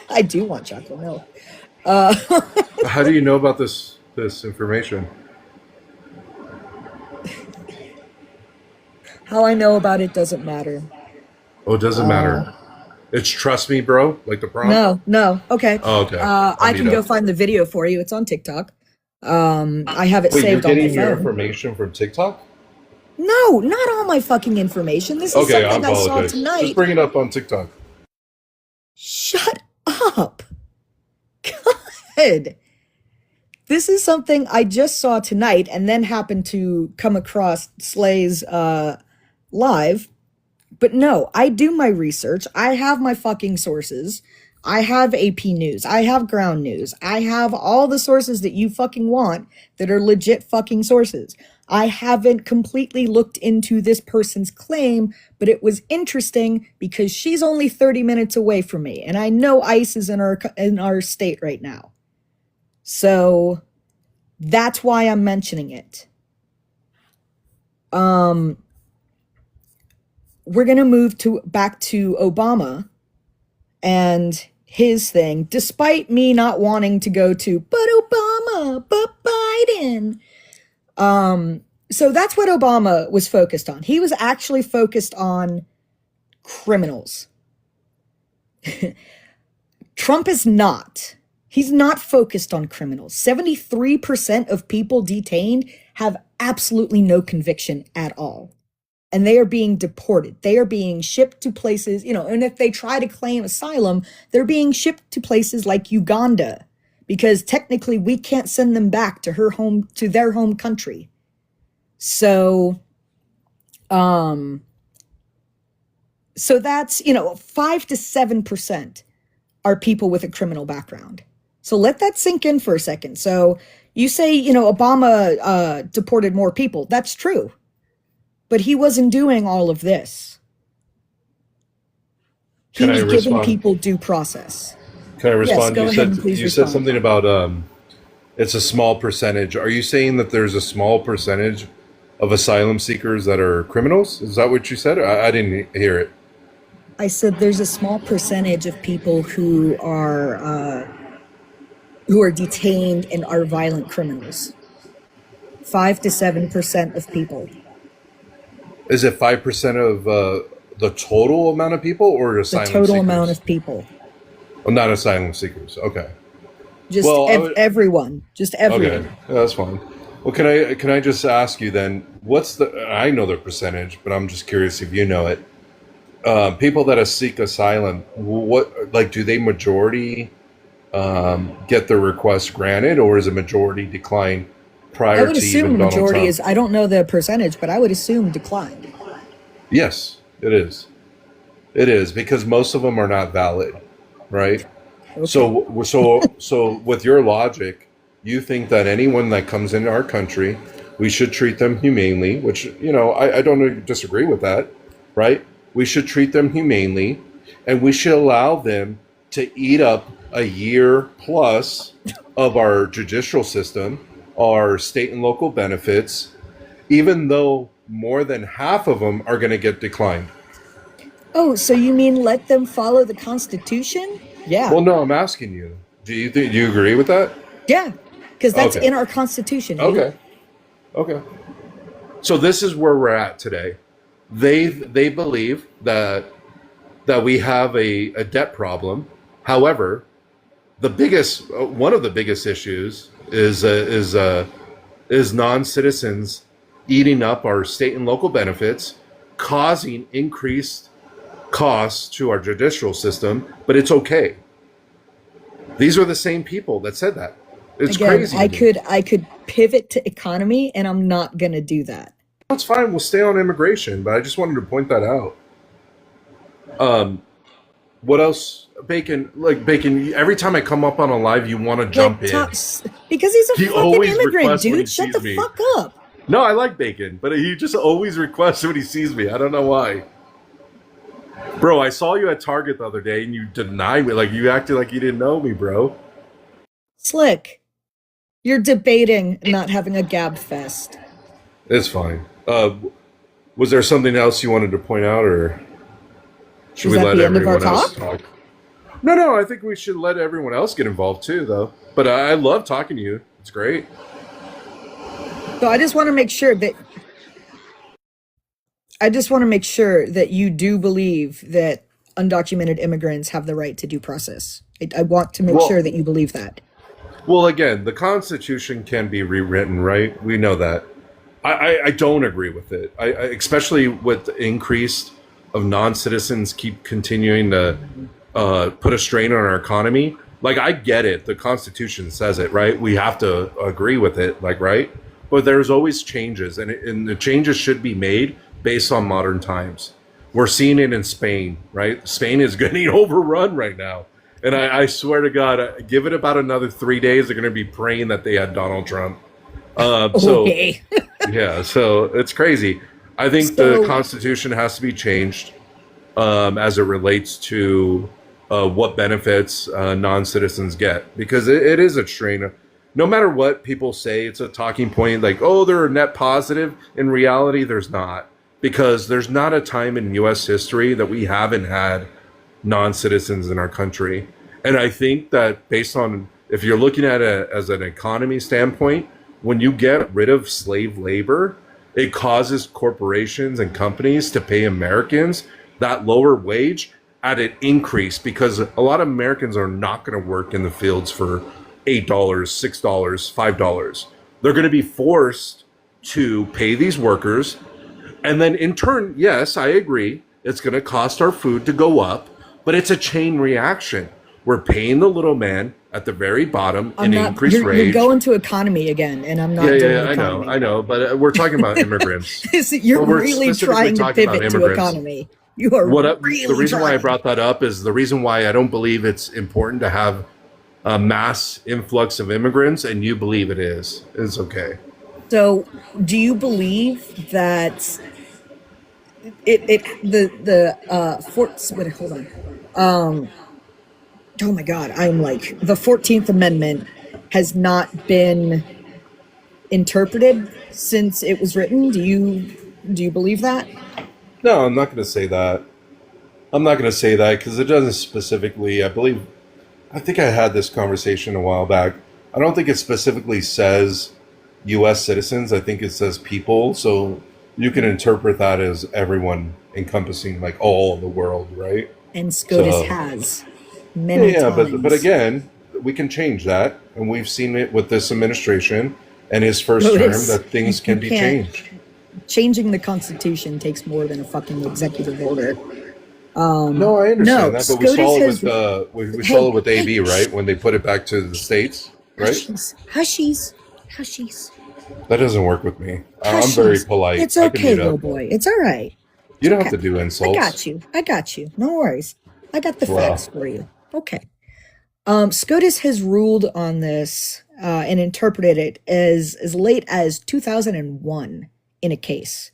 I do want chocolate milk. How do you know about this information? How I know about it doesn't matter. Oh, it doesn't matter. It's trust me, bro, like the prompt? No. Okay. Oh, okay. I can go find the video for you. It's on TikTok. I have it saved on my phone. You're getting your information from TikTok? No, not all my fucking information. This is Okay, I something I saw apologize. tonight. Just bring it up on TikTok. Shut up. God. This is something I just saw tonight and then happened to come across Slay's live. But no, I do my research. I have my fucking sources. I have AP News. I have Ground News. I have all the sources that you fucking want that are legit fucking sources. I haven't completely looked into this person's claim, but it was interesting because she's only 30 minutes away from me, and I know ICE is in our state right now. So that's why I'm mentioning it. We're gonna move back to Obama and his thing, despite me not wanting to go to, but Obama, but Biden. So that's what Obama was focused on. He was actually focused on criminals. Trump is not. He's not focused on criminals. 73% of people detained have absolutely no conviction at all. And they are being deported. They are being shipped to places, and if they try to claim asylum, they're being shipped to places like Uganda, because technically we can't send them back to their home country. So, so that's, 5 to 7% are people with a criminal background. So let that sink in for a second. So you say, Obama deported more people. That's true. But he wasn't doing all of this. He was giving people due process. Can I respond? Yes, you said something about it's a small percentage. Are you saying that there's a small percentage of asylum seekers that are criminals? Is that what you said? I didn't hear it. I said there's a small percentage of people who are detained and are violent criminals. 5 to 7% of people. Is it 5% of the total amount of people, or asylum seekers? The total amount of people. Well, not asylum seekers. Okay. Just everyone. Just everyone. Okay, that's fine. Well, can I just ask you then? I know the percentage, but I'm just curious if you know it. People that seek asylum, do they majority get their request granted, or is a majority decline prior to even Donald Trump? I would assume the majority is, I don't know the percentage, but I would assume declined. Yes, it is. It is because most of them are not valid, right? Okay. So with your logic, you think that anyone that comes into our country, we should treat them humanely, which, I don't disagree with that, right? We should treat them humanely, and we should allow them to eat up a year plus of our judicial system, our state and local benefits, even though more than half of them are going to get declined. Oh, so you mean let them follow the Constitution? Yeah. Well, no, I'm asking you. Do you agree with that? Yeah, because that's Okay. in our Constitution. Dude. Okay. Okay. So this is where we're at today. They believe that we have a debt problem. However, one of the biggest issues is non-citizens eating up our state and local benefits, causing increased costs to our judicial system. But it's okay. These are the same people that said that. It's Again, crazy. I could pivot to economy, and I'm not gonna do that. That's fine. We'll stay on immigration, but I just wanted to point that out. What else? Bacon. Every time I come up on a live, you want to jump in. Because he's a He fucking always immigrant, requests when he dude. Shut the sees me. fuck up. No, I like Bacon, but he just always requests when he sees me. I don't know why. Bro, I saw you at Target the other day, and you denied me. Like, you acted like you didn't know me, bro. Slick, you're debating not having a gab fest. It's fine. Was there something else you wanted to point out, or should Is we that let the end of our everyone else talk? talk? No, I think we should let everyone else get involved too, though. But I love talking to you. It's great. So I just want to make sure that you do believe that undocumented immigrants have the right to due process. I want to make sure that you believe that. Well, again, the Constitution can be rewritten, right? We know that. I don't agree with it. I especially with the increase of non-citizens keep continuing to put a strain on our economy. Like, I get it. The Constitution says it, right? We have to agree with it, like, right? But there's always changes, and the changes should be made based on modern times. We're seeing it in Spain, right? Spain is getting overrun right now. And I swear to God, give it about another 3 days, they're going to be praying that they had Donald Trump. Okay. Yeah, so it's crazy. I think the Constitution has to be changed as it relates to what benefits non-citizens get, because it is a strain. No matter what people say, it's a talking point like, oh, they're a net positive. In reality, there's not, because there's not a time in U.S. history that we haven't had non-citizens in our country. And I think that based on, if you're looking at it as an economy standpoint, when you get rid of slave labor, it causes corporations and companies to pay Americans that lower wage at an increase, because a lot of Americans are not going to work in the fields for $8, $6, $5. They're going to be forced to pay these workers. And then in turn, yes, I agree, it's going to cost our food to go up, but it's a chain reaction. We're paying the little man at the very bottom in increased You're wage. going to economy again, and I'm not doing Yeah, economy. I know, but we're talking about immigrants. You're But we're really specifically trying to talking about pivot to immigrants. economy. You are really The reason why I trying. brought that up is the reason why I don't believe it's important to have a mass influx of immigrants, and you believe it is. It's okay. So, do you believe that hold on. Oh my God, I'm like, the 14th Amendment has not been interpreted since it was written. Do you believe that? No, I'm not going to say that. I'm not going to say that because it doesn't specifically, I think I had this conversation a while back. I don't think it specifically says U.S. citizens. I think it says people. So you can interpret that as everyone, encompassing like all the world, right? And SCOTUS has many times. but again, we can change that, and we've seen it with this administration and his first SCOTUS, term that things can be can't- changed. Changing the Constitution takes more than a fucking executive order. No, I understand that, but we saw it SCOTUS with we saw it with AB, right? When they put it back to the states, right? Hushies. That doesn't work with me. I'm very polite. It's I can okay, mute little up. boy. It's all right. You don't have Okay. to do I insults. got you. I got you. No worries. I got the Wow. facts for you. Okay. SCOTUS has ruled on this and interpreted it as late as 2001 in a case.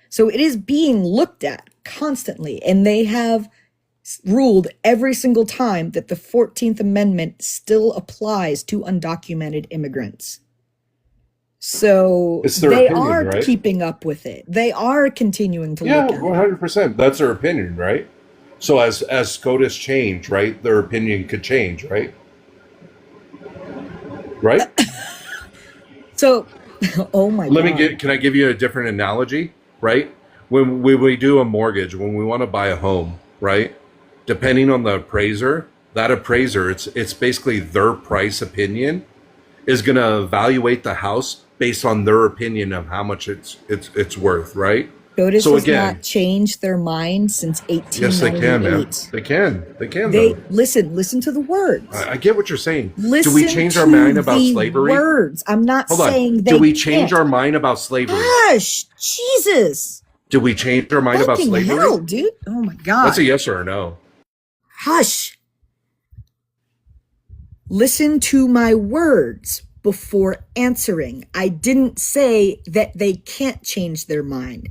So it is being looked at constantly, and they have ruled every single time that the 14th Amendment still applies to undocumented immigrants. So It's their they opinion, are right? keeping up with it. They are continuing to Yeah, look at it. 100%. That's their opinion, right? So as SCOTUS change, right, their opinion could change, right? Right? So, oh my Let me God. can I give you a different analogy, right? When we do a mortgage, when we want to buy a home, right? Depending on the appraiser, that appraiser, it's basically their price opinion is going to evaluate the house based on their opinion of how much it's worth, right? SCOTUS So has again, not changed their mind since yes, they can, man. 1898. They can They though. listen to the words. I get what you're saying. Do we Listen change to our mind about the slavery? words. I'm not Hold on. saying they Do we change can't. our mind about slavery? Hush, Jesus. Do we change our mind about Fucking slavery? hell, dude. Oh my God. That's a yes or a no. Hush. Listen to my words before answering. I didn't say that they can't change their mind.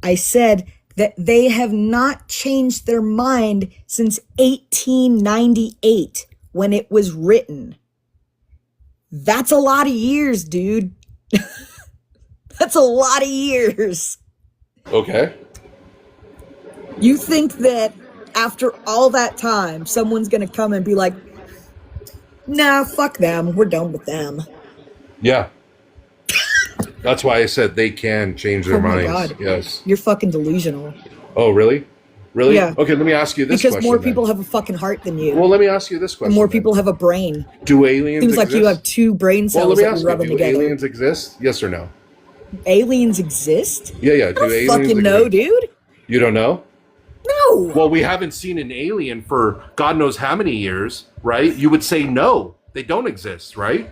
I said that they have not changed their mind since 1898 when it was written. That's a lot of years, dude. That's a lot of years. Okay. You think that after all that time, someone's going to come and be like, nah, fuck them. We're done with them. Yeah. That's why I said they can change their Oh my minds. God. Yes. You're fucking delusional. Oh, really? Really? Yeah. Okay, let me ask you this Because question more then. people have a fucking heart than you. Well, let me ask you this And question. more then. people have a brain. Do aliens Seems like exist? you have two brain Well, let cells me that ask you're you, rubbing do together. aliens exist? Yes or no? Aliens exist? Yeah, yeah. I Do don't aliens fucking know, exist? dude. You don't know? No. Well, we haven't seen an alien for God knows how many years, right? You would say no, they don't exist, right?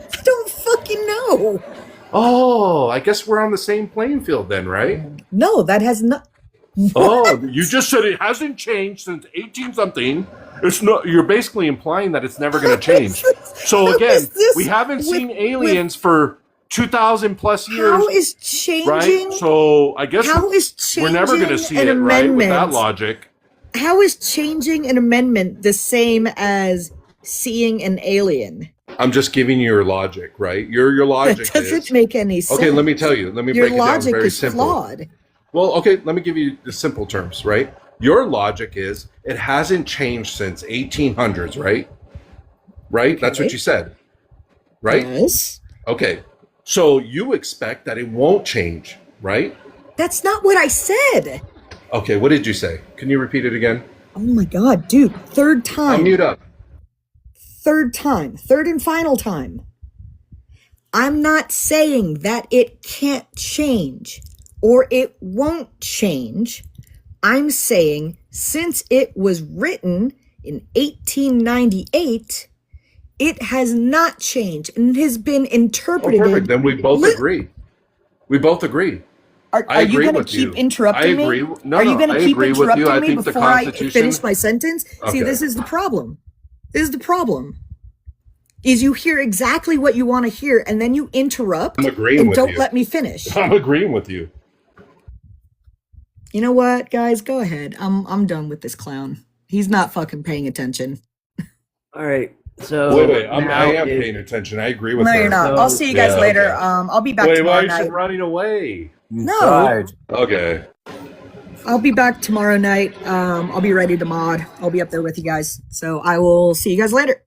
I don't fucking know. Oh, I guess we're on the same playing field then, right? No, that has not. Oh, you just said it hasn't changed since 18 something. It's not. You're basically implying that it's never going to change. So again, we haven't seen aliens for 2,000 plus years. How is changing? Right? So I guess How is we're never going to see changing it, an right? With that amendment? logic. How is changing an amendment the same as seeing an alien? I'm just giving you your logic, right? Your logic That doesn't is make any sense. okay. Let me tell you. Let me Your break it down logic very is simple. flawed. Well, okay. Let me give you the simple terms, right? Your logic is it hasn't changed since 1800s, right? Right? That's what Okay. you said, right? Yes. Okay. So you expect that it won't change, right? That's not what I said. Okay. What did you say? Can you repeat it again? Oh my God, dude. Third I'll time. mute up. Third time. Third and final time. I'm not saying that it can't change or it won't change. I'm saying since it was written in 1898, it has not changed and has been Oh, interpreted. perfect. Then we both agree. We both agree. Are I you agree going to with keep you. interrupting I agree. me? No, Are you no, going I to keep agree with you. interrupting I me think the before I Constitution. finish my sentence? See, Okay. this is the problem. This is the problem. Is you hear exactly what you want to hear and then you interrupt I'm agreeing and with don't you. let me finish. I'm agreeing with you. You know what, guys? Go ahead. I'm done with this clown. He's not fucking paying attention. All right. So Wait. I now am is- paying attention. I agree with No, her. you're not. I'll see you guys Yeah, later. okay. I'll be back Wait, tomorrow why is night. she running away? No. Okay. I'll be back tomorrow night. I'll be ready to mod. I'll be up there with you guys. So I will see you guys later.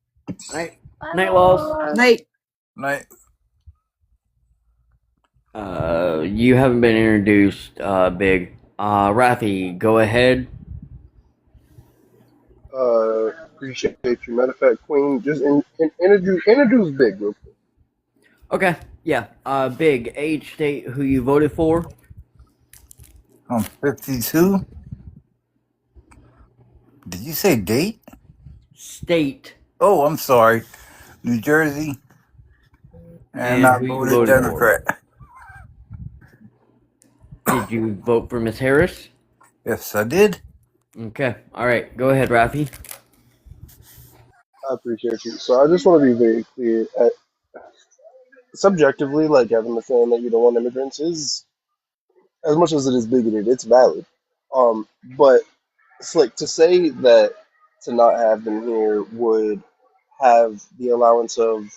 Night, Walls. Night. Night. You haven't been introduced, Big. Rafi, go ahead. Appreciate you. Matter of fact, Queen, just introduce Big real quick. Okay, yeah. Big, age, state, who you voted for. I'm 52. Did you say date? State. Oh, I'm sorry. New Jersey. And I who you voted voted Democrat. for. Did you vote for Miss Harris? Yes, I did. Okay. All right. Go ahead, Rafi. I appreciate you. So I just want to be very clear. Subjectively, like having the feeling that you don't want immigrants is, as much as it is bigoted, it's valid. But it's like to say that to not have them here would have the allowance of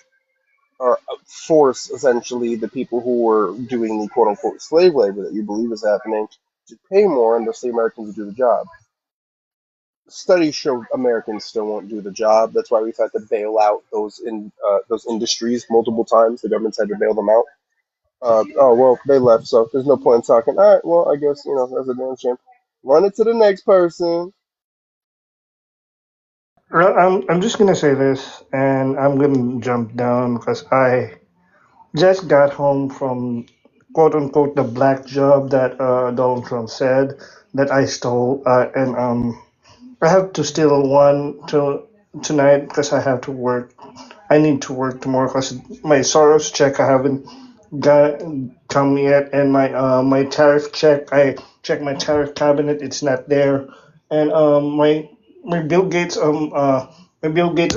or force essentially the people who were doing the quote unquote slave labor that you believe is happening to pay more and thus the Americans to do the job. Studies show Americans still won't do the job. That's why we've had to bail out those industries multiple times. The government's had to bail them out. Oh well, they left, so there's no point in talking. All right, well I guess that's a damn shame. Run it to the next person. Well, I'm just gonna say this, and I'm gonna jump down because I just got home from quote unquote the black job that Donald Trump said that I stole, and I have to steal one tonight because I have to work. I need to work tomorrow because my Soros check I haven't got come yet, and my tariff check I checked my tariff cabinet, it's not there, and my Bill Gates my Bill Gates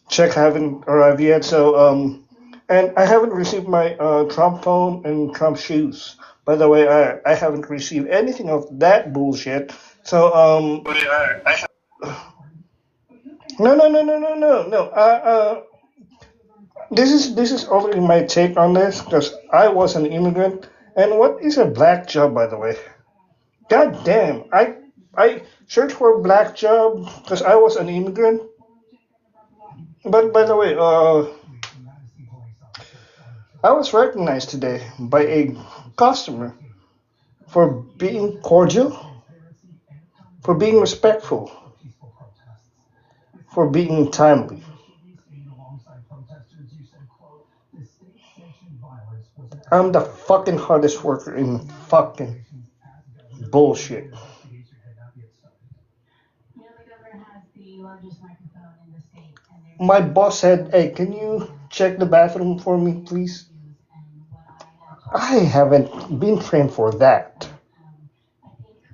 check haven't arrived yet. So and I haven't received my Trump phone and Trump shoes. By the way, I haven't received anything of that bullshit. So no. This is already my take on this because I was an immigrant. And what is a black job, by the way? God damn, I searched for a black job because I was an immigrant. But by the way, I was recognized today by a customer for being cordial, for being respectful, for being timely. I'm the fucking hardest worker in fucking bullshit. My boss said, "Hey, can you check the bathroom for me, please?" I haven't been trained for that.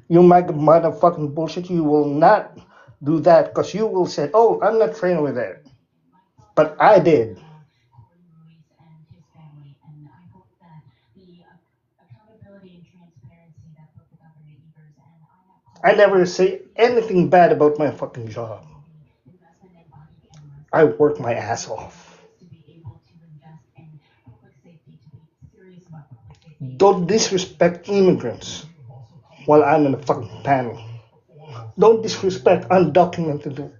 You motherfucking bullshit, you will not do that because you will say, "Oh, I'm not trained with that." But I did. I never say anything bad about my fucking job. I work my ass off. Don't disrespect immigrants while I'm in the fucking panel. Don't disrespect undocumented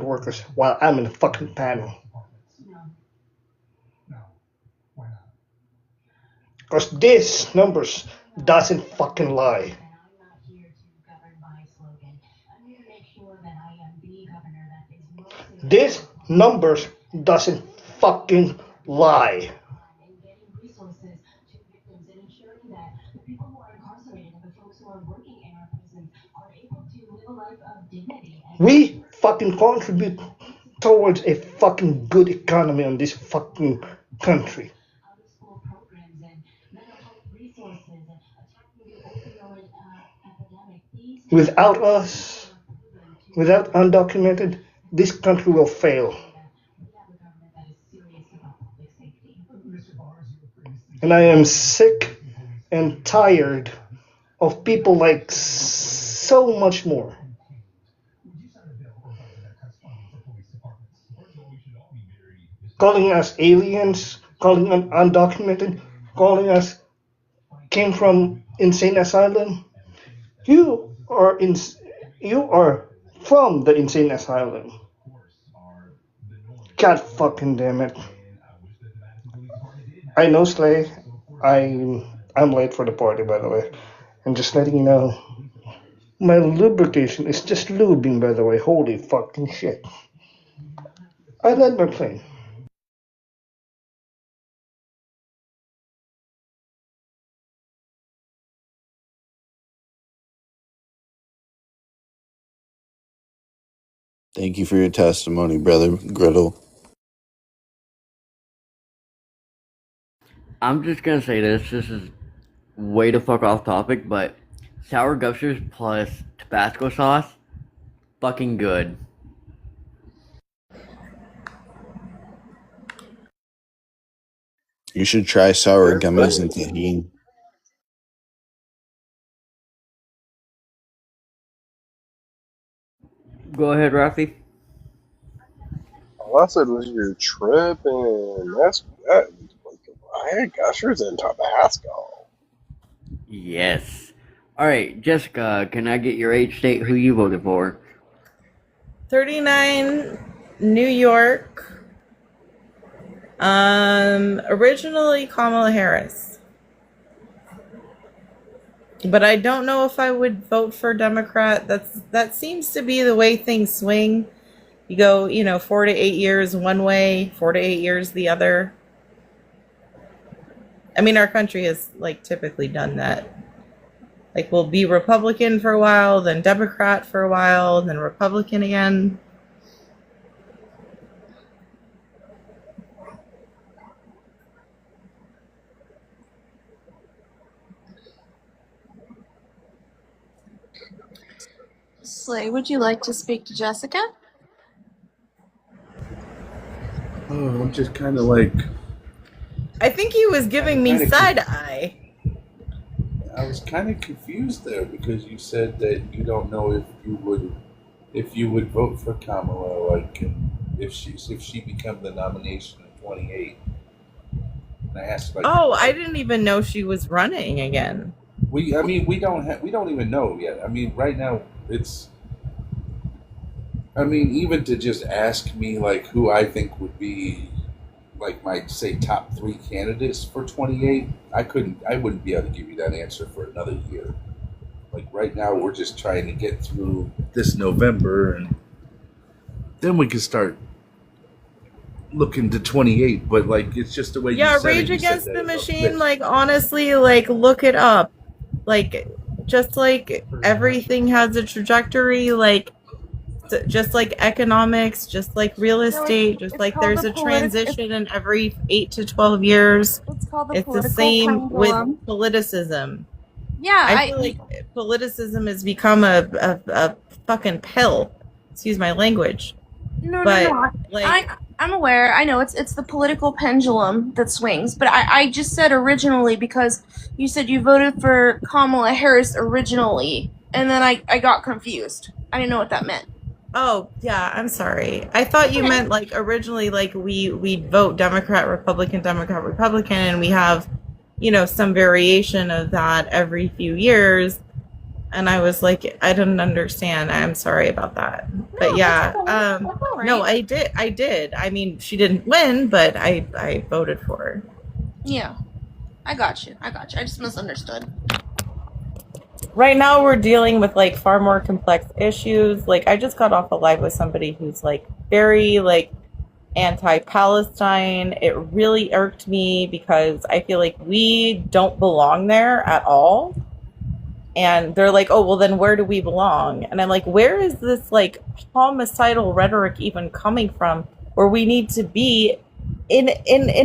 workers while I'm in the fucking panel. Because this numbers doesn't fucking lie. This numbers doesn't fucking lie. We fucking contribute towards a fucking good economy on this fucking country. Without us, without undocumented, this country will fail. And I am sick and tired of people like so much more calling us aliens, calling us undocumented, calling us came from insane asylum. You are you are from the insane asylum. God fucking damn it. I know Slay. I'm late for the party, by the way. And just letting you know, my lubrication is just lubing, by the way. Holy fucking shit. I land my plane. Thank you for your testimony, brother Griddle. I'm just gonna say this. This is way the fuck off topic, but Sour Gushers plus Tabasco sauce, fucking good. You should try sour That's gummies good. and tahini. Go ahead, Rafi. All I said was you're tripping. That. I had gushers in Tabasco. Yes. All right, Jessica, can I get your age, state, who you voted for? 39, New York. Originally Kamala Harris. But I don't know if I would vote for Democrat. That seems to be the way things swing. You go, 4 to 8 years one way, 4 to 8 years the other. I mean, our country has typically done that. We'll be Republican for a while, then Democrat for a while, then Republican again. Slay, would you like to speak to Jessica? Oh, I'm just kind of like. I think he was giving me side eye. I was kind of confused there because you said that you don't know if you would vote for Kamala, if she become the nomination in 28. And I asked I didn't even know she was running again. we don't even know yet. I mean, right now even to just ask me who I think would be my say top 3 candidates for 28, I wouldn't be able to give you that answer for another year. Right now we're just trying to get through this November, and then we can start looking to 28. But it's just the way you said Rage it. Against the Machine, honestly, look it up. Just everything has a trajectory, just like economics, just like real estate, just there's a transition in every 8 to 12 years. It's the same with politicism. Yeah, I feel like politicism has become a fucking pill. Excuse my language. No. I'm aware. I know it's the political pendulum that swings, but I just said originally because you said you voted for Kamala Harris originally, and then I got confused. I didn't know what that meant. Oh, yeah, I'm sorry. I thought you meant originally we'd vote Democrat, Republican, and we have, some variation of that every few years. And I was I didn't understand. I'm sorry about that. But yeah, right. No, I did. I mean, she didn't win, but I voted for her. Yeah, I got you. I just misunderstood. Right now we're dealing with far more complex issues. I just got off a live with somebody who's very anti-Palestine. It really irked me because I feel we don't belong there at all. And they're oh, well then where do we belong? And I'm where is this homicidal rhetoric even coming from where we need to be in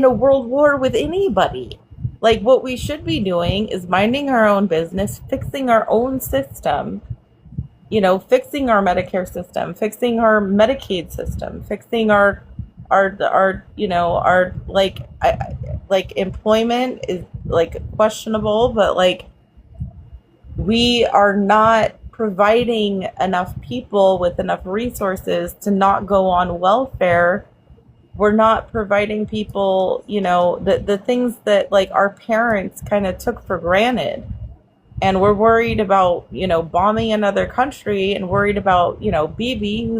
a world war with anybody? What we should be doing is minding our own business, fixing our own system, fixing our Medicare system, fixing our Medicaid system, fixing our employment is questionable, but we are not providing enough people with enough resources to not go on welfare. We're not providing people, the things that our parents kind of took for granted. And we're worried about, bombing another country and worried about, Bibi,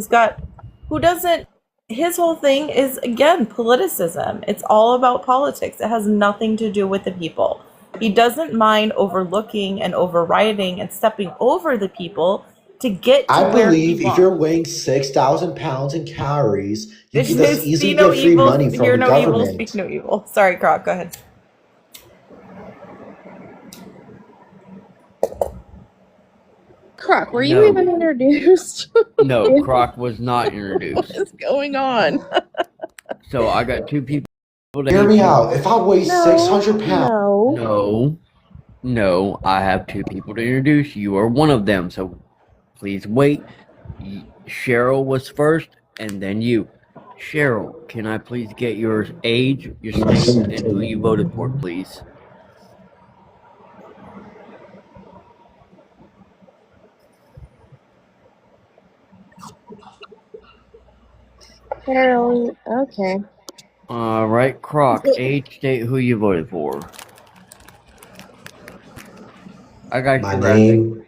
his whole thing is, again, politicism. It's all about politics. It has nothing to do with the people. He doesn't mind overlooking and overriding and stepping over the people to get to I where believe he if wants. you're weighing 6,000 pounds in calories, you can just See easily no get free evil, money from hear the no evil, government. speak no evil. Sorry, Croc, go ahead. Croc, were you even introduced? No, Croc was not introduced. What is going on? So I got 2 people. Hear me out. If I weigh 600 pounds. No. No, I have two people to introduce. You are one of them, so please wait. Cheryl was first, and then you. Cheryl, can I please get your age, your state, and who you voted for, please? Carol, okay. All right, Croc, age, state, who you voted for. I got My you, Bradley. name.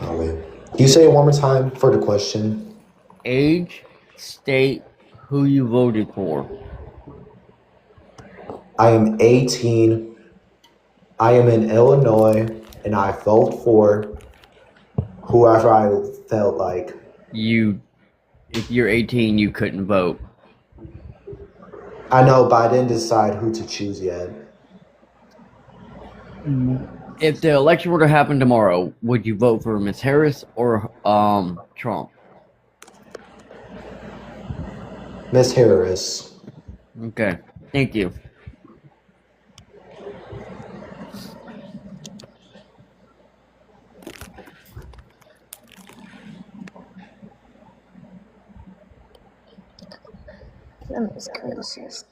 Oh wait. Can you say it one more time for the question? Age, state, who you voted for. I am 18. I am in Illinois, and I vote for whoever I felt like. If you're 18, you couldn't vote. I know, but I didn't decide who to choose yet. If the election were to happen tomorrow, would you vote for Miss Harris or Trump? Miss Harris. Okay, thank you. Goodness gracious.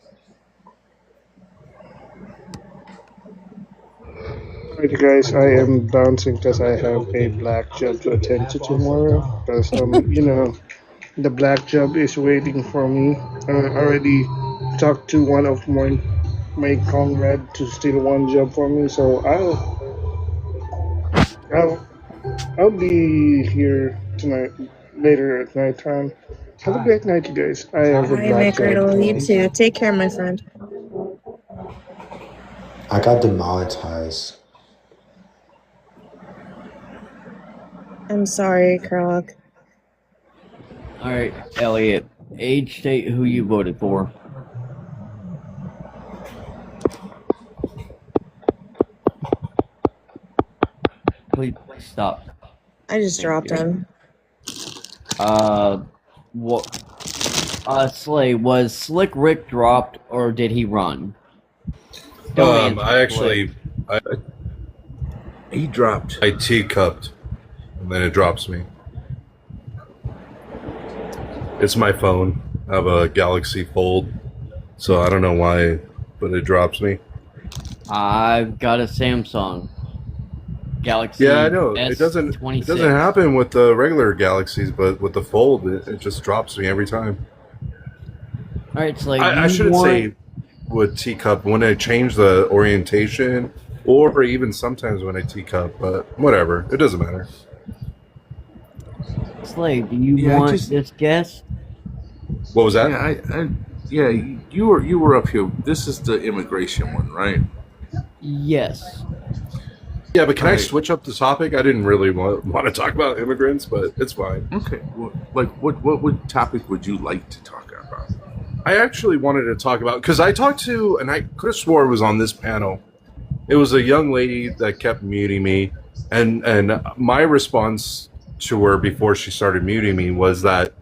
Alright, guys, I am bouncing because I have a black job to attend to tomorrow. Because the black job is waiting for me. I already talked to one of my comrade to steal one job for me, so I'll be here tonight, later at night time. Have a great night, you guys. I have a Hi, black job. Michael. You too. Take care, my friend. I got demonetized. I'm sorry, Croc. All right, Elliot, age, state, who you voted for. Please stop. I just dropped him. What? Slay, was Slick Rick dropped or did he run? Don't answer, He dropped. I teacupped, and then it drops me. It's my phone. I have a Galaxy Fold, so I don't know why, but it drops me. I've got a Samsung Galaxy. Yeah, I know. It doesn't happen with the regular Galaxies, but with the Fold, it just drops me every time. All right, Slay. I shouldn't say with teacup when I change the orientation, or even sometimes when I teacup, but whatever. It doesn't matter. Slay, do you want this guest? What was that? Yeah, you were up here. This is the immigration one, right? Yes. Yeah, but can I switch up the topic? I didn't really want to talk about immigrants, but it's fine. Okay. What topic would you like to talk about? I actually wanted to talk about, because I talked to, and I could have swore it was on this panel. It was a young lady that kept muting me, and my response to her before she started muting me was that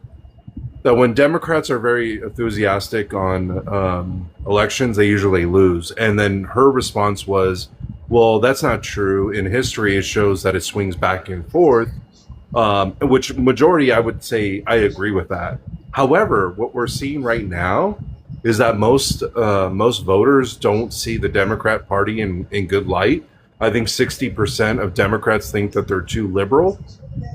when Democrats are very enthusiastic on elections, they usually lose. And then her response was, well, that's not true. In history, it shows that it swings back and forth, which majority, I would say, I agree with that. However, what we're seeing right now is that most voters don't see the Democrat Party in good light. I think 60% of Democrats think that they're too liberal,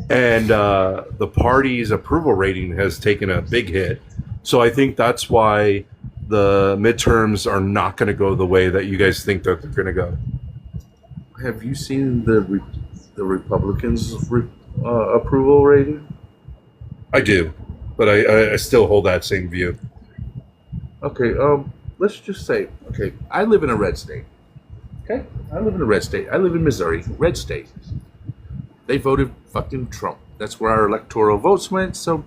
and the party's approval rating has taken a big hit. So I think that's why the midterms are not going to go the way that you guys think that they're going to go. Have you seen the Republicans' approval rating? I do, but I still hold that same view. Okay, let's just say, okay, I live in a red state. Okay? I live in a red state. I live in Missouri, red state. They voted fucking Trump. That's where our electoral votes went, so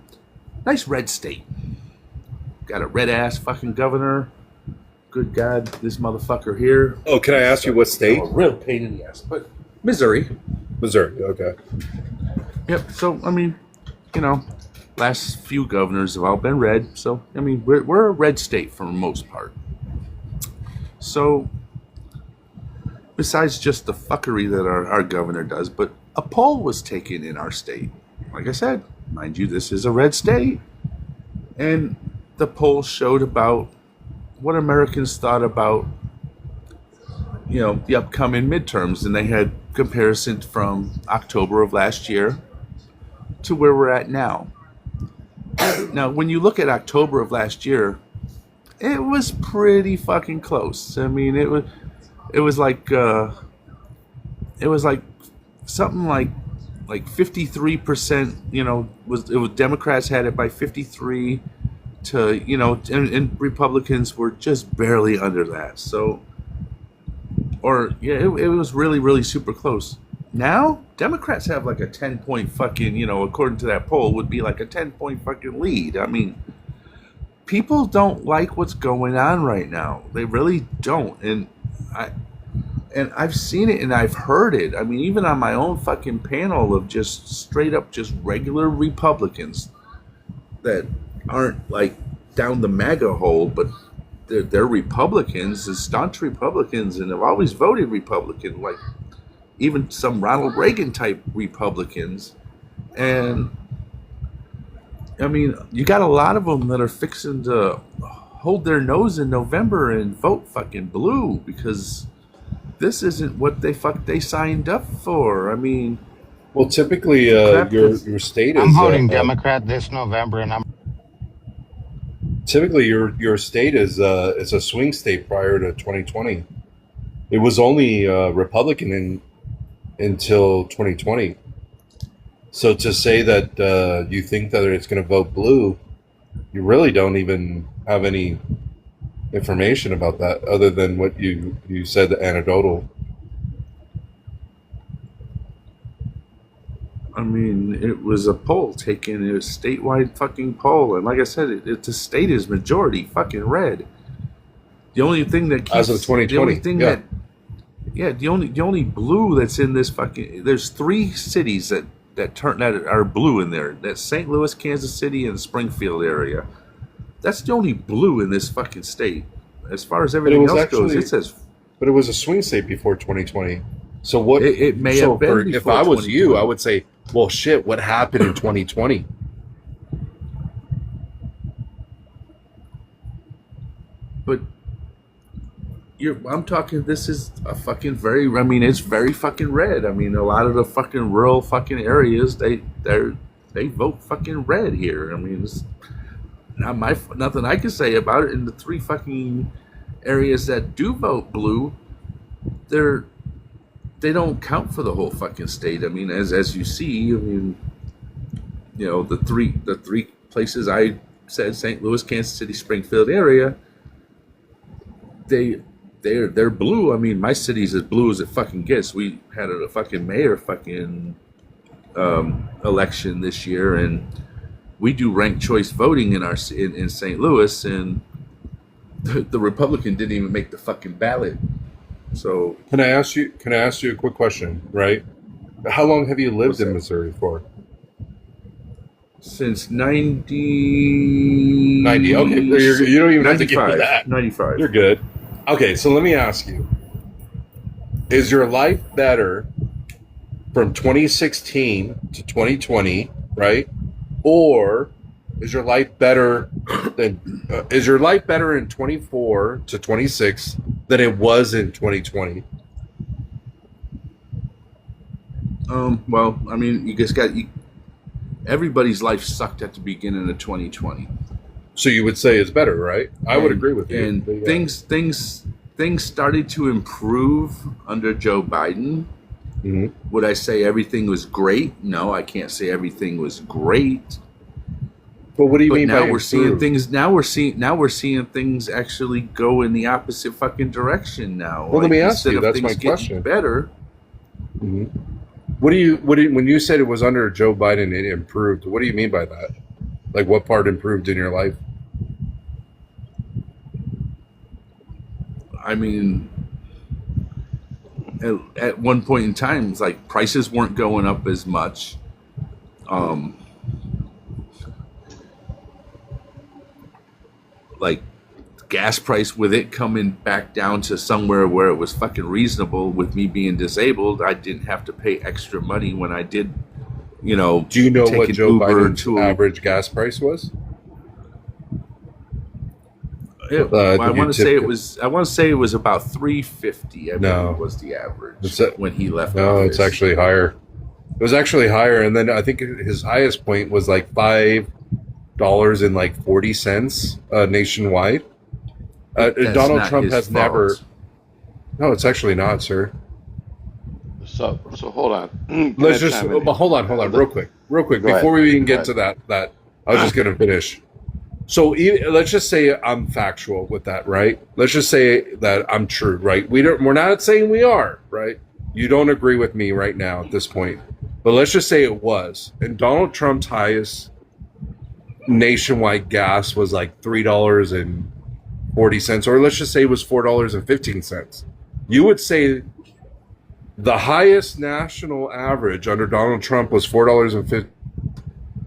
nice red state. Got a red ass fucking governor. Good God, this motherfucker here. Oh, can I ask you what state? A real pain in the ass. But Missouri. Missouri, okay. Yep, so, I mean, last few governors have all been red, so, I mean, we're a red state for the most part. So, besides just the fuckery that our governor does, but a poll was taken in our state. Like I said, mind you, this is a red state. And the poll showed about what Americans thought about, the upcoming midterms. And they had comparisons from October of last year to where we're at now. Now, when you look at October of last year, it was pretty fucking close. I mean, it was like something like 53%, it was Democrats had it by 53 to, and Republicans were just barely under that. So, it was really, really super close. Now, Democrats have like a 10-point fucking, according to that poll, would be like a 10-point fucking lead. I mean, people don't like what's going on right now. They really don't. And I've seen it and I've heard it. I mean, even on my own fucking panel of just straight up just regular Republicans that aren't like down the MAGA hole, but they're Republicans, and staunch Republicans, and have always voted Republican, like even some Ronald Reagan type Republicans. And I mean, you got a lot of them that are fixing to hold their nose in November and vote fucking blue because this isn't what they signed up for. I mean, well, typically your state is. I'm voting Democrat this November, and I'm. Typically, your state is a swing state prior to 2020. It was only Republican until 2020. So to say that you think that it's going to vote blue, you really don't even have any information about that other than what you said, the anecdotal. I mean, it was a poll taken, a statewide fucking poll, and like I said, the state is majority fucking red. The only thing that keeps, as of 2020, the only thing the only blue that's in this fucking, there's 3 cities that are blue in there. That's St. Louis, Kansas City, and Springfield area. That's the only blue in this fucking state. As far as everything else goes, it says. But it was a swing state before 2020. So what? It may have been. If I was you, I would say, well, shit, what happened in 2020? But I'm talking. This is a fucking very. I mean, it's very fucking red. I mean, a lot of the fucking rural fucking areas, they vote fucking red here. I mean, it's not nothing I can say about it. In the 3 fucking areas that do vote blue, they don't count for the whole fucking state. I mean, as you see, I mean, the three places I said, St. Louis, Kansas City, Springfield area, they're blue. I mean, my city's as blue as it fucking gets. We had a fucking mayor fucking election this year, and we do ranked choice voting in St. Louis, and the Republican didn't even make the fucking ballot. So can I ask you a quick question, right? How long have you lived in Missouri for? Since 90. Okay, you don't even have to give me 95. that. 95. You're good. Okay, so let me ask you. Is your life better from 2016 to 2020, right? Or is your life better in 24 to 26 than it was in 2020? Well, I mean, you just everybody's life sucked at the beginning of 2020. So you would say it's better, right? I would agree with you. And things started to improve under Joe Biden. Mm-hmm. Would I say everything was great? No, I can't say everything was great. But what do you mean now by we're seeing improve? things? Now we're seeing things actually go in the opposite fucking direction now. Well, let me ask instead you. of That's things my getting question. Better. Mm-hmm. When you said it was under Joe Biden, it improved. What do you mean by that? Like, what part improved in your life? I mean, at one point in time, it's like prices weren't going up as much. Like gas price, with it coming back down to somewhere where it was fucking reasonable, with me being disabled, I didn't have to pay extra money when I did, Do you know take what an Joe Uber Biden's to average gas price was? I want to say it was. I want to say it was about $3.50. I No. believe was the average It's a- when he left. No, office. it's actually higher. It was actually higher, and then I think his highest point was like $5.40 nationwide. That's Donald not Trump his has fault. never. No, it's actually not, sir. So hold on. Let's just. But hold on, real quick, Go before ahead. we even Go get to that. I was just gonna finish. So let's just say I'm factual with that, right? Let's just say that I'm true, right? We're not saying we are, right? You don't agree with me right now at this point, but let's just say it was. And Donald Trump's highest nationwide gas was like $3.40, or let's just say it was $4.15. You would say the highest national average under Donald Trump was $4.50,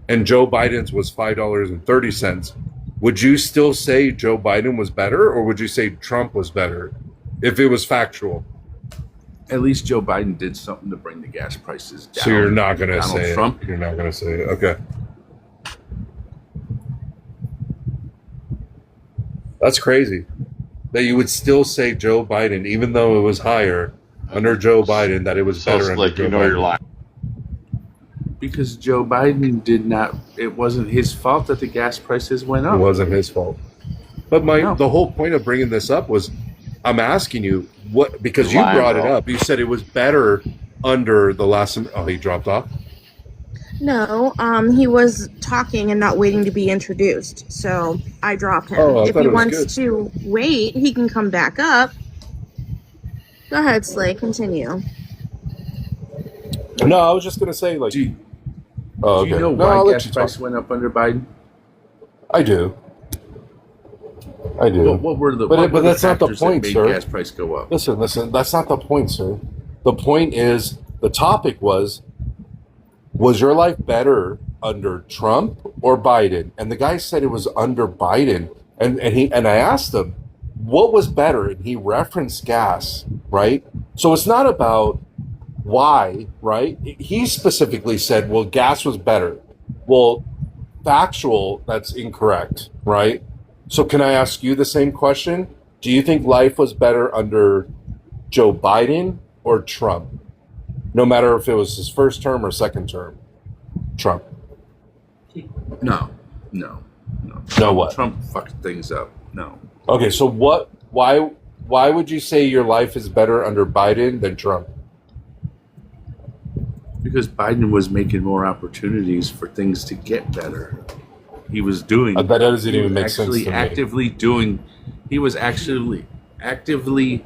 and Joe Biden's was $5.30. Would you still say Joe Biden was better, or would you say Trump was better if it was factual? At least Joe Biden did something to bring the gas prices down. So you're not going to Donald say Trump. it. You're not going to say it. Okay. That's crazy that you would still say Joe Biden, even though it was higher under Joe Biden, that it was better under Joe Biden. You're lying. Because Joe Biden did not. It wasn't his fault that the gas prices went It up. wasn't his fault. But the whole point of bringing this up was, I'm asking you what, because you Lying, brought it bro. up. You said it was better under the last. Oh, he dropped off. No, he was talking and not waiting to be introduced, so I dropped him. Oh, I If thought he it was wants good. to wait, he can come back up. Go ahead, Slay. Continue. No, I was just gonna say like. Do you Okay. know No, why I'll let gas you price talk. went up under Biden? I do. What were the? But that's not the factors point, that made sir. gas price go up? Listen. That's not the point, sir. The point is, the topic was your life better under Trump or Biden? And the guy said it was under Biden. And I asked him, what was better? And he referenced gas, right? So it's not about why, right? He specifically said, well, gas was better. Well, factual, that's incorrect, right? So can I ask you the same question? Do you think life was better under Joe Biden or Trump? No matter if it was his first term or second term. Trump. No. No Trump, what? Trump fucked things up. No. Okay, so why would you say your life is better under Biden than Trump? Because Biden was making more opportunities for things to get better. He was doing. That doesn't even make sense actually to me. actively doing. He was actually actively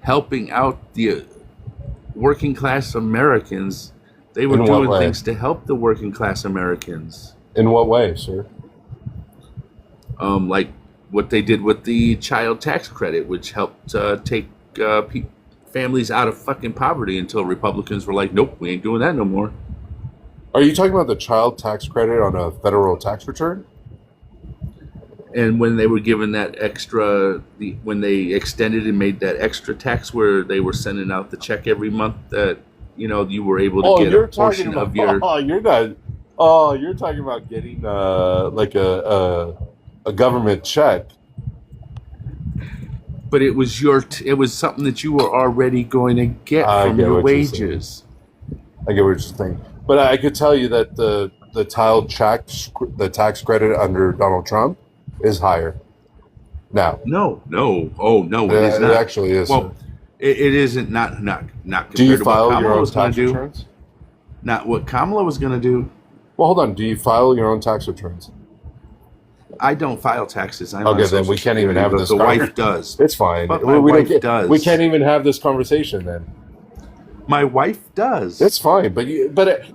helping out the working class Americans. They were In what doing way? things to help the working class Americans. In what way, sir? Like what they did with the child tax credit, which helped take families out of fucking poverty until Republicans were like, nope, we ain't doing that no more. Are you talking about the child tax credit on a federal tax return? And when they were given that extra, when they extended and made that extra tax where they were sending out the check every month that, you were able to get a portion of your... You're talking about getting like a government check. But it was it was something that you were already going to get from your wages. I get what you're saying. But I could tell you that the tax credit under Donald Trump is higher now. No. Oh, no, it is not. It actually is. Well, it isn't not compared Do you to what file your Kamala own was going tax to do. returns? Not what Kamala was going to do. Well, hold on. Do you file your own tax returns? I don't file taxes. I'm Okay, on then we Social can't even Security, have but this. the wife does. It's fine. But my we wife don't does. We can't even have this conversation then. My wife does. It's fine, but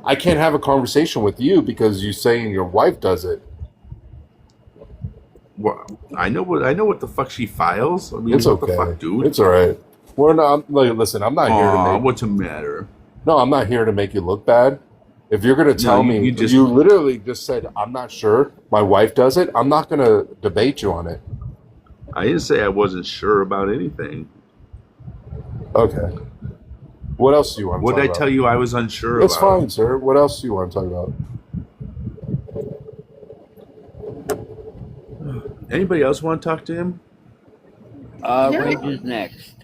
I can't have a conversation with you because you're saying your wife does it. Well, I know what the fuck she files. I mean, It's what okay. the fuck, dude? It's all right. We're not. Like, listen, I'm not here to make. What's the matter? No, I'm not here to make you look bad. If you're going to tell me, you literally just said, I'm not sure. My wife does it. I'm not going to debate you on it. I didn't say I wasn't sure about anything. Okay. What else do you want to What talk did I about? tell you I was unsure It's about? fine, sir. What else do you want to talk about? Anybody else want to talk to him? Rage is next.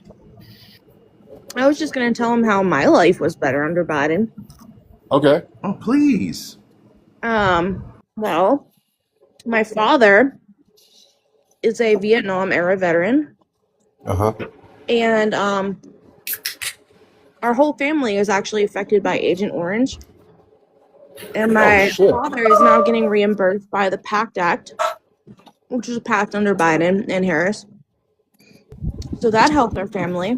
I was just going to tell him how my life was better under Biden. Okay. Oh, please. Well, my father is a Vietnam era veteran. Uh-huh. And our whole family is actually affected by Agent Orange. And my father is now getting reimbursed by the PACT Act, which was passed under Biden and Harris. So that helped our family.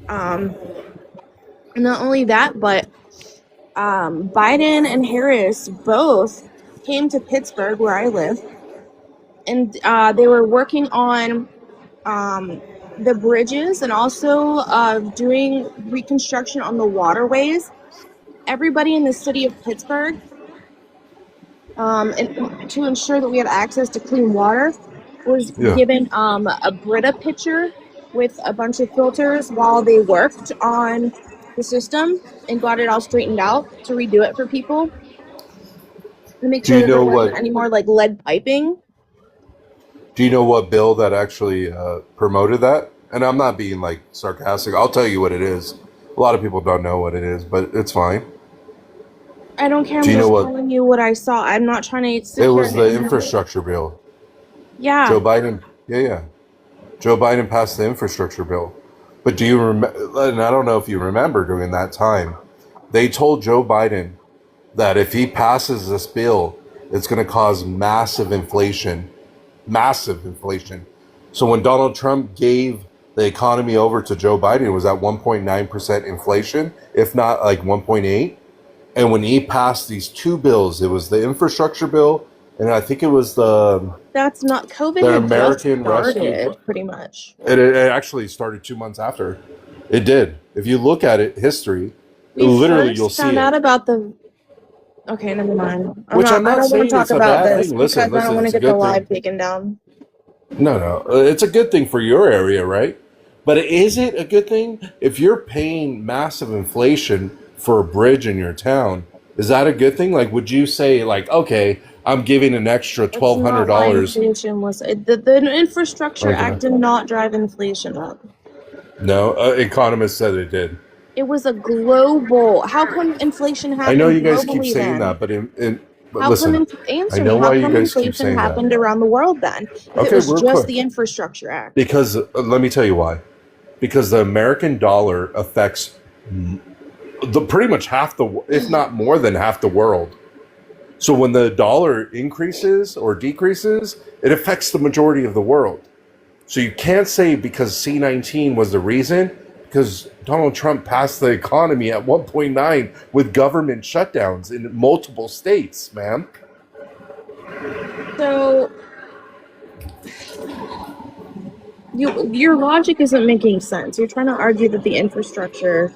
Not only that, but Biden and Harris both came to Pittsburgh, where I live, and they were working on the bridges and also doing reconstruction on the waterways. Everybody in the city of Pittsburgh, and to ensure that we had access to clean water, was given a Brita pitcher with a bunch of filters while they worked on the system and got it all straightened out to redo it for people to make Do sure you that there know wasn't what? any more like lead piping. Do you know what bill that actually promoted that? And I'm not being like sarcastic. I'll tell you what it is. A lot of people don't know what it is, but it's fine. I don't care. I'm Do you know just what? telling you what I saw. I'm not trying to sit It here was and the infrastructure bill. Yeah. Joe Biden. Yeah. Joe Biden passed the infrastructure bill. But do you remember? And I don't know if you remember during that time, they told Joe Biden that if he passes this bill, it's going to cause massive inflation. Massive inflation. So when Donald Trump gave the economy over to Joe Biden, it was at 1.9% inflation, if not like 1.8. And when he passed these two bills, it was the infrastructure bill, and I think it was That's not COVID the had American just Rescue. started, pretty much. It actually started 2 months after. It did. If you look at it, history, We literally first you'll see found it. out about the. Okay, never mind. Which I'm I not don't want to saying talk it's a about bad this thing. because I don't want to It's a get the good thing. live taken down. No. It's a good thing for your area, right? But is it a good thing if you're paying massive inflation for a bridge in your town? Is that a good thing? Like, would you say, like, okay, I'm giving an extra It's not why $1,200? inflation was. The Infrastructure Act Okay. did not drive inflation up. No, economists said it did. It was a global. How come inflation I know happened you guys keep globally saying then? that, but How come? listen, I Answer me. know How why you come guys keep inflation saying that. happened around the world then? If it Okay, was real just quick. the Infrastructure Act. Because let me tell you why. Because the American dollar affects pretty much half if not more than half the world. So when the dollar increases or decreases, it affects the majority of the world. So you can't say because C-19 was the reason, because Donald Trump passed the economy at 1.9 with government shutdowns in multiple states, ma'am. So your logic isn't making sense. You're trying to argue that the infrastructure.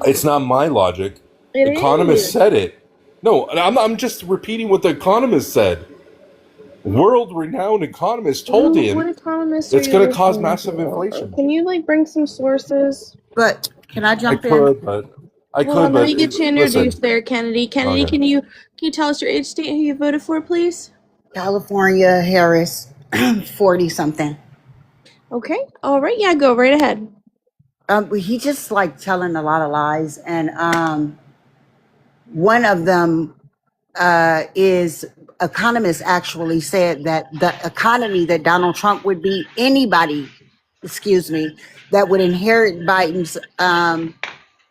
It's not my logic. It Economists is. said it. No, I'm just repeating what the economists said. World-renowned economists told What him economists are it's you going to cause listening massive to? inflation. Can you bring some sources? But can I I jump in? could, Hold on, let me get you listen. introduced there, Kennedy. Kennedy, Okay. can you tell us your age, state, who you voted for, please? California, Harris, 40 something. Okay, all right, yeah, go right ahead. He just like telling a lot of lies, and one of them is economists actually said that the economy that Donald Trump would be anybody, that would inherit Biden's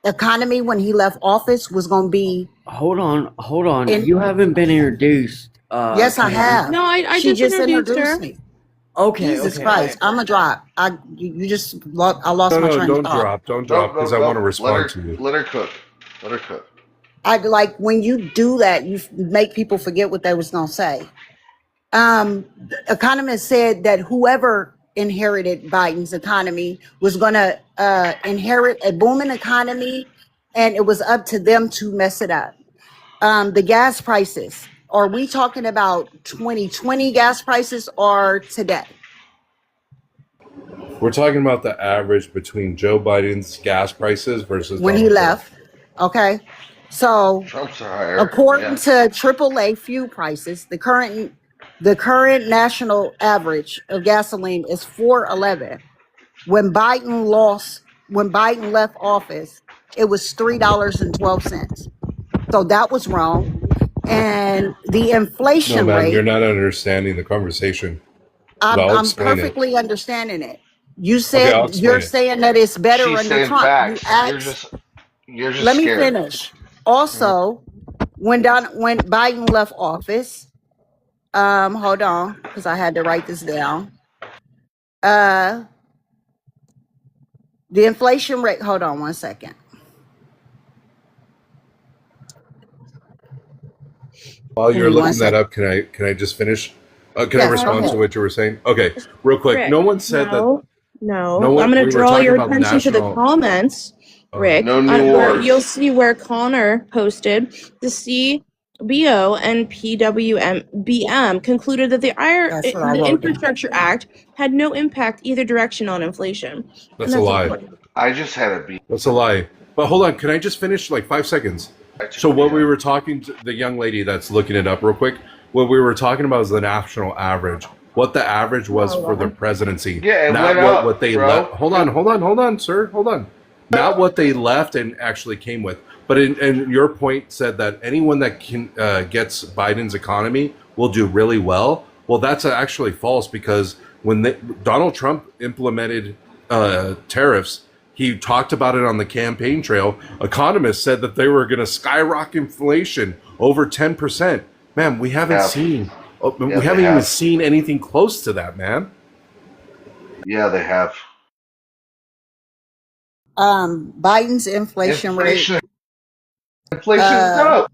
economy when he left office was going to be. Hold on. You haven't been introduced. Yes, I Kennedy. have. No, I She just introduced her. me. Okay, Jesus okay. Christ, I'm a drop. I lost my train of thought. Don't drop, because I want to respond to you. Let her cook. Let her cook. I like when you do that, you make people forget what they was gonna say. Economists said that whoever inherited Biden's economy was gonna inherit a booming economy, and it was up to them to mess it up. The gas prices. Are we talking about 2020 gas prices or today? We're talking about the average between Joe Biden's gas prices versus when he Donald Trump. left. Okay. So Trump's are higher. according Yeah. to AAA fuel prices, the current national average of gasoline is $4.11. When Biden left office, it was $3.12. So that was wrong. And the No, inflation ma'am, rate, you're not understanding the conversation. But I'll I'm explain it. perfectly understanding it. You Okay, said I'll you're explain it. saying that it's better She's under saying Trump. You facts. asked. You're just Let me scared. finish. Also, when Biden left office, hold on, because I had to write this down. The inflation rate. Hold on one second. While Give you're me one looking that second. up, can I just finish? Can I Yes, go respond to ahead. what you were saying? Okay, real quick. Rick, No one said that. no. No I'm one. going to We were draw talking your about attention to the national. comments, Rick, No new where wars. you'll see where Connor posted the CBO and PWMBM concluded that the That's what I wrote down. Infrastructure Act had no impact either direction on inflation. That's And a that's lie. important. I just had it beat. That's a lie. But hold on, can I just finish like 5 seconds? So what we were talking to the young lady that's looking it up real quick, what we were talking about is the national average. What the average was for the presidency. Yeah, it not went what up, they bro. left. Hold on, sir. Hold on. Not what they left and actually came with. But and your point said that anyone that can gets Biden's economy will do really well. Well, that's actually false because when Donald Trump implemented tariffs, he talked about it on the campaign trail. Economists said that they were going to skyrocket inflation over 10%. Man, we haven't seen. We haven't even seen anything close to that, man. Yeah, they have. Biden's inflation rate. Inflation's up.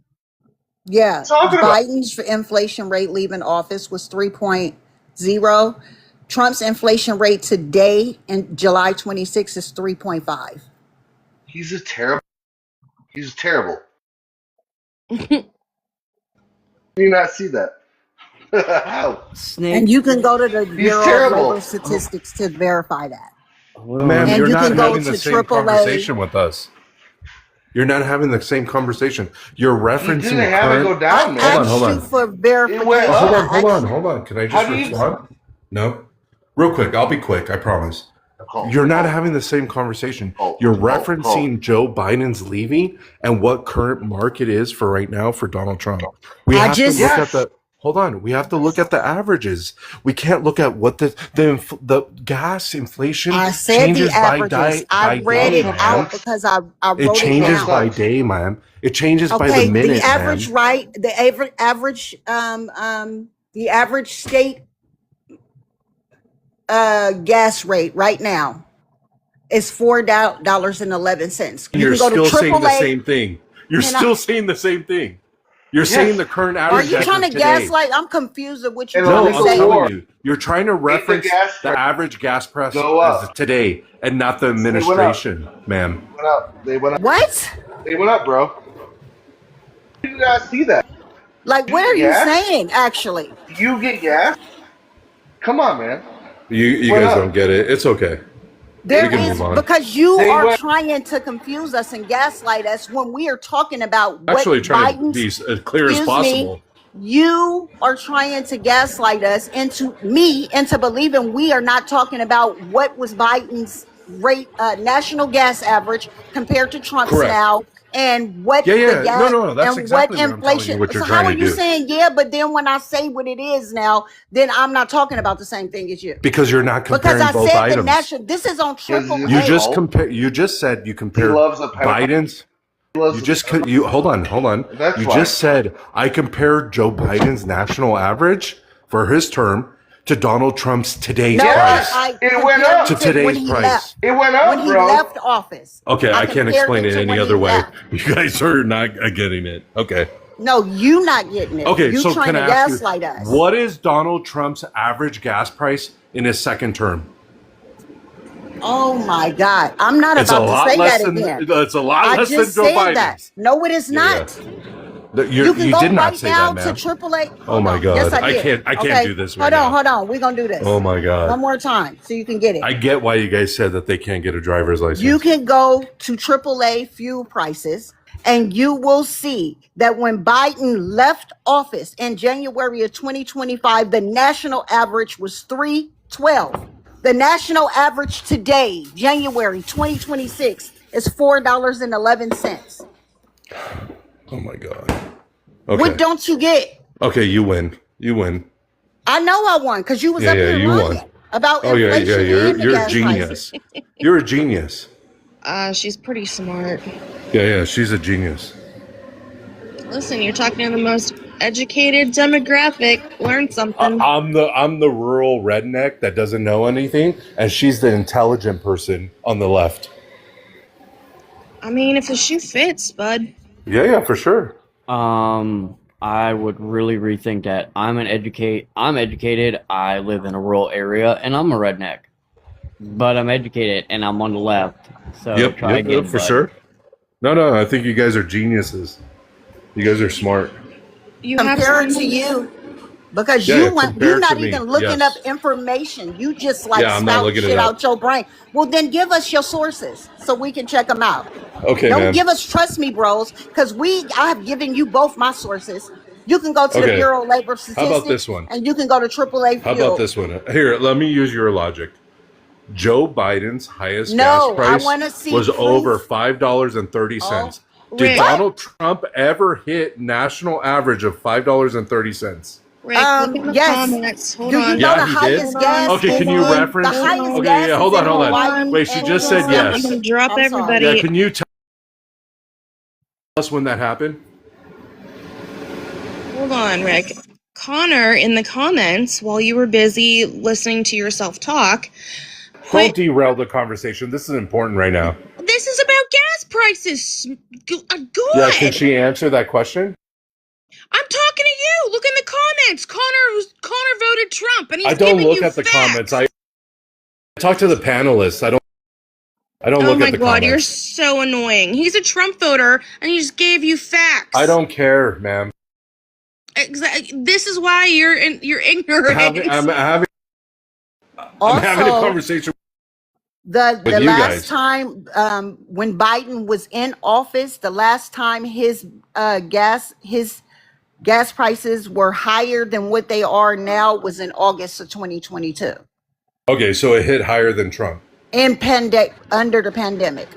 Yeah, Talking about- Biden's inflation rate leaving office was 3.0. Trump's inflation rate today in July 26 is 3.5. He's terrible. Do you not see that? How? And you can go to the Bureau of terrible. Labor Statistics to verify that. Ma'am, And you're you not can go having the to same AAA. conversation with us. You're not having the same conversation. You're referencing didn't have it current. go down, man. Hold on. For verification. Hold on. Can I just respond? No. Real quick. I'll be quick. I promise. You're not having the same conversation. You're referencing Joe Biden's leaving and what current market is for right now for Donald Trump. We have to look at the. Hold on. We have to look at the averages. We can't look at what the gas inflation I said changes the averages. I read day, it man. out because I wrote It changes it down. by day, man. It changes by Okay, the minute, the average man. right, the average state gas rate right now is $4.11. You You're can go still to saying the AAA. same thing. You're Can I- still saying the same thing. You're saying the current Are average you as trying of to today. gaslight? I'm confused at what you're No, trying I'm to say. telling you. You're trying to reference gas the average gas price go as up. of today and not the administration, ma'am. They went up. What? They went up, bro. You did not see that. Like, what are you saying, actually? Do you get gas? Come on, man. You Went guys up. don't get it. It's okay. There we can is, move on. because you They are went- trying to confuse us and gaslight us when we are talking about what Actually trying to Biden's. be as clear as Excuse possible. me. You are trying to gaslight us into believing we are not talking about what was Biden's rate, national gas average compared to Trump's Correct. now, and what Yeah, the gas no, that's and exactly what what I'm telling you inflation. what you're So how trying are to you do. saying but then when I say what it is now, then I'm not talking about the same thing as you? Because you're not comparing Because I both said the items. national. This is on triple You A. just compare. You just said you compared loves a pedophile. Biden's. loves You the just pedophile. you hold on. That's You why. just said I compared Joe Biden's national average for his term to Donald Trump's today's No, price. It went compared up. To when today's he price. left. It went up, When he bro. left office. Okay, I can't compared explain it to any when he other way. left. You guys are not getting it. Okay. No, you not getting it. Okay, you so trying can I to ask gaslight you, us. what is Donald Trump's average gas price in his second term? Oh my God. I'm not It's a about to lot say less that than again. it's a lot I less than just Joe said Biden's. that. No, it is Yeah, not. You can You go did not right say now that, to ma'am. AAA. Oh Hold my on. Yes, God. I did. I can't Okay. do this right Hold now. on. We're gonna do this Oh my God. one more time so you can get it. I get why you guys said that they can't get a driver's You license. can go to AAA fuel prices and you will see that when Biden left office in January of 2025, the national average was 312. The national average today, January 2026, is $4.11. Oh my God. What Okay. don't you get? Okay, you win. You win. I know I won because you was Yeah, up yeah, here you lying won. about Oh yeah, yeah. inflation and the You're a gas prices. genius. You're a genius. She's pretty smart. Yeah, yeah. She's a genius. Listen, you're talking to the most educated demographic. Learn something. I'm the rural redneck that doesn't know anything, and she's the intelligent person on the left. I mean, if the shoe fits, bud. Yeah, yeah, for sure. I would really rethink that. I'm educated. I live in a rural area, and I'm a redneck. But I'm educated, and I'm on the left. So Yep, try yep, again, for bud. sure. No, I think you guys are geniuses. You guys are smart. You have Compared to something. you, because Yeah, yeah, you're compared not to me, even looking up yes. information. You just like Yeah, I'm not spouting looking it shit up. out your brain. Well, then give us your sources so we can check them out. Okay, Don't man. give us trust me, bros, because I have given you both my sources. You can go to the Okay. Bureau of Labor How about Statistics this one? and you can go to AAA How about Fuel. this one? Here, let me use your logic. Joe Biden's highest gas No, I price want to see was proof. over $5.30. Did Rick. Donald Trump ever hit national average of $5.30? Rick, look in the Yes. comments. Hold Do you on. know Yeah, the he did. highest gas Okay, is can you in the reference? highest Okay, gas yeah, is hold in on, hold Hawaii on. Wait, she and just said I'm yes. gonna drop I'm sorry. everybody. Yeah, can you tell us when that happened? Hold on, Rick. Connor, in the comments, while you were busy listening to yourself talk, Don't put derail the conversation. This is important right now. this is about gas prices. Yeah, can Good. she answer that question? I'm talking to you. Look in the comments. Connor voted Trump, and I he's don't giving look you at the facts. comments. I talk to the panelists. I don't Oh look my at the God, you're comments. so annoying. He's a Trump voter, and he just gave you facts. I don't care, ma'am. This is why you're ignorant. I'm having a Also, conversation the with you last guys. time when Biden was in office, the last time his gas prices were higher than what they are now was in August of 2022. Okay, so it hit higher than Trump. Under the pandemic.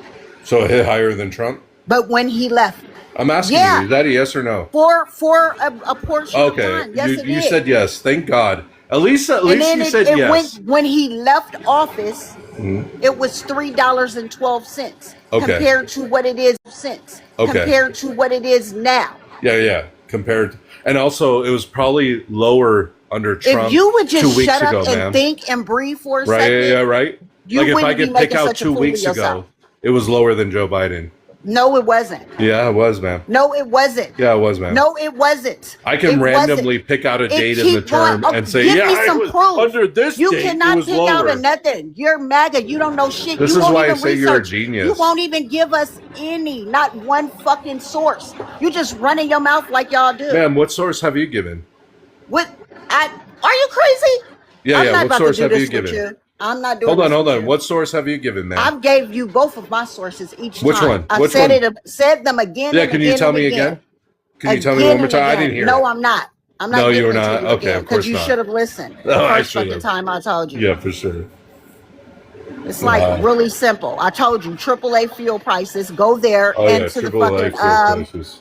So it hit higher than Trump? But when he left, I'm asking you, is that a yes or no? for a portion of Okay, time, yes, it you did. said yes. Thank God. At least And then you said it yes. went when he left office. Mhm. It was $3.12 Okay. compared to what it is since. Okay. Compared to what it is now. Yeah. Compared, and also it was probably lower under Trump. If you would 2 just weeks shut up ago, and ma'am. think and breathe for a Right? second, Yeah, right. you Like if I wouldn't be could pick making out such a 2 fool of weeks yourself. ago, it was lower than Joe Biden. No, it wasn't. Yeah, it was, ma'am. No, it wasn't. Yeah, it was, ma'am. No, it wasn't. I can It randomly wasn't. pick out a It date in the keep going. term Oh, and say, give yeah, me it some was proof. under this You date, it cannot was pick out lower. a nothing. You're MAGA. You don't know shit. This You is won't why I even say you're a research. You genius. won't even give us not one fucking source. You just running your mouth like y'all do. Ma'am, what source have you given? What? Are you crazy? Yeah, I'm yeah. not What about to source do have you this with given? you. I'm not doing this Hold with on. you. What source have you given, ma'am? I've gave you both of my sources each Which time. one? I've Which said one? said them again Yeah, and can you again tell and me again. again? Can you tell me one more time? I didn't hear No, it. I'm not. I'm No, not you giving were it to not. you Okay, again of because course you not. should have listened the No, I first should fucking have. time I told you. Yeah, for sure. It's like really simple. I told you AAA fuel prices. Go there Oh yeah, into the triple A fucking. fuel prices.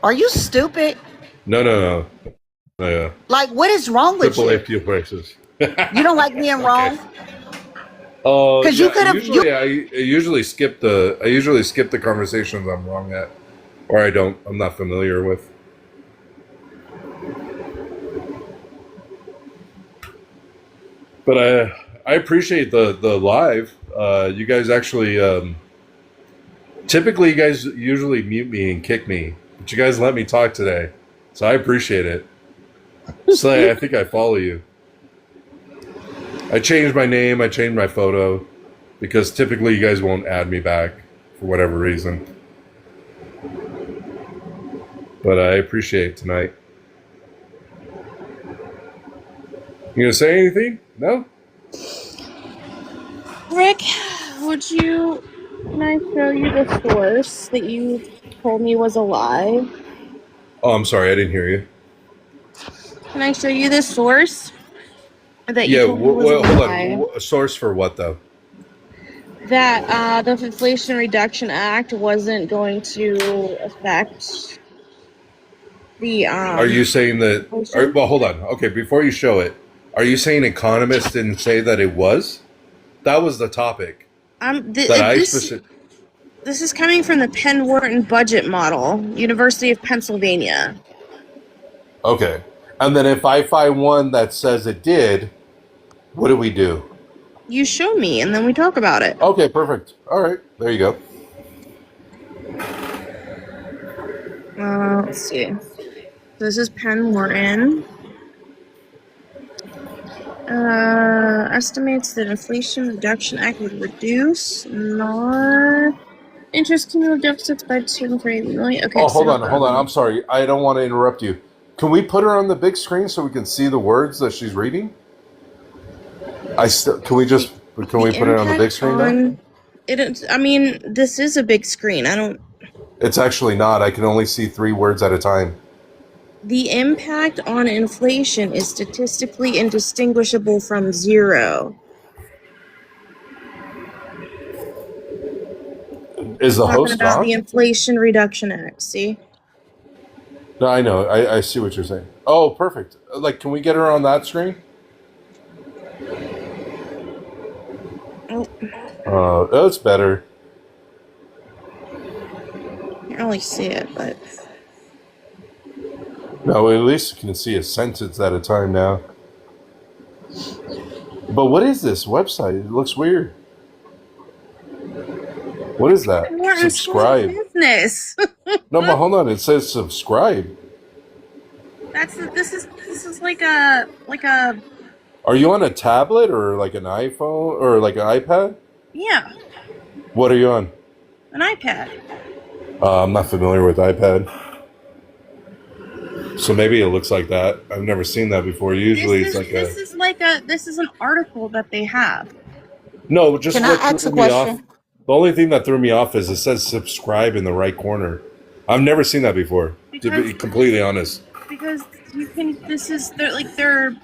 Are you stupid? No. Oh, yeah. Like, what is wrong with Triple A you? fuel prices. You don't like being wrong? Oh, Because yeah. you could have. I usually skip the conversations I'm wrong at, or I'm not familiar with. But I appreciate the live. You guys actually typically you guys usually mute me and kick me, but you guys let me talk today, so I appreciate it. Slay, I think I follow you. I changed my name. I changed my photo because typically you guys won't add me back for whatever reason. but I appreciate tonight. You gonna say anything? No? Rick, can I show you the source that you told me was a lie? Oh, I'm sorry, I didn't hear you. Can I show you the source that you Yeah, told me was a hold lie? on. A source for what, though? That the Inflation Reduction Act wasn't going to affect the Are you saying that... inflation. well, hold on. Okay, before you show it, are you saying economists didn't say that it was? That was the topic. This is coming from the Penn Wharton budget model, University of Pennsylvania. Okay. And then if I find one that says it did, what do we do? You show me, and then we talk about it. Okay, perfect. All right, there you go. Let's see. This is Penn Wharton. Estimates that Inflation Reduction Act would reduce interest cumulative deficits by 2.8 million. Okay. Hold on. I'm sorry. I don't want to interrupt you. Can we put her on the big screen so we can see the words that she's reading? Can we put it on the big screen now? I mean, this is a big screen. It's actually not. I can only see 3 words at a time. The impact on inflation is statistically indistinguishable from zero. Is the host talking about gone? the Inflation Reduction Act, see? No, I know. I see what you're saying. Oh, perfect. Like, can we get her on that screen? Oh. That's better. Can't really see it, but... No, at least you can see a sentence at a time now. But what is this website? It looks weird. What is that? Subscribe. Business. No, but hold on. It says subscribe. This is like a Are you on a tablet or like an iPhone or like an iPad? Yeah, What are you on? an iPad. I'm not familiar with iPad. So maybe it looks like that. I've never seen that before. Usually This is an article that they have. No, just Can I what ask threw a me off. question? The only thing that threw me off is it says subscribe in the right corner. I've never seen that before, to be completely honest. Because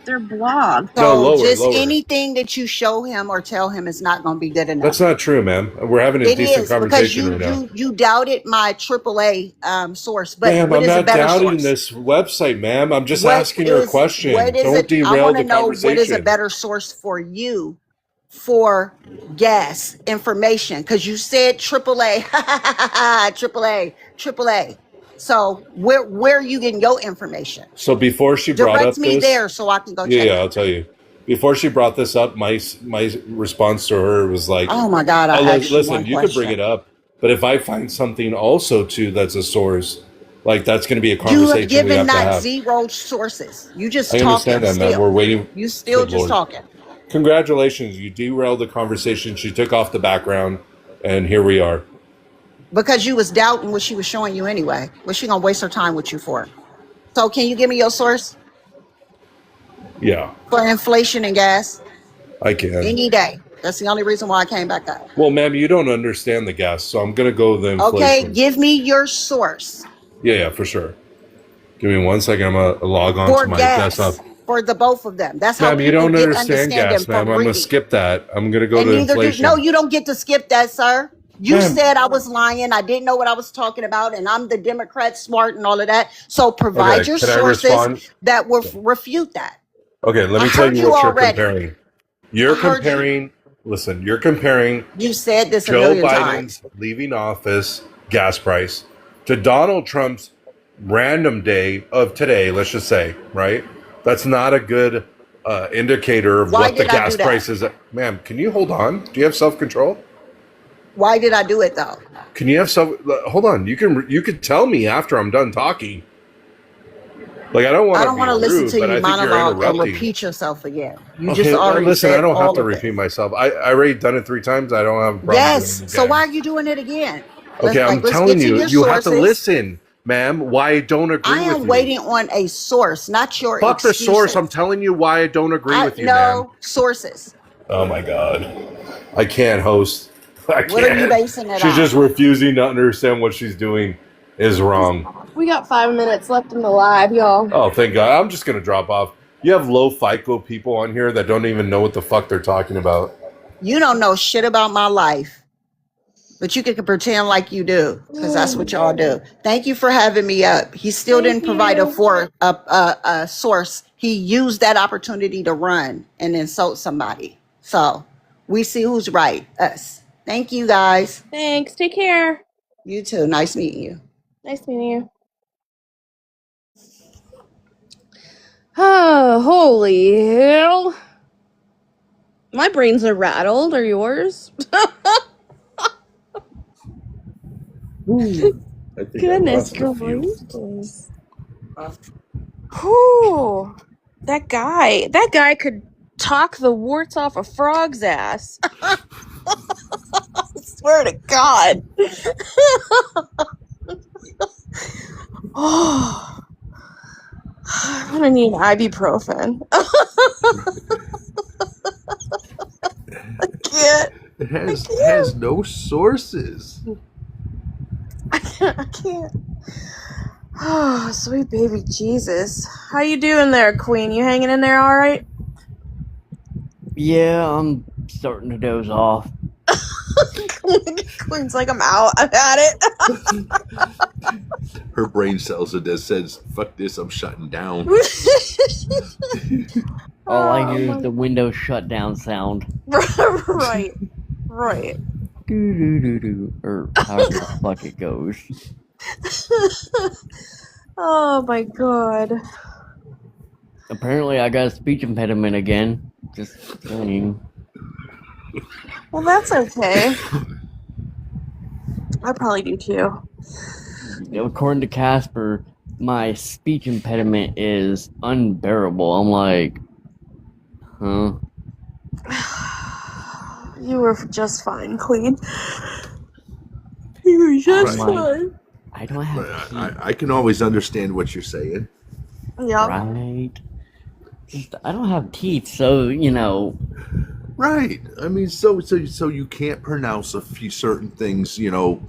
their blog. No, So just lower. anything that you show him or tell him is not going to be good enough. That's not true, ma'am. We're having a It decent is because conversation right now. you doubted my AAA source, but Ma'am, what I'm is a not better doubting source? this website, ma'am. I'm just What asking her a is question. what is Don't it? I derail want the to know what is a conversation. better source for you for gas information because you said AAA, AAA, AAA. So where are you getting your information? So before she brought Direct up me this, there so I can go check yeah, it. I'll tell you. Before she brought this up, my response to her was like, Oh my God! I asked you listen, one you could bring question. it up, but if I find something also too that's a source, like that's going to be a You have conversation we given have to not have. zero sources. You just I understand talking that, ma'am. still. We're waiting. You still Good just Lord. talking. Congratulations, you derailed the conversation. She took off the background, and here we are. Because you was doubting what she was showing you anyway. What's she gonna waste her time with you for? So can you give me your source Yeah, for inflation and gas? I can. Any day. That's the only reason why I came back up. Well, ma'am, you don't understand the gas, so I'm going to go with the inflation. Okay, give me your source Yeah, for sure. Give me 1 second. I'm going to log on for to my gas desktop. for the both of them. That's how Ma'am, you people don't get understand gas, understanding ma'am. I'm from going to reading. skip that. I'm going to go And to neither do inflation. no, you don't get to skip that, sir. You Ma'am. said I was lying. I didn't know what I was talking about, and I'm the Democrat smart and all of that. So provide Okay, your can I sources respond? that will refute that. Okay, let I me tell heard you you what you're already. comparing. You're I heard you. comparing, listen, you're comparing You said this a Joe million times. Biden's leaving office gas price to Donald Trump's random day of today, let's just say, right? That's not a good indicator of Why what the did I gas do that? price is. Ma'am, can you hold on? Do you have self-control? Why did I do it though? Can you have hold on? You can tell me after I'm done talking. Like, I don't I want don't want to to be listen rude, to but you I think you're monologue and interrupting. repeat yourself again. You Okay, just already listen, said I don't have all to of repeat this. myself. I already done it 3 times. I don't have a problem doing Yes. it So again. why are you doing it again? Okay, I'm Let's telling get to you, your you have to sources. listen. ma'am, why I don't agree I with am you. waiting on a source, not your Fuck the excuses. source. I'm telling you why I don't agree with you, ma'am. No sources. Oh my god. I can't host. I What are you can't. basing it She's on? just refusing to understand what she's doing is wrong. We got 5 minutes left in the live, y'all. Oh, thank God. I'm just going to drop off. You have low FICO people on here that don't even know what the fuck they're talking about. You don't know shit about my life, but you can pretend like you do, because that's what y'all do. Thank you for having me up. He still didn't provide a source. He used that opportunity to run and insult somebody. So we see who's right. Us. Thank you, guys. Thanks. Take care. You too. Nice meeting you. Nice meeting you. Oh, holy hell. My brains are rattled. Are yours? Ooh, I think Goodness I lost a few. gracious. Whew. That guy could talk the warts off a frog's ass. Swear to God. Oh, I'm gonna need ibuprofen. I can't. It has no sources. I can't. Oh, sweet baby Jesus. How you doing there, Queen? You hanging in there all right? Yeah, I'm starting to doze off. Queen's like, I'm out. I've had it. Her brain cells that says, fuck this, I'm shutting down. All I hear is the window shutdown sound. Right. Right. Do do do do, or however the fuck it goes. Oh my God. Apparently, I got a speech impediment again. Just saying. Well, that's okay. I probably do too. According to Casper, my speech impediment is unbearable. I'm like, huh? You were just fine, Queen. You were just Right. fine. I don't have I can always understand what you're saying. Yep. Right. Just, I don't have teeth, so you know. Right. I mean, so you can't pronounce a few certain things, you know,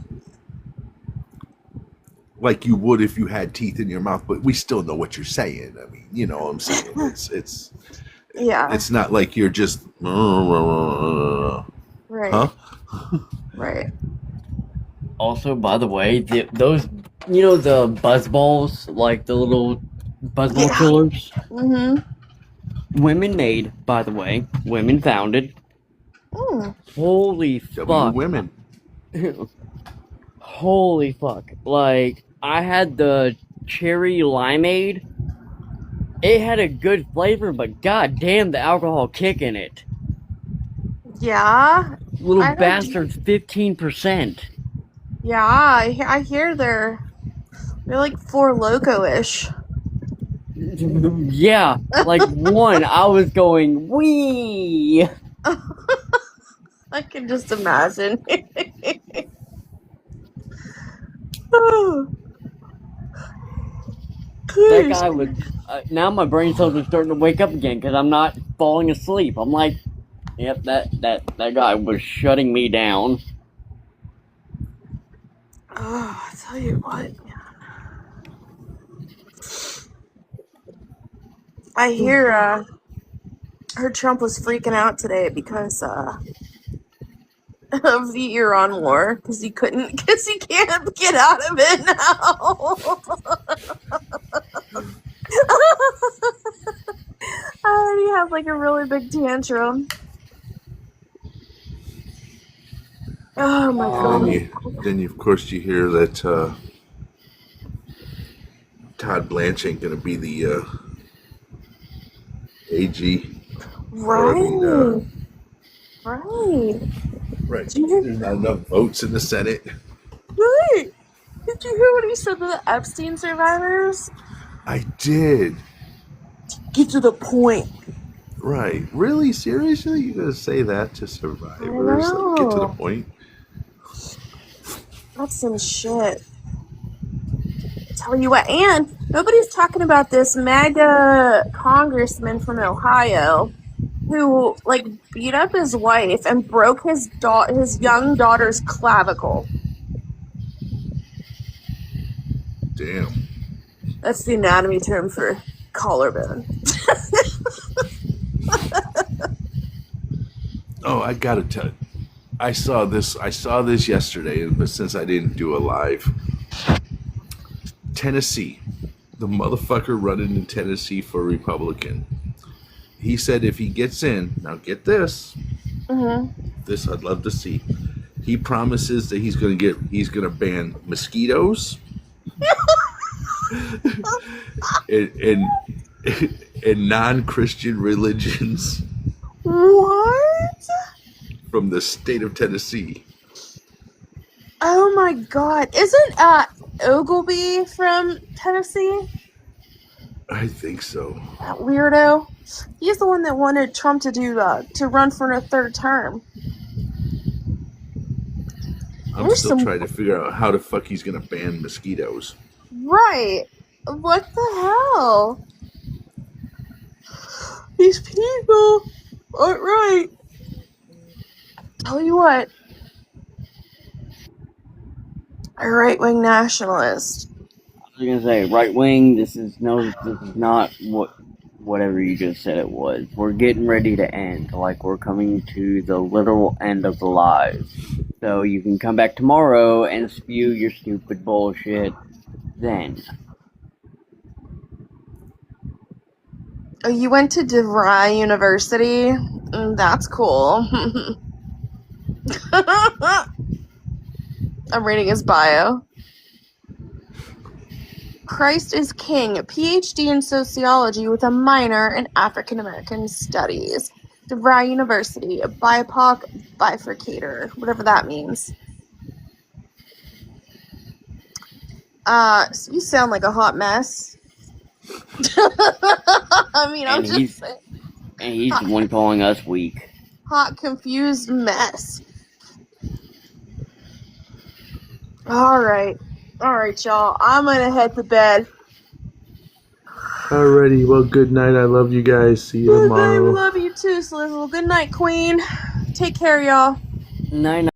like you would if you had teeth in your mouth. But we still know what you're saying. I mean, you know what I'm saying? It's Yeah. It's not like you're just Right. huh? Right. Also, by the way, those, you know, the buzz balls, like the little buzz ball killers? Mm-hmm. Women made, by the way. Women founded. Mm. Holy fuck. women. Holy fuck. Like, I had the cherry limeade. It had a good flavor, but god damn the alcohol kick in it. Yeah. Little I heard- bastard's 15%. Yeah, I hear they're like Four Loko-ish. Yeah, like one, I was going, wee! I can just imagine. That guy was. Now my brain cells are starting to wake up again because I'm not falling asleep. I'm like, yep, that guy was shutting me down. Oh, I tell you what, man. I hear heard Trump was freaking out today because of the Iran war because he can't get out of it now. He had like a really big tantrum. Oh my god. Then of course you hear that Todd Blanche ain't gonna be the AG. Right. Right. Right. Did you hear? There's not enough votes in the Senate. Right. Did you hear what he said to the Epstein survivors? I did. Get to the point. Right. Really? Seriously? You gonna say that to survivors? Like, get to the point. That's some shit. Tell you what, and nobody's talking about this MAGA congressman from Ohio who like beat up his wife and broke his young daughter's clavicle. Damn. That's the anatomy term for collarbone. Oh, I gotta tell you, I saw this yesterday, but since I didn't do a live, Tennessee, the motherfucker running in Tennessee for Republican. He said if he gets in, now get this. This I'd love to see. He promises that he's gonna ban mosquitoes and non-Christian religions. What? From the state of Tennessee. Oh my god. Isn't Ogilvy from Tennessee? I think so. That weirdo. He's the one that wanted Trump to run for a third term. I'm still trying to figure out how the fuck he's gonna ban mosquitoes. Right. What the hell? These people aren't right. Tell you what. A right-wing nationalist. I was gonna say right wing. This is not whatever you just said it was. We're getting ready to end. Like we're coming to the literal end of the live. So you can come back tomorrow and spew your stupid bullshit then. Oh, you went to DeVry University? That's cool. I'm reading his bio. Christ is King, a PhD in sociology with a minor in African American studies. DeVry University, a BIPOC bifurcator, whatever that means. So you sound like a hot mess. I mean, I'm just saying. And he's the one calling us weak. Hot, confused mess. Alright, y'all. I'm gonna head to bed. Alrighty, well, good night. I love you guys. See you tomorrow. Love you too, Slizzle. Good night, Queen. Take care, y'all. Night.